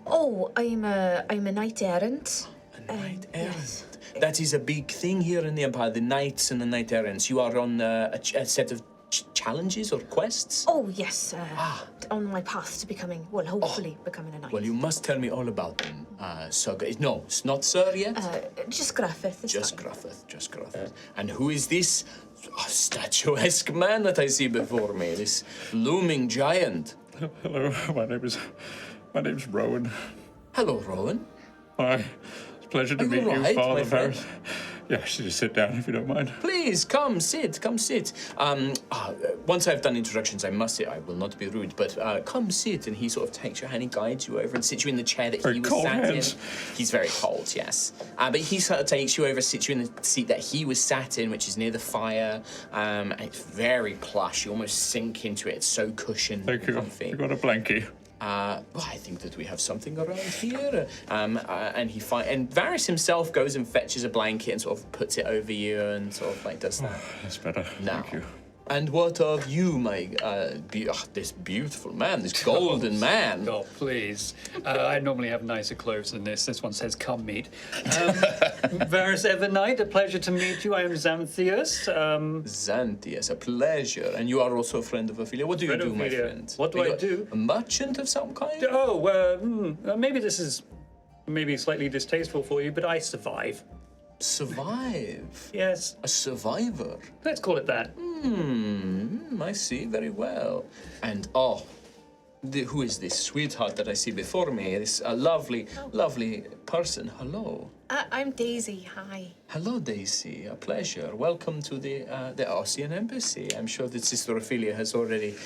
Oh, I'm a knight errant. A knight errant. Yes. That is a big thing here in the Empire. The knights and the knight errants. You are on a set of challenges or quests? Oh, yes. On my path to becoming, well, hopefully becoming a knight. Well, you must tell me all about them. No, it's not Sir yet. Just Gruffith. Just Gruffith. And who is this statuesque man that I see before me? This looming giant. Hello, my name's Rowan. Hello, Rowan. Hi, it's a pleasure to meet you, Father Varis. Yes, just sit down if you don't mind. Please, come sit. Once I've done introductions, I will not be rude, but come sit. And he sort of takes your hand, he guides you over and sits you in the chair that he was sat in. He's very cold, yes. But he sort of takes you over, sits you in the seat that he was sat in, which is near the fire. And it's very plush. You almost sink into it. It's so cushioned and comfy. You got a blankie? Well, I think that we have something around here. And Varis himself goes and fetches a blanket and sort of puts it over you and sort of like does that. Oh, that's better. Thank you. And what of you, my this beautiful man, this golden man? Oh, please. I normally have nicer clothes than this. This one says, come meet. Varis Evernight, a pleasure to meet you. I am Xanthius. Xanthius, a pleasure. And you are also a friend of Ophelia. What do you do, my friend? What do I do? A merchant of some kind? Maybe this is slightly distasteful for you, but I survive. Survive? Yes. A survivor? Let's call it that. I see, very well. And who is this sweetheart that I see before me? This lovely person. Hello. I'm Daisy. Hi. Hello, Daisy. A pleasure. Welcome to the Ossean Embassy. I'm sure that Sister Ophelia has already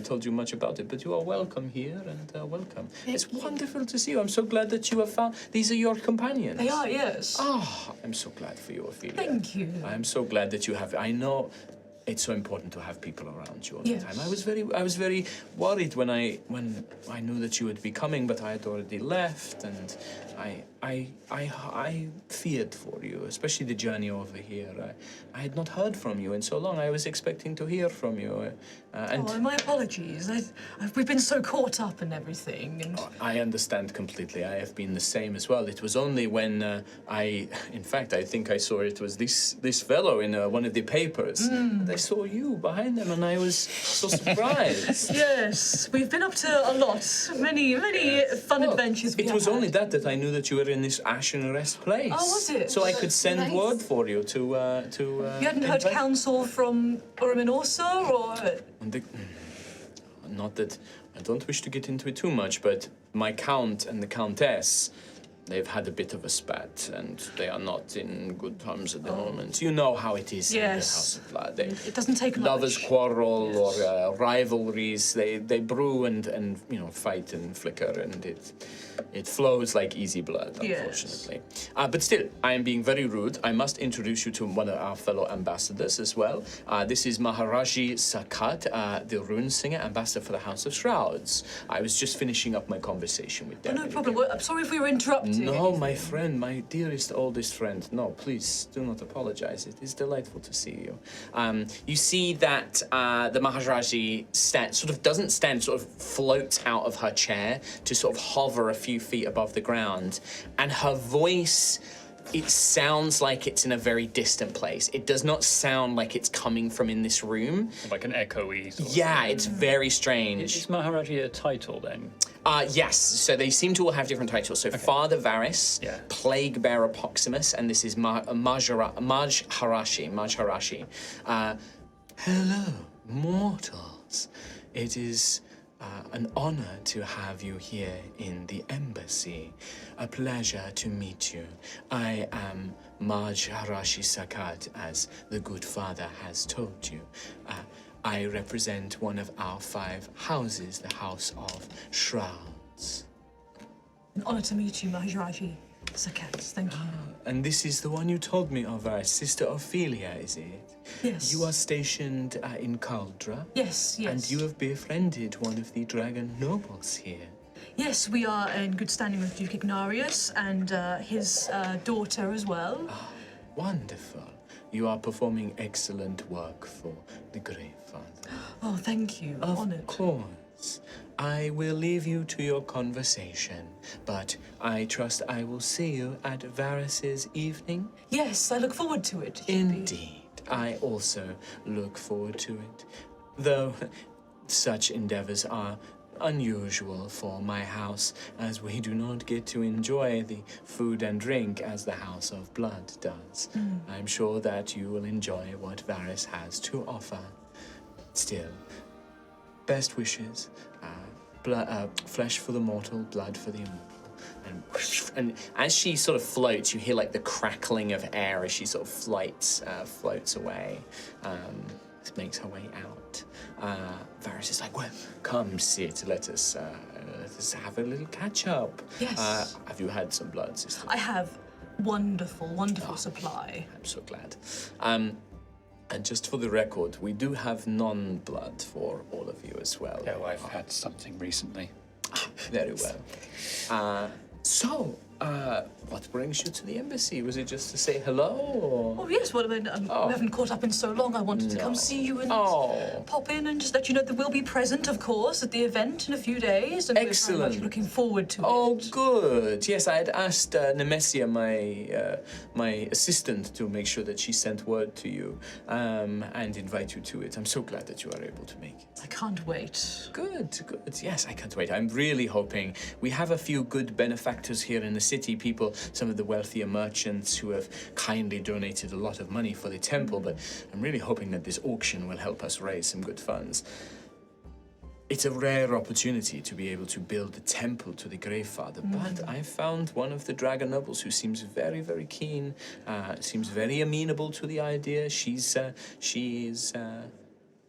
told you much about it, but you are welcome here and welcome. It's wonderful to see you. I'm so glad that you have found. These are your companions. They are, yes. I'm so glad for you, Ophelia. Thank you. I'm so glad that you have. I know. It's so important to have people around you all the time. I was very worried when I knew that you would be coming, but I had already left, and I feared for you, especially the journey over here. I had not heard from you in so long. I was expecting to hear from you. My apologies. We've been so caught up in everything. And... I understand completely. I have been the same as well. It was only when I think I saw it was this fellow in one of the papers. And I saw you behind them, and I was so surprised. Yes, we've been up to a lot. Many fun adventures. It was only that I knew that you were in this ashen rest place. Oh, was it? So I could send word for you to. You hadn't heard counsel from Urim Orsa, or? Not that I don't wish to get into it too much, but my count and the countess, they've had a bit of a spat, and they are not in good terms at the moment. You know how it is in the House of Blood. It doesn't take much. Lovers quarrel or rivalries. They brew and fight and flicker, and it flows like easy blood, unfortunately. But still, I am being very rude. I must introduce you to one of our fellow ambassadors as well. This is Maharaji Sakat, the rune singer, ambassador for the House of Shrouds. I was just finishing up my conversation with them. No problem. I'm sorry if we were interrupting. No, my friend, my dearest, oldest friend. No, please do not apologize. It is delightful to see you. You see that the Maharaji sort of floats out of her chair to sort of hover a few feet above the ground, and her voice, it sounds like it's in a very distant place. It does not sound like it's coming from in this room. Like an echoey sort of thing. It's very strange. Is Maharaji a title then? Yes, so they seem to all have different titles. So Father Varis, Plague Bearer Proximus, and this is Majharashi. Hello, mortals. It is an honor to have you here in the embassy. A pleasure to meet you. I am Majharashi Sakat, as the good father has told you. I represent one of our 5 houses, the House of Shrouds. An honor to meet you, Maharaji Sakat. Thank you. And this is the one you told me of, our Sister Ophelia, is it? Yes. You are stationed in Caldra? Yes. And you have befriended one of the dragon nobles here? Yes, we are in good standing with Duke Ignarius and his daughter as well. Wonderful. You are performing excellent work for the Great Father. Oh, thank you. Honored. Of course. I will leave you to your conversation, but I trust I will see you at Varis's evening. Yes, I look forward to it. Indeed. I also look forward to it. though such endeavors are unusual for my house, as we do not get to enjoy the food and drink as the House of Blood does. I'm sure that you will enjoy what Varis has to offer. Still, best wishes. Flesh for the mortal, blood for the immortal. And as she sort of floats, you hear like the crackling of air as she sort of floats away. Makes her way out. Varys is like, well, come sit, let us have a little catch up. Yes. Have you had some blood, sister? I have wonderful supply. I'm so glad. And just for the record, we do have non-blood for all of you as well. Oh, I've had something recently. Very well. So, what brings you to the embassy? Was it just to say hello? Or? Oh, yes. Well, I mean, we haven't caught up in so long. I wanted to come see you and pop in and just let you know that we'll be present, of course, at the event in a few days. And Excellent. We're very much looking forward to it. Oh, good. Yes, I had asked Nemesia, my assistant, to make sure that she sent word to you and invite you to it. I'm so glad that you are able to make it. I can't wait. Good. Yes, I can't wait. I'm really hoping we have a few good benefactors here in the city, people, some of the wealthier merchants who have kindly donated a lot of money for the temple, but I'm really hoping that this auction will help us raise some good funds. It's a rare opportunity to be able to build a temple to the Gravefather, but I found one of the dragon nobles who seems very, very keen, seems very amenable to the idea. She is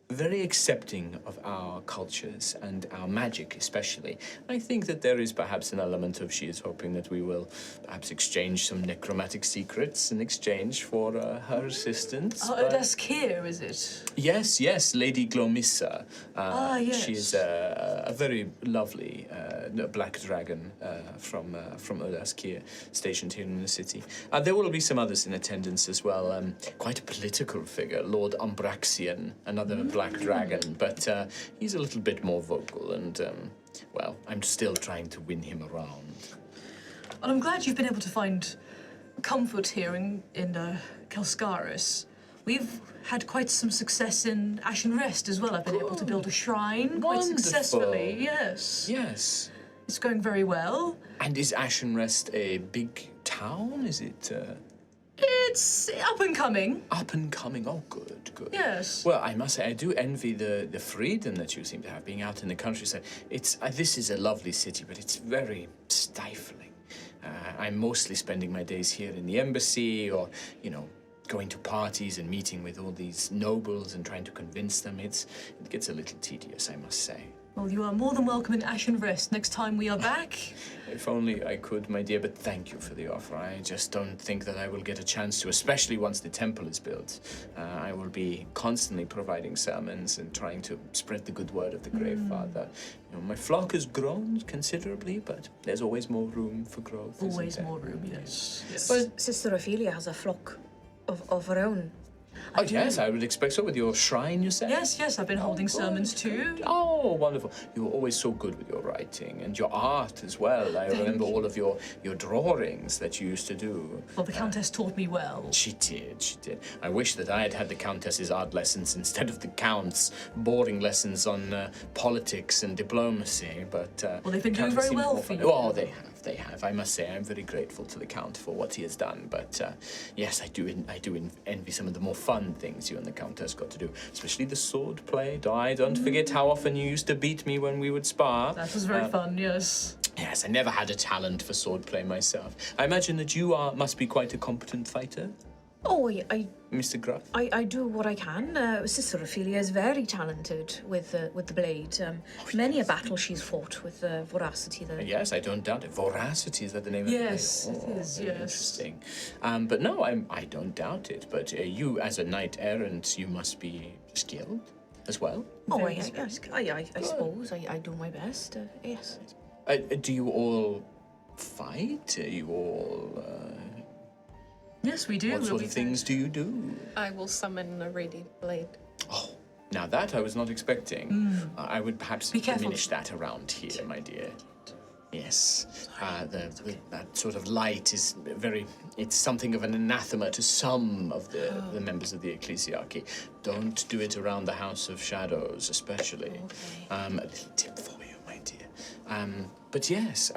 very accepting of our cultures and our magic especially. I think that there is perhaps an element of she is hoping that we will perhaps exchange some necromantic secrets in exchange for her assistance. Oh, that's here, is it? Yes, Lady Glomissa. Yes. She is a very lovely black dragon from Odaskir, stationed here in the city. There will be some others in attendance as well. Quite a political figure, Lord Umbraxian, another black dragon, but he's a little bit more vocal and, well, I'm still trying to win him around. Well, I'm glad you've been able to find comfort here in Kelscarris. We've had quite some success in Ashen Rest as well. I've been able to build a shrine quite successfully, yes. Yes. It's going very well. And is Ashen Rest a big town? Is it... It's up and coming. Up and coming. Oh, good. Yes. Well, I must say, I do envy the freedom that you seem to have being out in the countryside. It's this is a lovely city, but it's very stifling. I'm mostly spending my days here in the embassy, or going to parties and meeting with all these nobles and trying to convince them. It gets a little tedious, I must say. Well, you are more than welcome in Ashen Rest next time we are back. If only I could, my dear, but thank you for the offer. I just don't think that I will get a chance to, especially once the temple is built. I will be constantly providing sermons and trying to spread the good word of the Gravefather. My flock has grown considerably, but there's always more room for growth. Always more room, yes. Well, Sister Ophelia has a flock of her own. Oh, yes, I would expect so. With your shrine, you said? Yes, I've been holding sermons too. Oh, wonderful. You were always so good with your writing and your art as well. I remember all of your drawings that you used to do. Well, the Countess taught me well. She did. I wish that I had had the Countess's art lessons instead of the Count's boring lessons on politics and diplomacy, but... well, they've been doing very well for you. Oh, they have. I must say, I'm very grateful to the Count for what he has done, but yes, I do envy some of the more fun things you and the Countess got to do, especially the sword play. Don't forget how often you used to beat me when we would spar. That was very fun, yes. Yes, I never had a talent for sword play myself. I imagine that you must be quite a competent fighter. Oh, Mr. Gruff? I do what I can. Sister Ophelia is very talented with the blade. Many a battle she's fought with voracity. Yes, I don't doubt it. Voracity, is that the name yes, of the blade? It is, very yes. Interesting. But no, I don't doubt it. But you, as a knight-errant, you must be skilled as well? Oh, I suppose. I do my best, yes. Do you all fight? Are you all... Yes, we do. What sort of things do you do? I will summon a radiant blade. Oh, now that I was not expecting. I would perhaps Be careful. diminish that around here, my dear. Yes, that sort of light is it's something of an anathema to some of the members of the ecclesiarchy. Don't do it around the House of Shadows, especially. Okay. A little tip for you, my dear. But yes,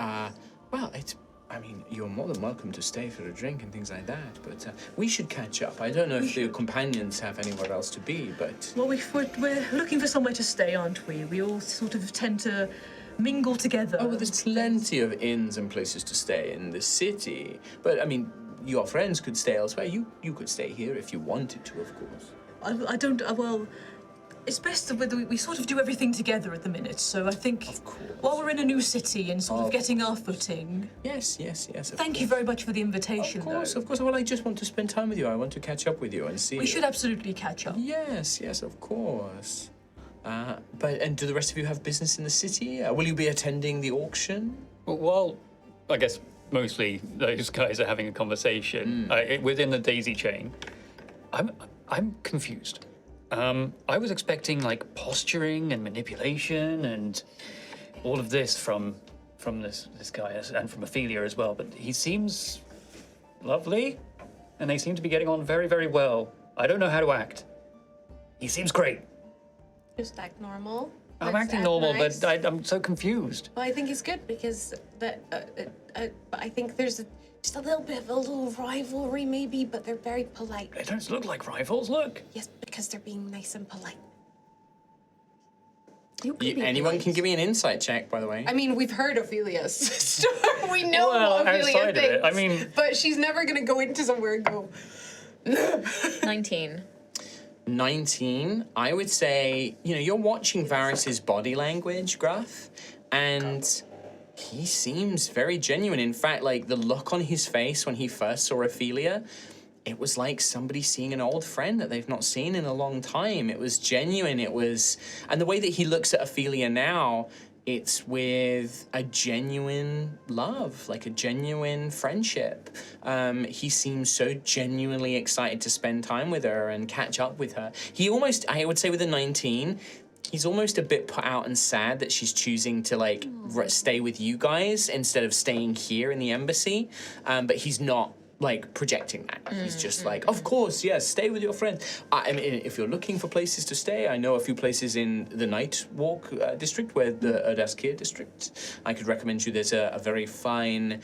you're more than welcome to stay for a drink and things like that, but we should catch up. I don't know if the companions have anywhere else to be, but... Well, we're looking for somewhere to stay, aren't we? We all sort of tend to mingle together. Oh, well, there's plenty of inns and places to stay in the city. But, I mean, your friends could stay elsewhere. You could stay here if you wanted to, of course. It's best that we sort of do everything together at the minute, so I think while we're in a new city and sort of getting our footing... Yes. Thank you very much for the invitation, Of course. Well, I just want to spend time with you. I want to catch up with you and see... We should absolutely catch up. Yes, of course. And do the rest of you have business in the city? Will you be attending the auction? Well, I guess mostly those guys are having a conversation within the daisy chain. I'm confused. I was expecting like posturing and manipulation and all of this from this guy and from Ophelia as well, but he seems lovely and they seem to be getting on very, very well. I don't know how to act. He seems great. Just act normal. I'm Let's acting act normal, nice. but I'm so confused. Well, I think it's good because I think there's just a little bit of a little rivalry maybe, but they're very polite. They don't look like rivals, look. Yes, because they're being nice and polite. Anyone can give me an insight check, by the way. I mean, we've heard Ophelia's story. We know Well, what Ophelia outside of thinks. it, I mean- But she's never going to go into somewhere and go, 19. 19, I would say, you're watching Varis's body language, Gruff, and he seems very genuine. In fact, like, the look on his face when he first saw Ophelia, it was like somebody seeing an old friend that they've not seen in a long time. It was genuine, and the way that he looks at Ophelia now, it's with a genuine love, like a genuine friendship. He seems so genuinely excited to spend time with her and catch up with her. He almost, I would say with a 19, he's almost a bit put out and sad that she's choosing to stay with you guys instead of staying here in the embassy. But he's not projecting that. He's just of course, yes, stay with your friends. I mean, if you're looking for places to stay, I know a few places in the Night Walk district, where the Erdaskir district. I could recommend you. There's a very fine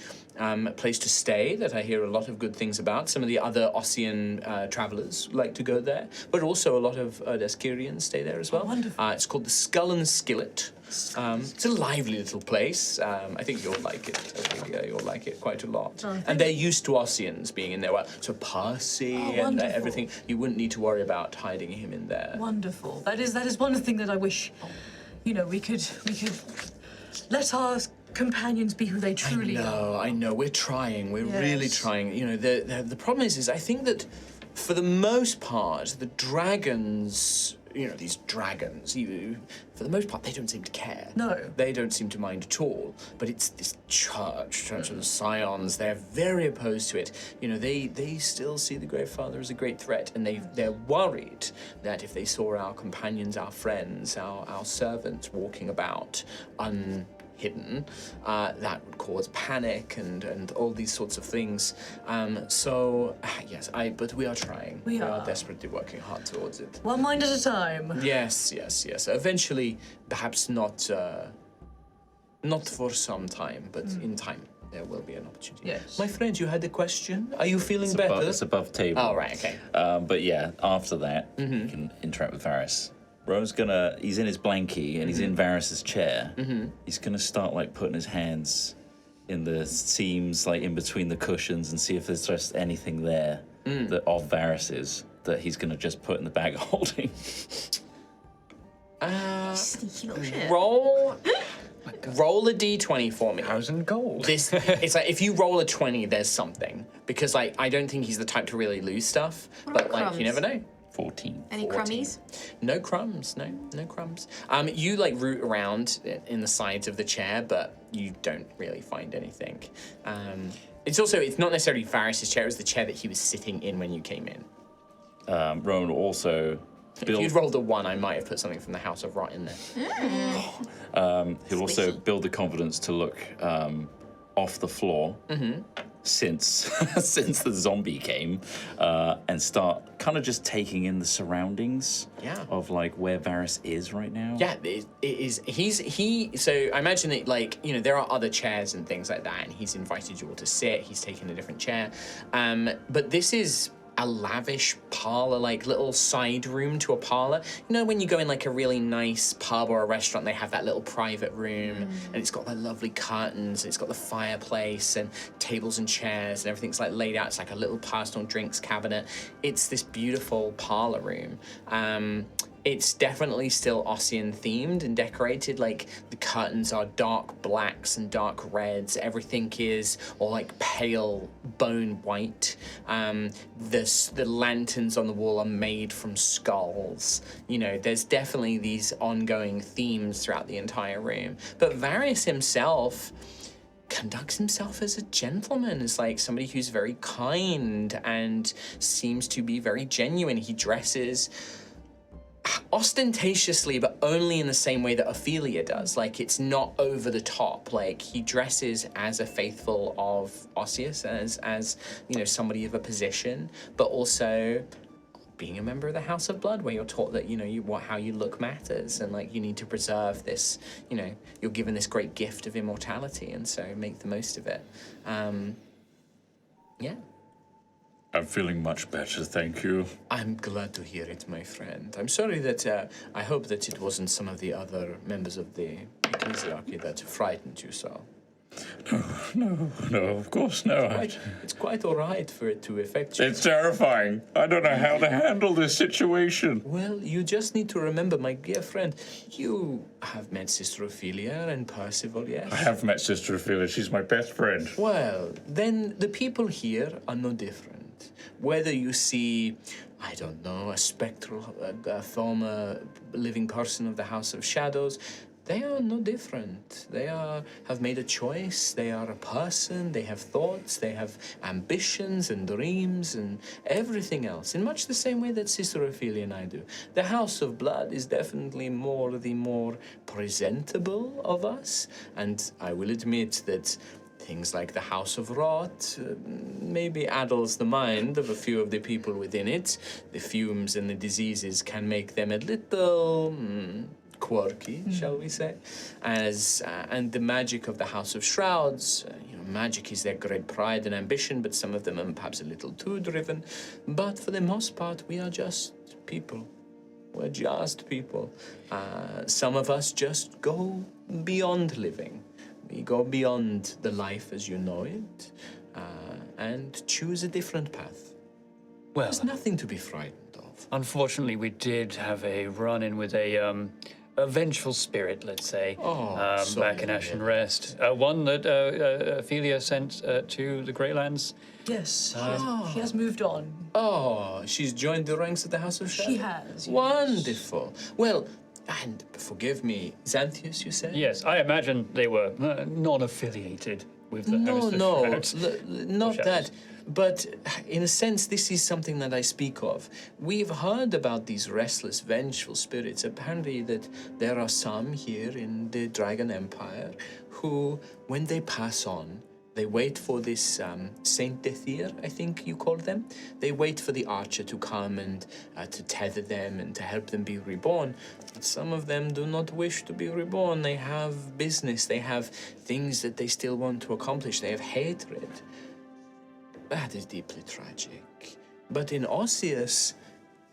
place to stay that I hear a lot of good things about. Some of the other Ossean travelers like to go there, but also a lot of Erdaskirians stay there as well. Wonderful. It's called the Skull and Skillet. It's a lively little place. I think you'll like it. I think you'll like it quite a lot. And they're used to Ossians being in there. So Percy and everything. You wouldn't need to worry about hiding him in there. Wonderful. That is one thing that I wish, we could let our companions be who they truly are. I know. We're trying. We're really trying. The problem is I think that for the most part, the dragons... these dragons, for the most part, they don't seem to care. No. They don't seem to mind at all. But it's this church of the Scions, they're very opposed to it. They still see the Grey Father as a great threat, and they're worried that if they saw our companions, our friends, our servants walking about hidden, that would cause panic and all these sorts of things. But we are trying. We are desperately working hard towards it. One mind at a time. Yes. Eventually, perhaps not for some time, but in time there will be an opportunity. Yes. My friend, you had a question? Are you feeling better? It's above table. Oh, right, okay. But yeah, after that, you can interact with Varis. Rowan's he's in his blankie and he's in Varys's chair. He's gonna start putting his hands in the seams, in between the cushions, and see if there's just anything there that of Varys's that he's gonna just put in the bag of holding. Sneaky little shit. Roll a d20 for me. 1,000 gold. It's if you roll a 20, there's something. Because I don't think he's the type to really lose stuff. But crumbs? you never know. 14. any 14. crummies? No crumbs, no crumbs. You root around in the sides of the chair, but you don't really find anything. It's not necessarily Varys's chair, it was the chair that he was sitting in when you came in. Rowan will also If you'd rolled a 1, I might have put something from the House of Rot in there. He'll also build the confidence to look off the floor since since the zombie came, and start kind of just taking in the surroundings of like where Varis is right now. Yeah, it is. So I imagine that, like, you know, there are other chairs and things like that, and he's invited you all to sit. He's taken a different chair, but this is a lavish parlor, like little side room to a parlor. You know, when you go in like a really nice pub or a restaurant, they have that little private room, and it's got the lovely curtains, and it's got the fireplace and tables and chairs, and everything's like laid out. It's like a little personal drinks cabinet. It's this beautiful parlor room. It's definitely still Ossean themed and decorated. Like, the curtains are dark blacks and dark reds. Everything is all like pale bone white. The lanterns on the wall are made from skulls. You know, there's definitely these ongoing themes throughout the entire room. But Varis himself conducts himself as a gentleman, as like somebody who's very kind and seems to be very genuine. He dresses ostentatiously, but only in the same way that Ophelia does. Like, it's not over the top. Like, he dresses as a faithful of Osseus, as you know, somebody of a position, but also being a member of the House of Blood, where you're taught that, you know, how you look matters, and like you need to preserve this. You know, you're given this great gift of immortality, and so make the most of it. Yeah. I'm feeling much better, thank you. I'm glad to hear it, my friend. I'm sorry that I hope that it wasn't some of the other members of the ecclesiarchy that frightened you so. No, of course no. It's quite all right for it to affect you. It's terrifying. I don't know how to handle this situation. Well, you just need to remember, my dear friend, you have met Sister Ophelia and Percival, yes? I have met Sister Ophelia. She's my best friend. Well, then the people here are no different. Whether you see, I don't know, a spectral, a former living person of the House of Shadows, they are no different. They have made a choice. They are a person. They have thoughts. They have ambitions and dreams and everything else, in much the same way that Sister Ophelia and I do. The House of Blood is definitely the more presentable of us, and I will admit that things like the House of Rot maybe addles the mind of a few of the people within it. The fumes and the diseases can make them a little quirky, shall we say? And the magic of the House of Shrouds, you know, magic is their great pride and ambition, but some of them are perhaps a little too driven. But for the most part, we are just people. We're just people. Some of us just go beyond living. We go beyond the life as you know it, and choose a different path. Well, there's nothing to be frightened of. Unfortunately, we did have a run-in with a vengeful spirit, let's say, back in Ashen Rest. One that Ophelia sent to the Greylands. Yes, she has moved on. Oh, she's joined the ranks of the House of Shadow? She has. Yes. Wonderful. Well, and forgive me, Xanthius, you said? Yes, I imagine they were non-affiliated with the House of Shadows. Not that. But in a sense, this is something that I speak of. We've heard about these restless, vengeful spirits. Apparently that there are some here in the Dragon Empire who, when they pass on, they wait for this Saint Dethier, I think you call them. They wait for the archer to come and to tether them and to help them be reborn. But some of them do not wish to be reborn. They have business. They have things that they still want to accomplish. They have hatred. That is deeply tragic. But in Osseus,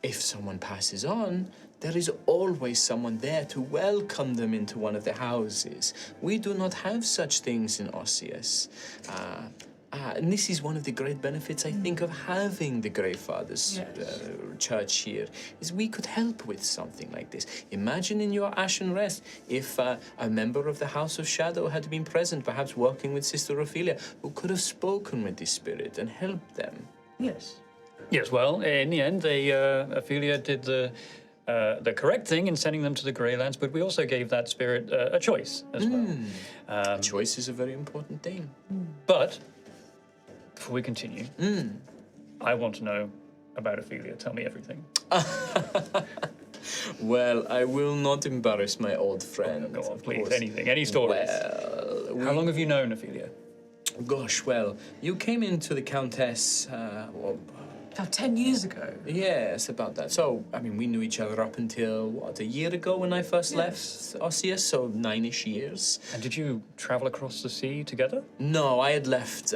if someone passes on, there is always someone there to welcome them into one of the houses. We do not have such things in Osseus. And this is one of the great benefits, I think, of having the Grey Fathers church here, is we could help with something like this. Imagine in your Ashen Rest if a member of the House of Shadow had been present, perhaps working with Sister Ophelia, who could have spoken with this spirit and helped them. Yes. Yes, well, in the end, Ophelia did the correct thing in sending them to the Greylands, but we also gave that spirit a choice as well. A choice is a very important thing. But before we continue, I want to know about Ophelia. Tell me everything. Well, I will not embarrass my old friend. Go on, of please. course. Anything. Any stories? Well, How long have you known Ophelia? Gosh, well, you came into the Countess, About 10 years ago. yes, about that. So, I mean, we knew each other up until, what, a year ago when I first left Ossean, so 9-ish years. And did you travel across the sea together? No, I had left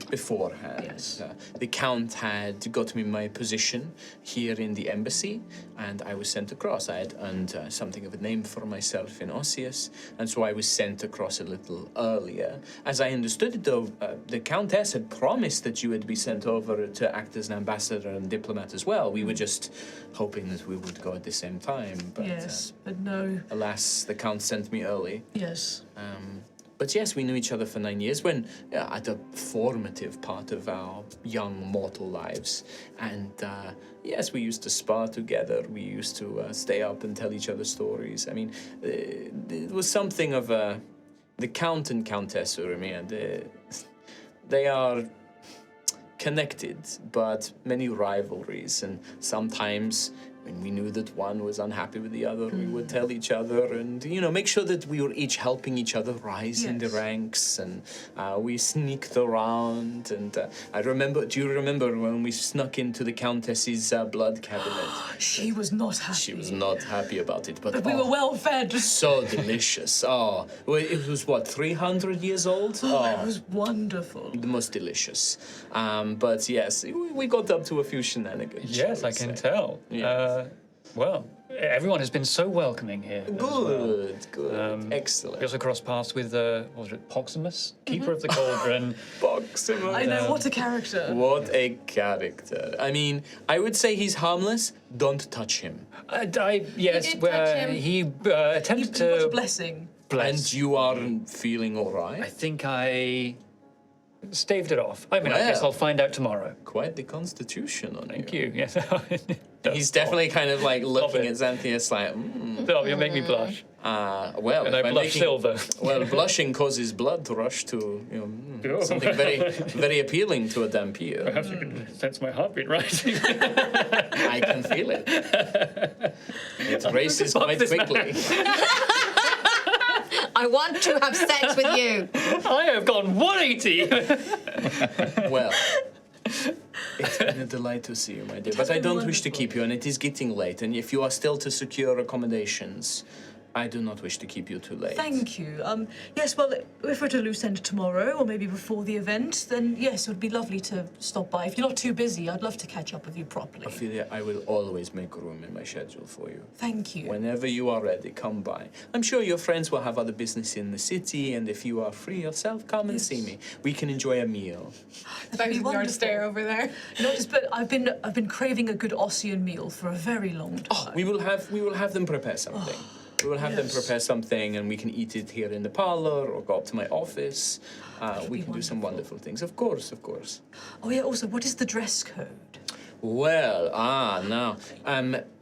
beforehand. Yes. The Count had got me my position here in the embassy, and I was sent across. I had earned something of a name for myself in Ossean, and so I was sent across a little earlier. As I understood it, though, the Countess had promised that you would be sent over to act as an ambassador and diplomat as well. We were just hoping that we would go at the same time, but Yes, but no. alas, the Count sent me early. Yes. But yes, we knew each other for 9 years when at a formative part of our young mortal lives. And yes, we used to spar together. We used to stay up and tell each other stories. I mean, it was something of the Count and Countess Urmia. They are connected, but many rivalries, and sometimes when we knew that one was unhappy with the other, we would tell each other and, make sure that we were each helping each other rise in the ranks, and we sneaked around, and do you remember when we snuck into the Countess's blood cabinet? She was not happy. She was not happy about it, but we were well fed. so delicious. Oh, well, it was, what, 300 years old? Oh, it was wonderful. The most delicious. But yes, we got up to a few shenanigans. Yes, I can tell. Yes. Well, everyone has been so welcoming here. Good, good. Excellent. We also crossed paths with, what was it, Proximus? Keeper of the Cauldron. Proximus. I know, what a character. What a character. I mean, I would say he's harmless. Don't touch him. Yes, did touch him. he He attempted got a to blessing. bless. And you aren't feeling all right? I think I staved it off. I mean, I guess Well. I'll find out tomorrow. Quite the constitution on Thank you. you. Yes. He's definitely kind of like looking it. at Xanthias like, Stop, you'll make me blush. well, And if I I'm blush making- silver. Well, blushing causes blood to rush to, something very, very appealing to a Dampier. Perhaps you can sense my heartbeat rising. I can feel it. It races Fuck quite this man. quickly. I want to have sex with you. I have gone 180. Well, it's been a delight to see you, my dear. But I don't wish to keep you, and it is getting late. And if you are still to secure accommodations, I do not wish to keep you too late. Thank you. Yes, well, if we're to loose end tomorrow, or maybe before the event, then yes, it would be lovely to stop by. If you're not too busy, I'd love to catch up with you properly. Ophelia, I will always make room in my schedule for you. Thank you. Whenever you are ready, come by. I'm sure your friends will have other business in the city, and if you are free yourself, come and see me. We can enjoy a meal. That'd be Yard stare wonderful. over there. But I've been craving a good Ossian meal for a very long time. We will have them prepare something. We will have them prepare something, and we can eat it here in the parlor or go up to my office. We can do some wonderful things. Of course, of course. Oh yeah. Also, what is the dress code? Well, now,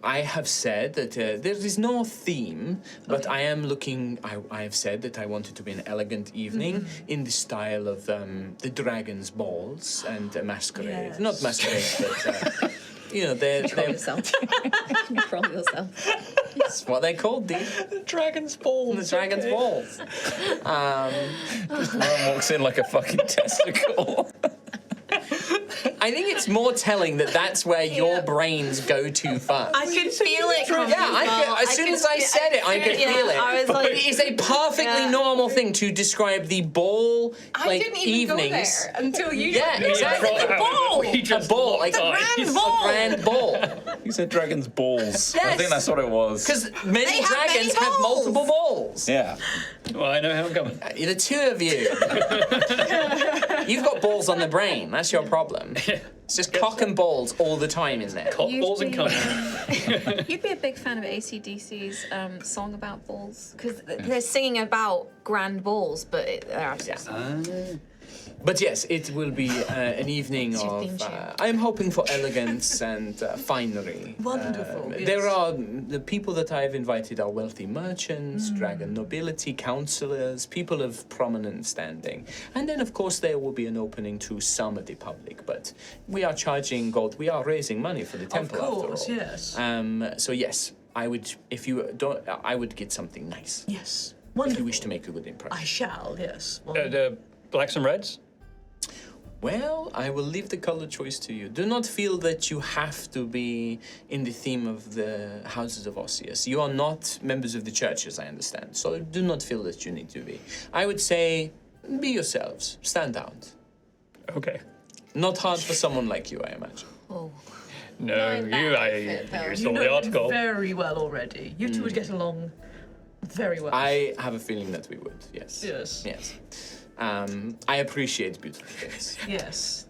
I have said that there is no theme, but I am looking. I have said that I want it to be an elegant evening in the style of the dragon's balls and masquerade. Yes. Not masquerade, but they're yourself. Control yourself. that's what they called the Dragon's balls. the dragon's balls. One walks in like a fucking testicle. I think it's more telling that that's where your brains go to first. I could feel it coming. As soon as I said it, I could feel it. I was But like, it is a perfectly normal thing to describe the ball, I didn't even evenings. go there until you Yeah, did. exactly. It's a ball. A ball, like ball. a grand ball. He said dragon's balls. I Yes. think that's what it was. Because many They have many dragons have balls. multiple balls. Yeah. Well, I know how I'm coming. The two of you. You've got balls on the brain. That's your problem. It's just cock and balls all the time, isn't it? Cock balls and cum. You'd be a big fan of AC/DC's song about balls. because they're singing about grand balls, but they're actually But yes, it will be an evening of. I am hoping for elegance and finery. Wonderful. There are the people that I have invited are wealthy merchants, dragon nobility, councillors, people of prominent standing, and then of course there will be an opening to some of the public. But we are charging gold. We are raising money for the temple, of course, after all. Yes. So yes, I would. If you don't, I would get something nice. Yes. Wonderful. If you wish to make a good impression. I shall. Yes. The blacks and reds. Well, I will leave the color choice to you. Do not feel that you have to be in the theme of the houses of Osseus. You are not members of the church, as I understand, so do not feel that you need to be. I would say, be yourselves. Stand out. Okay. Not hard for someone like you, I imagine. Oh. No, you saw the article. Very well already. You two would get along very well. I have a feeling that we would, yes. Yes. Yes. I appreciate beautiful things. Yes.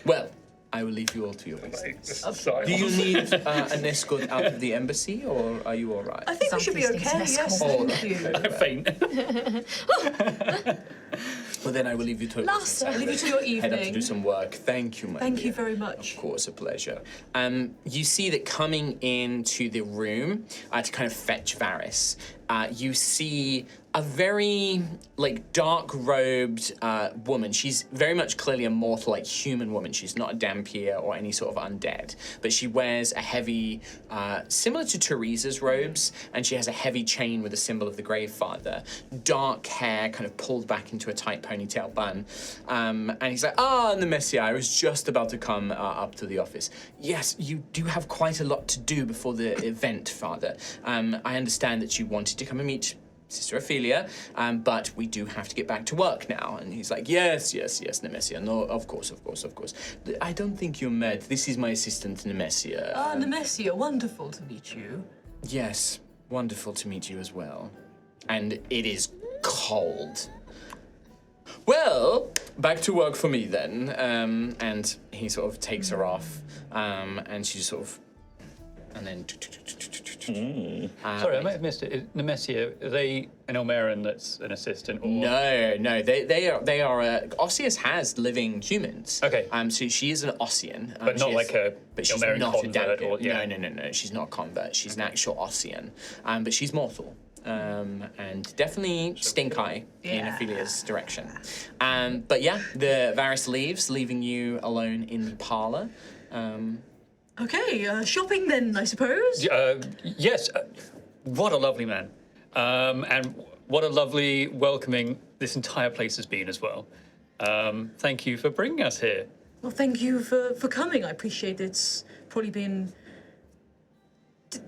Well, I will leave you all to your business. Do you need an escort out of the embassy, or are you all right? I think we should be okay. Yes, thank you. I faint. Well, then I will leave you to your business. I'll leave you to your Head up to evening. do some work. Thank you, my Thank dear. you very much. Of course, a pleasure. You see that coming into the room to kind of fetch Varis, you see a very dark-robed woman. She's very much clearly a mortal, human woman. She's not a Dampier or any sort of undead, but she wears a heavy, similar to Teresa's robes, and she has a heavy chain with a symbol of the Gravefather. Dark hair, kind of pulled back into a tight ponytail bun, and he's like, Nemesia, I was just about to come up to the office. Yes, you do have quite a lot to do before the event, Father. I understand that you wanted to come and meet Sister Ophelia, but we do have to get back to work now. And he's like, yes, Nemesia. No, of course. I don't think you met. This is my assistant, Nemesia. Nemesia, wonderful to meet you. Yes, wonderful to meet you as well. And it is cold. Well, back to work for me then. And he sort of takes her off, and she sort of, and then. Sorry, I might have missed it. Nemesia, are they an Elmeran that's an assistant? Or... No, they are. Osseus has living humans. Okay. So she is an Ossian, but not like a. But she's Elmeran not convert a or yeah. No. She's not a convert. She's an actual Ossian, but she's mortal. And definitely stink eye in Ophelia's direction. But yeah, the Varis leaves, leaving you alone in the parlor. Okay, shopping then, I suppose. Yes. What a lovely man, and what a lovely welcoming this entire place has been as well. Thank you for bringing us here. Well, thank you for coming. I appreciate it's probably been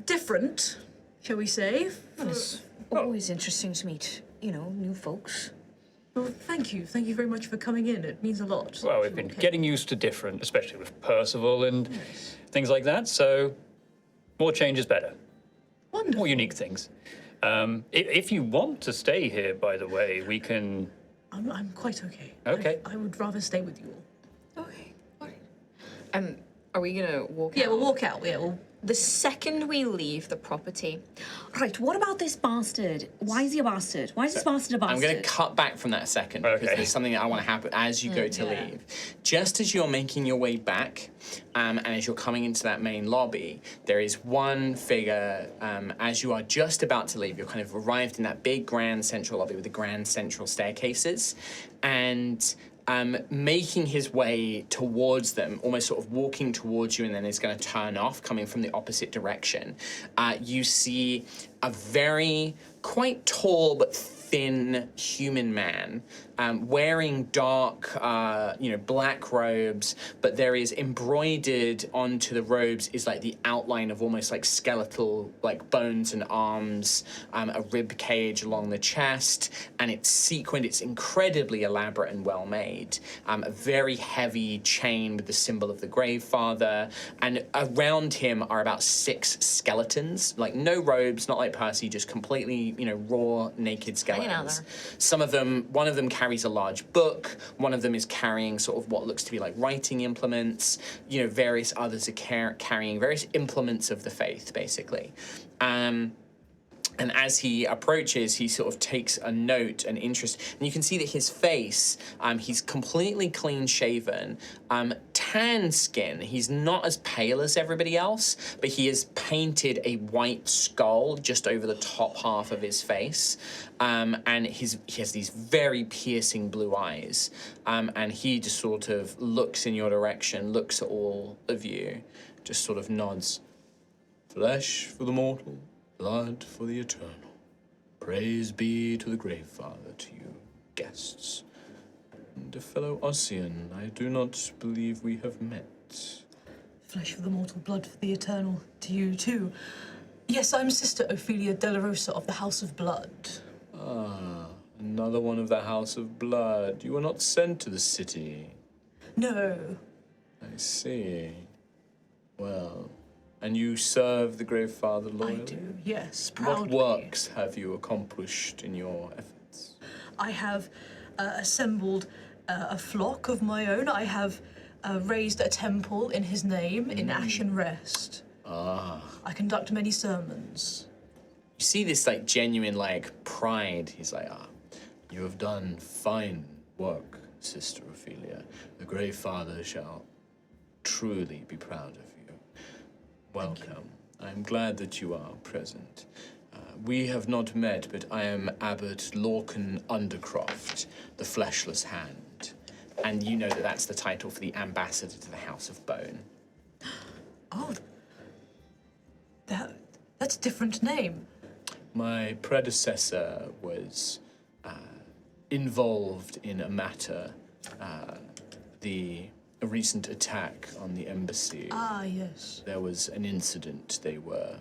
different, shall we say. It's always interesting to meet, new folks. Well, thank you. Thank you very much for coming in. It means a lot. Well, we've been getting used to different, especially with Percival and things like that, so more change is better. Wonderful. More unique things. If you want to stay here, by the way, we can... I'm quite okay. Okay. I would rather stay with you all. Okay, all right. Are we gonna walk out? Yeah, we'll walk out. Yeah, The second we leave the property. Right, what about this bastard? Why is he a bastard? Why is this bastard a bastard? I'm going to cut back from that second because there's something that I want to happen as you go to leave. Just as you're making your way back, and as you're coming into that main lobby, there is one figure, as you are just about to leave, you're kind of arrived in that big grand central lobby with the grand central staircases, and making his way towards them, almost sort of walking towards you, and then is going to turn off, coming from the opposite direction. You see a very quite tall but thin human man wearing dark, black robes, but there is embroidered onto the robes is like the outline of almost like skeletal, like bones and arms, a rib cage along the chest, and it's sequined. It's incredibly elaborate and well made. A very heavy chain with the symbol of the Gravefather, and around him are about 6 skeletons, like no robes, not like Percy, just completely, raw, naked skeletons. One of them carries a large book. One of them is carrying sort of what looks to be like writing implements. Various others are carrying various implements of the faith, basically. And as he approaches, he sort of takes a note, an interest, and you can see that his face, he's completely clean shaven, tan skin. He's not as pale as everybody else, but he has painted a white skull just over the top half of his face. And he has these very piercing blue eyes. And he just sort of looks in your direction, looks at all of you, just sort of nods. Flesh for the mortal, blood for the eternal. Praise be to the Grave Father, to you guests. And a fellow Ossean, I do not believe we have met. Flesh for the mortal, blood for the eternal, to you too. Yes, I'm Sister Ophelia de la Rosa of the House of Blood. Ah, another one of the House of Blood. You were not sent to the city. No. I see. Well, and you serve the Grave Father loyally? I do, yes, proudly. What works have you accomplished in your efforts? I have assembled a flock of my own. I have raised a temple in his name in Ashen Rest. Ah. I conduct many sermons. You see this like genuine like pride. He's like, You have done fine work, Sister Ophelia. The Grave Father shall truly be proud of you. Welcome. I'm glad that you are present. We have not met, but I am Abbot Lorcan Undercroft, the Fleshless Hand. And you know that that's the title for the ambassador to the House of Bone. Oh, that's a different name. My predecessor was involved in a matter, a recent attack on the embassy. Ah, yes. There was an incident. They were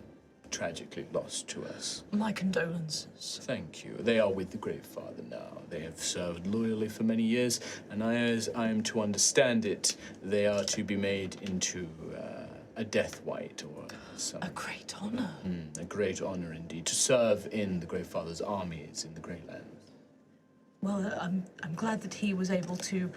tragically lost to us. My condolences. Thank you. They are with the Grave Father now. They have served loyally for many years, and as I am to understand it, they are to be made into a death white or some... A great honor. A great honor indeed, to serve in the Grave Father's armies in the Greylands. Well, I'm glad that he was able to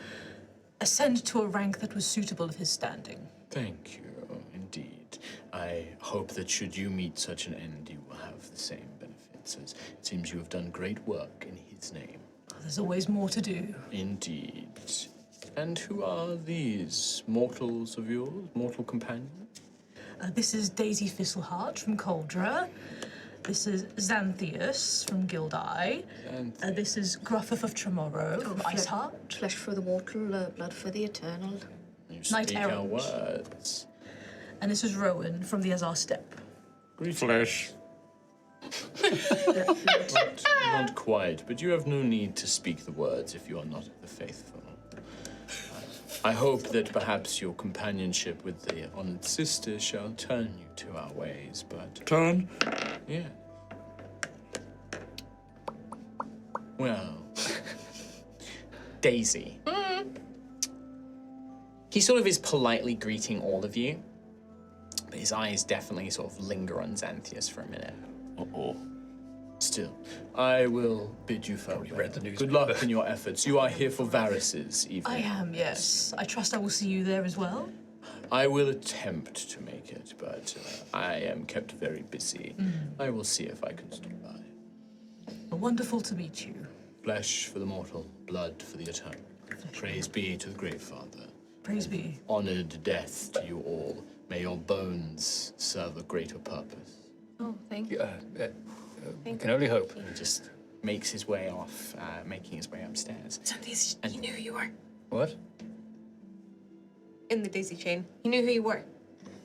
ascend to a rank that was suitable of his standing. Thank you, indeed. I hope that should you meet such an end, you will have the same benefits, as it seems you have done great work in his name. There's always more to do. Indeed. And who are these mortals of yours, mortal companions? This is Daisy Thistleheart from Coldra. This is Xanthius from Gildeye. This is Gruff of Tremoro from Iceheart. Flesh for the mortal, blood for the eternal. You Knight speak Errant. our words. And this is Rowan from the Azar Steppe. Flesh. Not quite, but you have no need to speak the words if you are not of the faithful. I hope that perhaps your companionship with the honored sister shall turn you to our ways, but... Turn? Yeah. Well... Daisy. He sort of is politely greeting all of you, but his eyes definitely sort of linger on Xanthius for a minute. Uh-oh. Still, I will bid you farewell. Read the news. Good luck in your efforts. You are here for Varis's evening. I am, yes. I trust I will see you there as well. I will attempt to make it, but I am kept very busy. I will see if I can stop by. Wonderful to meet you. Flesh for the mortal, blood for the eternal. Praise be to the Grave Father. Praise be. Honored death to you all. May your bones serve a greater purpose. Oh, thank you. We can only hope. He just makes his way off, making his way upstairs. Something's, he knew who you were. What? In the daisy chain. He knew who you were.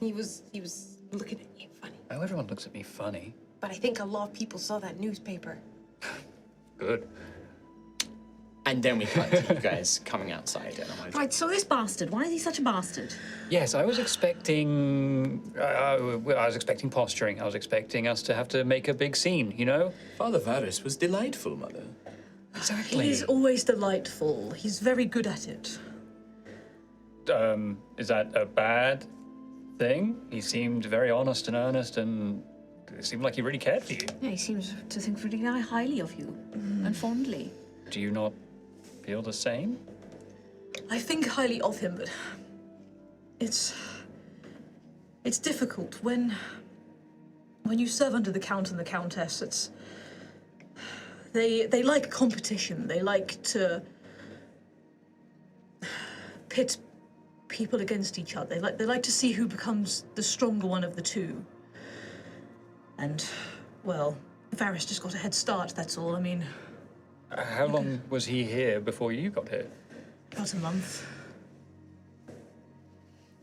He was looking at you funny. Oh, everyone looks at me funny. But I think a lot of people saw that newspaper. Good. And then we cut to you guys coming outside. And I'm like, Right, so this bastard, why is he such a bastard? Yes, I was expecting... I was expecting posturing. I was expecting us to have to make a big scene, you know? Father Varis was delightful, Mother. Exactly. He's always delightful. He's very good at it. Is that a bad thing? He seemed very honest and earnest, and it seemed like he really cared for you. Yeah, he seems to think really highly of you and fondly. Do you not feel the same? I think highly of him, but it's difficult when when you serve under the Count and the Countess, it's... They like competition. They like to pit people against each other. They like to see who becomes the stronger one of the two. And, well, Varis just got a head start, that's all. I mean... How long was he here before you got here? About a month.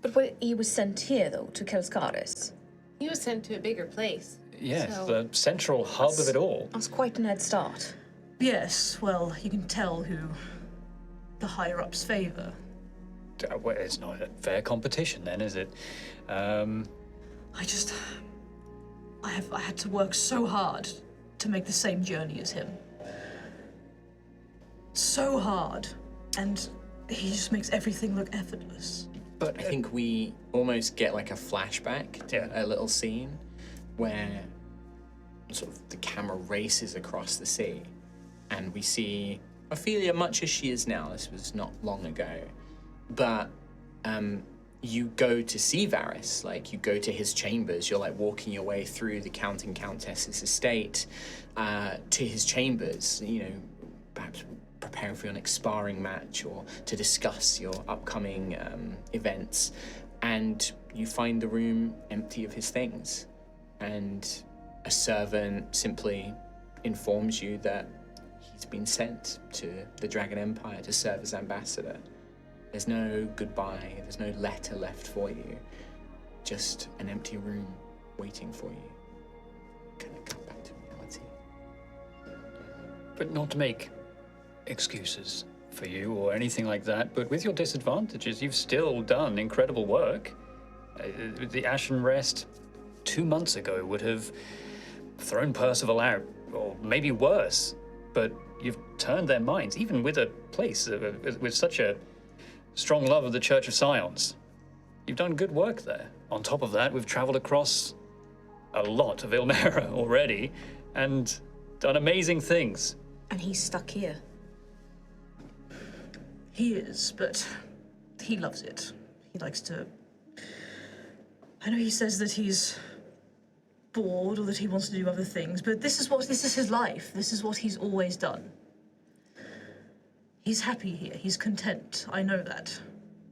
But he was sent here, though, to Kelscarris. He was sent to a bigger place. Yes, so... the central hub of it all. That's quite an head start. Yes, well, you can tell who the higher-ups favour. Well, it's not a fair competition then, is it? I had to work so hard to make the same journey as him. So hard. And he just makes everything look effortless. But I think we almost get like a flashback to a little scene where sort of the camera races across the sea and we see Ophelia much as she is now. This was not long ago. But you go to see Varis, like you go to his chambers. You're like walking your way through the Count and Countess's estate to his chambers, you know, perhaps preparing for your next sparring match or to discuss your upcoming events. And you find the room empty of his things. And a servant simply informs you that he's been sent to the Dragon Empire to serve as ambassador. There's no goodbye, there's no letter left for you. Just an empty room waiting for you. Can I come back to reality? But not to make excuses for you or anything like that, but with your disadvantages, you've still done incredible work. The Ashen Rest 2 months ago would have thrown Percival out, or maybe worse, but you've turned their minds, even with a place with such a strong love of the Church of Scions. You've done good work there. On top of that, we've traveled across a lot of Ilmera already and done amazing things. And he's stuck here. He is, but he loves it. He likes to... I know he says that he's bored or that he wants to do other things, but this is his life. This is what he's always done. He's happy here. He's content. I know that.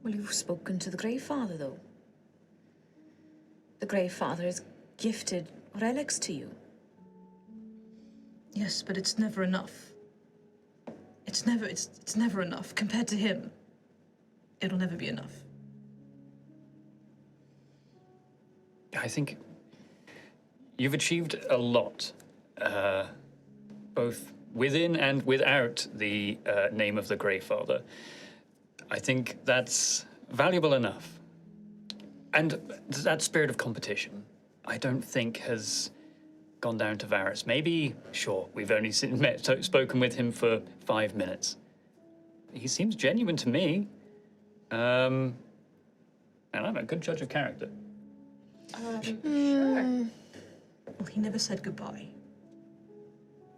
Well, you've spoken to the Grey Father, though. The Grey Father has gifted relics to you. Yes, but it's never enough. It's never enough. Compared to him, it'll never be enough. I think you've achieved a lot, both within and without the name of the Grey Father. I think that's valuable enough. And that spirit of competition, I don't think has gone down to Varis. Maybe, sure, we've only spoken with him for 5 minutes. He seems genuine to me. And I'm a good judge of character. Sure. Well, he never said goodbye.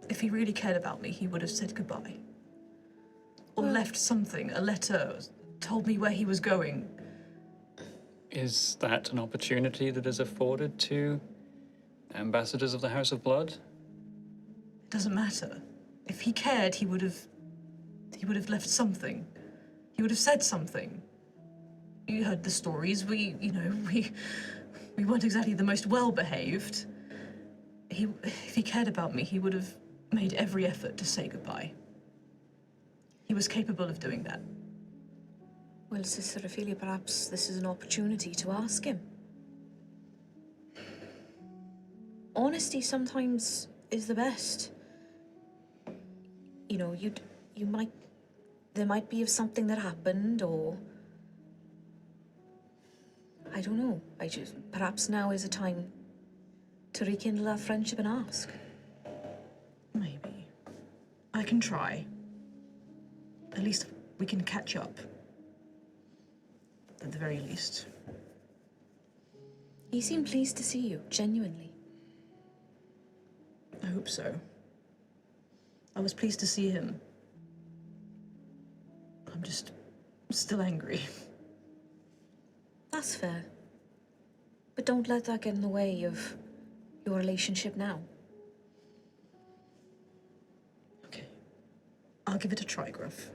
If he really cared about me, he would have said goodbye. Or left something, a letter, told me where he was going. Is that an opportunity that is afforded to ambassadors of the House of Blood? It doesn't matter. If he cared, he would have left something. He would have said something. You heard the stories. We weren't exactly the most well-behaved. If he cared about me, he would have made every effort to say goodbye. He was capable of doing that. Well, Sister Ophelia, perhaps this is an opportunity to ask him. Honesty sometimes is the best. You know, there might be something that happened, or I don't know. Perhaps now is a time to rekindle our friendship and ask. Maybe. I can try. At least we can catch up. At the very least. He seemed pleased to see you, genuinely. I hope so. I was pleased to see him. I'm just still angry. That's fair. But don't let that get in the way of your relationship now? Okay. I'll give it a try, Gruff.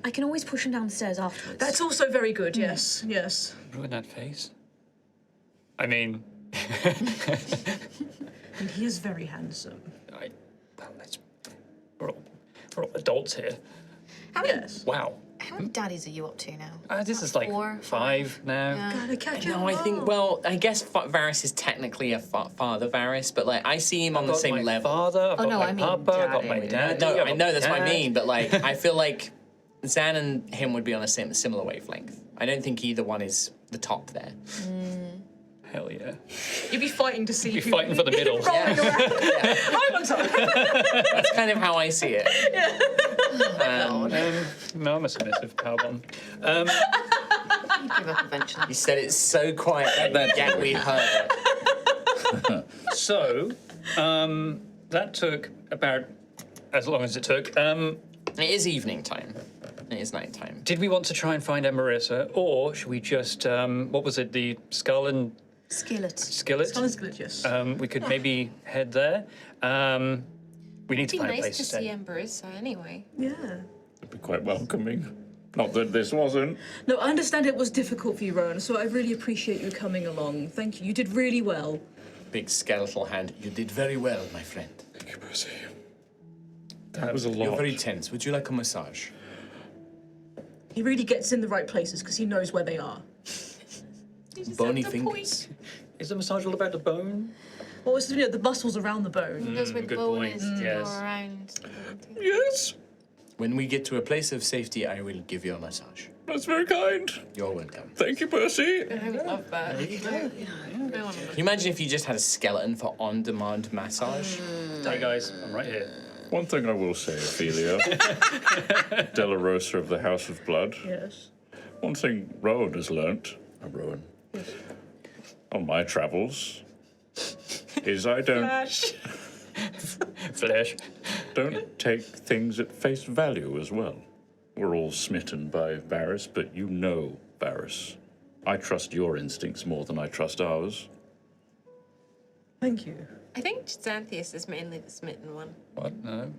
I can always push him down the stairs afterwards. That's also very good, yes, yes. Ruin that face. I mean... And he is very handsome. We're all adults here. Yes. Wow. How many daddies are you up to now? This is like 4, 5 now. Gotta catch No, I think, well, I guess Varis is technically a father Varis, but like I see him on the same level. Father, I've got no, my I mean papa, I've got my daddy. dad. No, I know that's what I mean, but like I feel like Zan and him would be on a similar wavelength. I don't think either one is the top there. Hell yeah. You'd be fighting to see. You'd be fighting for the middle. Rolling around. I'm on top. That's kind of how I see it. No, I'm a submissive power bomb. Give up eventually. You said it so quiet that yet we heard it. So, that took about as long as it took. It is evening time. It is night time. Did we want to try and find Emarissa, or should we just, what was it, the skull and... Skillet. Skillet? Skull and skillet, yes. We could maybe head there. We need to It'd be find a nice place to to stay. see Embarissa anyway. Yeah. It'd be quite welcoming. Not that this wasn't. No, I understand it was difficult for you, Rowan, so I really appreciate you coming along. Thank you. You did really well. Big skeletal hand. You did very well, my friend. Thank you, Percy. That was a lot. You're very tense. Would you like a massage? He really gets in the right places because he knows where they are. Bony fingers. Is the massage all about the bone? Well, it's the muscles around the bone. He knows where the good bone point. is to Yes. go around. Yes, When we get to a place of safety, I will give you a massage. that's very kind. You're welcome. Thank you, Percy. I would love that. I Can you imagine if you just had a skeleton for on-demand massage? Hey guys, I'm right here. One thing I will say, Ophelia, Della Rosa of the House of Blood. Yes. One thing Rowan has learnt, on my travels, is I Flesh. don't take things at face value as well. We're all smitten by Varis, but you know Varis. I trust your instincts more than I trust ours. Thank you. I think Xanthius is mainly the smitten one. What? No.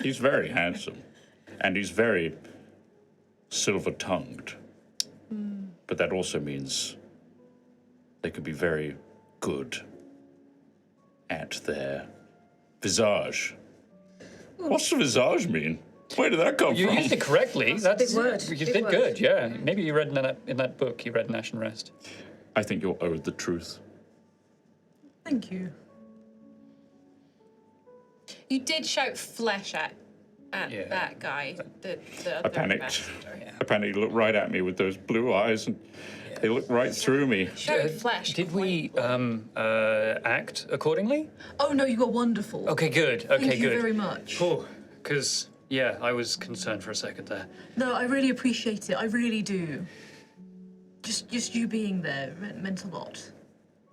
He's very handsome, and he's very silver-tongued. But that also means they could be very good at their visage. What's the visage mean? Where did that come You from? used it correctly. That's big word. You Big did word. good, yeah. Maybe you read in that book, you read Nash and Rest. I think you're owed the truth. Thank you. You did shout flesh at Yeah. that guy. The I other panicked. messenger. I panicked. He looked right at me with those blue eyes, and they looked right through me. Shouted flesh. Did we act accordingly? Oh no, you were wonderful. Okay, good. Okay, Thank you good. very much. Cool. Because, yeah, I was concerned for a second there. No, I really appreciate it. I really do. Just you being there meant a lot.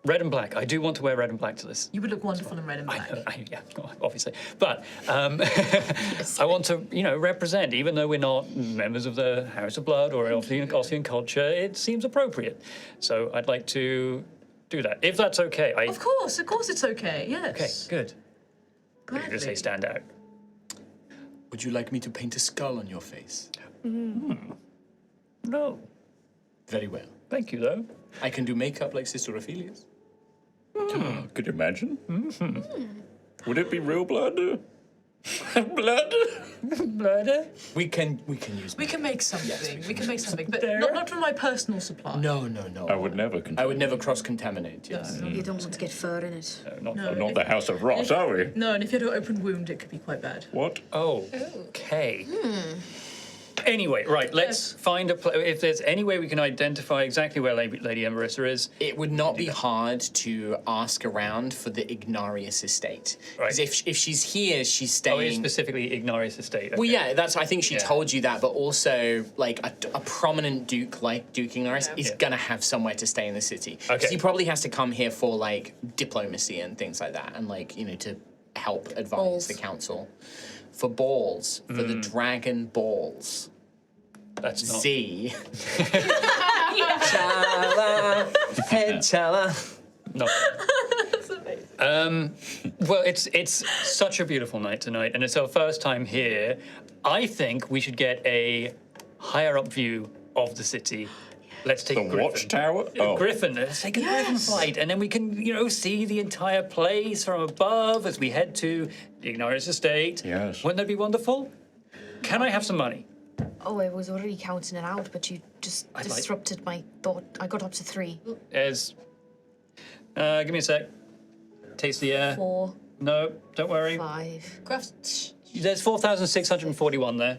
Red and black. I do want to wear red and black to this. You would look wonderful in red and black. Yeah, obviously. But I want to, represent, even though we're not members of the House of Blood or Ossian culture, it seems appropriate. So I'd like to do that, if that's okay. Of course it's okay. Yes. Okay, good. You just say Gladly. stand out. Would you like me to paint a skull on your face? No. Very well. Thank you, though. I can do makeup like Sister Ophelia's. Could you imagine? Would it be real blood? Blood? Blood? We can use. We can make something. Yes, we can make something, but There. not from my personal supply. No. I would never. I would never cross-contaminate. Yes. You don't want to get fur in it. Not No. Not the House of Ross, are we? No, and if you had an open wound, it could be quite bad. What? Oh, okay. Anyway, right, let's find a place. If there's any way we can identify exactly where Lady Emarissa is. It would not be hard to ask around for the Ignarius estate. Because Right. if she's here, she's Oh, it's staying... specifically Ignarius Estate. Okay. Well, yeah, I think she Yeah. told you that, but also, like, a prominent duke like Duke Ignarius is gonna have somewhere to stay in the city. Okay. So he probably has to come here for, like, diplomacy and things like that, and, like, to help advise Balls. the council. For balls, for the dragon balls. That's not. Z. Shala, head tell her. No. Well, it's such a beautiful night tonight, and it's our first time here. I think we should get a higher up view of the city. Let's take a Griffin. Watchtower? Oh. Griffin. Let's take a Griffin flight, and then we can, see the entire place from above as we head to the Ignaris estate. Yes. Wouldn't that be wonderful? Can I have some money? Oh, I was already counting it out, but you just disrupted my thought. I got up to 3. Give me a sec. Taste the air. 4. No, don't worry. 5. Gruff. There's 4,641 there.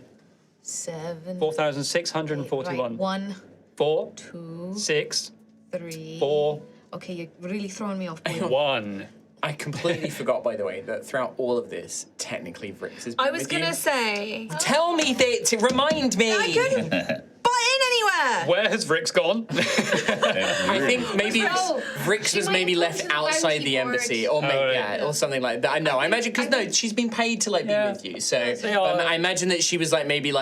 7. 4,641. Right, 1. 4. 2. 6. 3. 4. Okay, you're really throwing me off. 1. I completely forgot, by the way, that throughout all of this, technically Vrix has been I was with gonna you. say. Tell me that to remind me. I couldn't butt in anywhere. Where has Vrix gone? I think maybe No, Vrix she was might maybe have left gone to the outside bounty the board. embassy, or maybe, right. or something like that. I know. I imagine because she's been paid to be with you, so They are. I imagine that she was maybe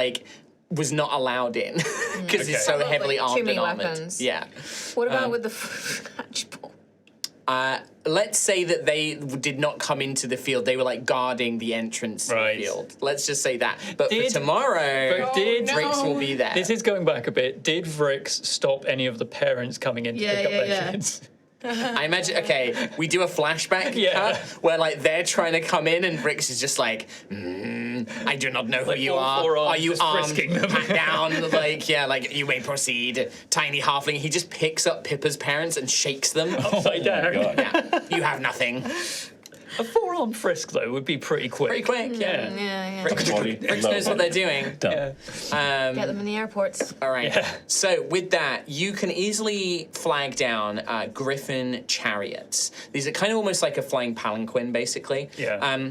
was not allowed in because Okay. it's so heavily armed Too and many armored. weapons. Yeah. What about with the catchpole? Let's say that they did not come into the field. They were guarding the entrance to Right. the field. Let's just say that. But Did- for tomorrow, But did Vrix will be there. This is going back a bit. Did Vrix stop any of the parents coming in to pick up their kids? I imagine, okay, we do a flashback Yeah. cut where they're trying to come in and Vrix is just I do not know who you all are. four arms Are you just armed? frisking them. Pat down, you may proceed. Tiny halfling. He just picks up Pippa's parents and shakes them. Upside down. Yeah, you have nothing. A 4-arm frisk, though, would be pretty quick. Pretty quick, yeah. Yeah. Vrix knows what they're doing. Yeah. Get them in the airports. All right. Yeah. So with that, you can easily flag down Griffin chariots. These are kind of almost like a flying palanquin, basically. Yeah.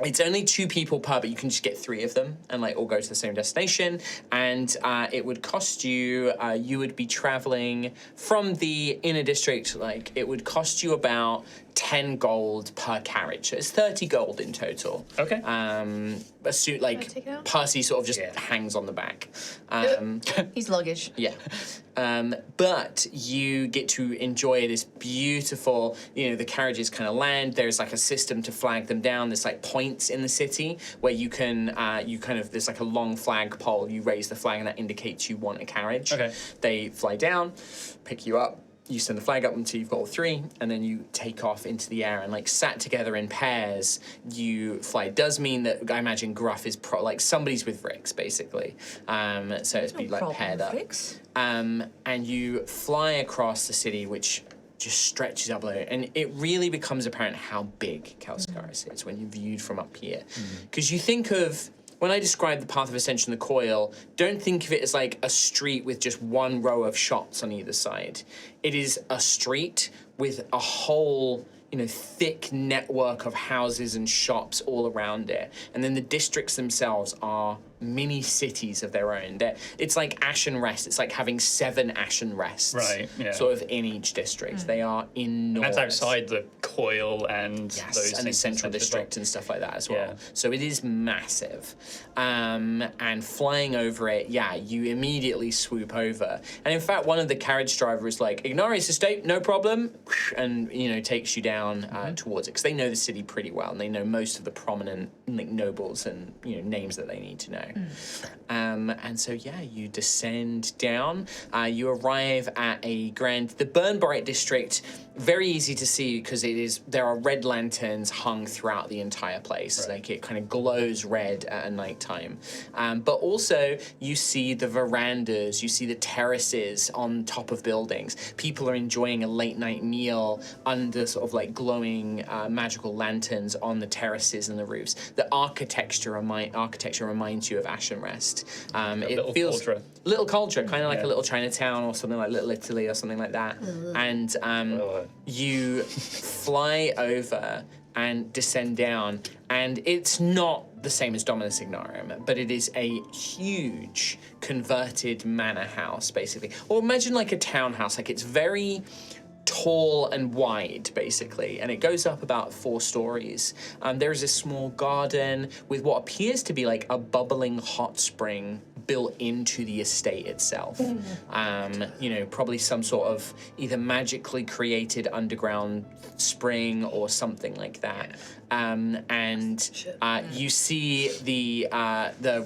It's only 2 people per, but you can just get 3 of them and all go to the same destination. And it would cost you. You would be traveling from the inner district. It would cost you about 10 gold per carriage. So it's 30 gold in total. Okay. A suit take it out? Percy sort of just hangs on the back. He's luggage. Yeah. But you get to enjoy this beautiful, the carriages kind of land. There's a system to flag them down. There's points in the city where you can, there's a long flag pole. You raise the flag and that indicates you want a carriage. Okay. They fly down, pick you up. You send the flag up until you've got all 3, and then you take off into the air and sat together in pairs. You fly. It does mean that I imagine Gruff is somebody's with Vrix basically. So it's be paired up. And you fly across the city, which just stretches up below, and it really becomes apparent how big Kelscarris is when you're viewed from up here, because you think of. When I describe the Path of Ascension, the coil, don't think of it as a street with just one row of shops on either side. It is a street with a whole, thick network of houses and shops all around it. And then the districts themselves are mini cities of their own. It's like Ashen Rest. It's like having 7 Ashen Rests, Right, yeah. sort of in each district. They are enormous. That's outside the coil and those and the central district and stuff like that as well. Yeah. So it is massive. And flying over it, you immediately swoop over. And in fact, one of the carriage drivers is Ignaris estate, no problem, and takes you down towards it, because they know the city pretty well and they know most of the prominent nobles and names that they need to know. And so you descend down. You arrive at the Burnbright district. Very easy to see because there are red lanterns hung throughout the entire place. Right. It kind of glows red at nighttime. But also you see the verandas, you see the terraces on top of buildings. People are enjoying a late night meal under sort of glowing magical lanterns on the terraces and the roofs. The architecture reminds you of Ashen Rest. It feels little culture, kind of like a little Chinatown or something like Little Italy or something like that. And you fly over and descend down, and it's not the same as Dominus Ignarum, but it is a huge converted manor house, basically. Or imagine a townhouse, it's very tall and wide, basically, and it goes up about 4 stories. There is a small garden with what appears to be a bubbling hot spring built into the estate itself. Probably some sort of either magically created underground spring or something like that. You see the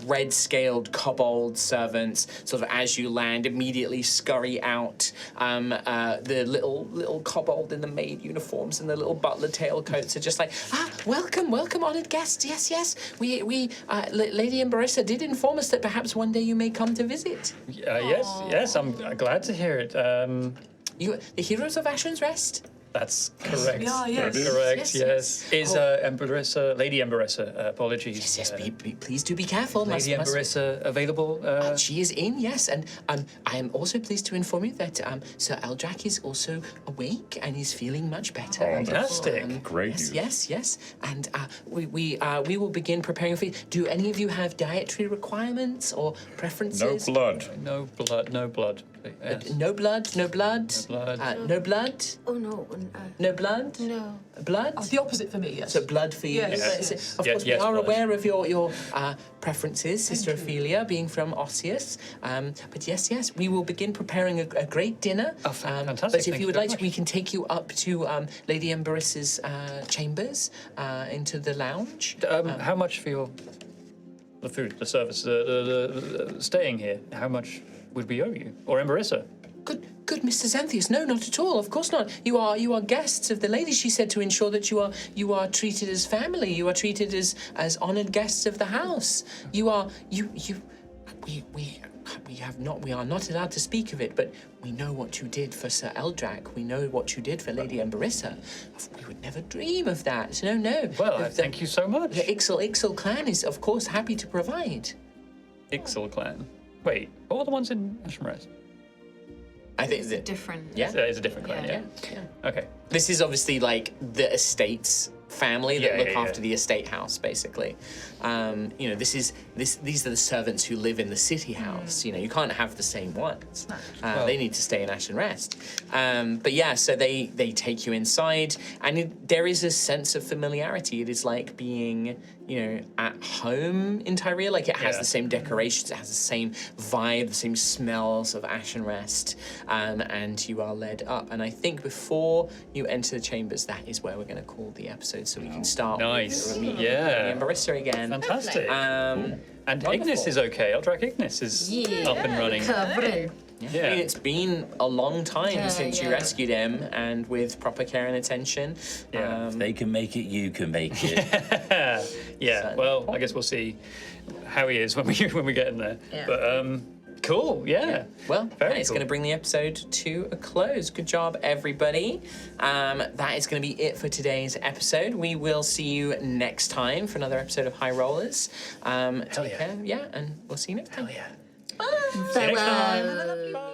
red-scaled kobold servants sort of as you land immediately scurry out. The little kobold in the maid uniforms and the little butler tailcoats are just like, welcome, honoured guests. Yes. We Lady Embarissa did inform us that perhaps one day you may come to visit. Yes, I'm glad to hear it. You, the heroes of Ashen's Rest? That's correct. Yes. Correct, yes. Is Embarissa, Lady Embarissa, apologies. Yes, please do be careful. Lady Embarissa available? She is in, yes, and I am also pleased to inform you that Sir Eldrak is also awake and is feeling much better. Fantastic. Great news. Yes, and we will begin preparing for you. Do any of you have dietary requirements or preferences? No blood. No blood. Yes. No blood. No blood. No blood. Oh no. No blood. No. Blood. The opposite for me, yes. So blood for you. Yes. Of course, we are blood. aware of your preferences, Sister Ophelia, being from Osseus. But yes, we will begin preparing a great dinner. Oh, fantastic. But if Thank you would very like to, much. we can take you up to Lady Embarissa's chambers, into the lounge. How much for the food, the service, the staying here? How much would we owe you? Or Embarissa? Good, Mr. Xanthius. No, not at all. Of course not. You are guests of the lady. She said to ensure that you are treated as family. You are treated as honoured guests of the house. We are not allowed to speak of it, but we know what you did for Sir Eldrak. We know what you did for Lady Embarissa. We would never dream of that. No. Well, thank you so much. The Ixal clan is, of course, happy to provide. Ixal clan. Wait, what were the ones in Ashen Rest? I think It's different. Yeah. It's a different clan, yeah. Okay. This is obviously like the estate's family that look after the estate house, basically. These are the servants who live in the city house. You can't have the same ones. They need to stay in Ashen Rest. So they take you inside, and there is a sense of familiarity. It is like being, at home in Tyria. Like it has the same decorations, it has the same vibe, the same smells of Ashen Rest, and you are led up. And I think before you enter the chambers, that is where we're going to call the episode, so we can start. Nice. With Yeah. Embarissa again. Fantastic. And Wonderful. Ignis is okay. Eldrak Ignis is up and running. Yeah. I mean, it's been a long time since you rescued him, and with proper care and attention. If they can make it, you can make it. Well, I guess we'll see how he is when we get in there. Yeah. But cool, yeah. Well, Very that is cool. going to bring the episode to a close. Good job, everybody. That is going to be it for today's episode. We will see you next time for another episode of High Rollers. Take care, and we'll see you next time. Yeah. Farewell.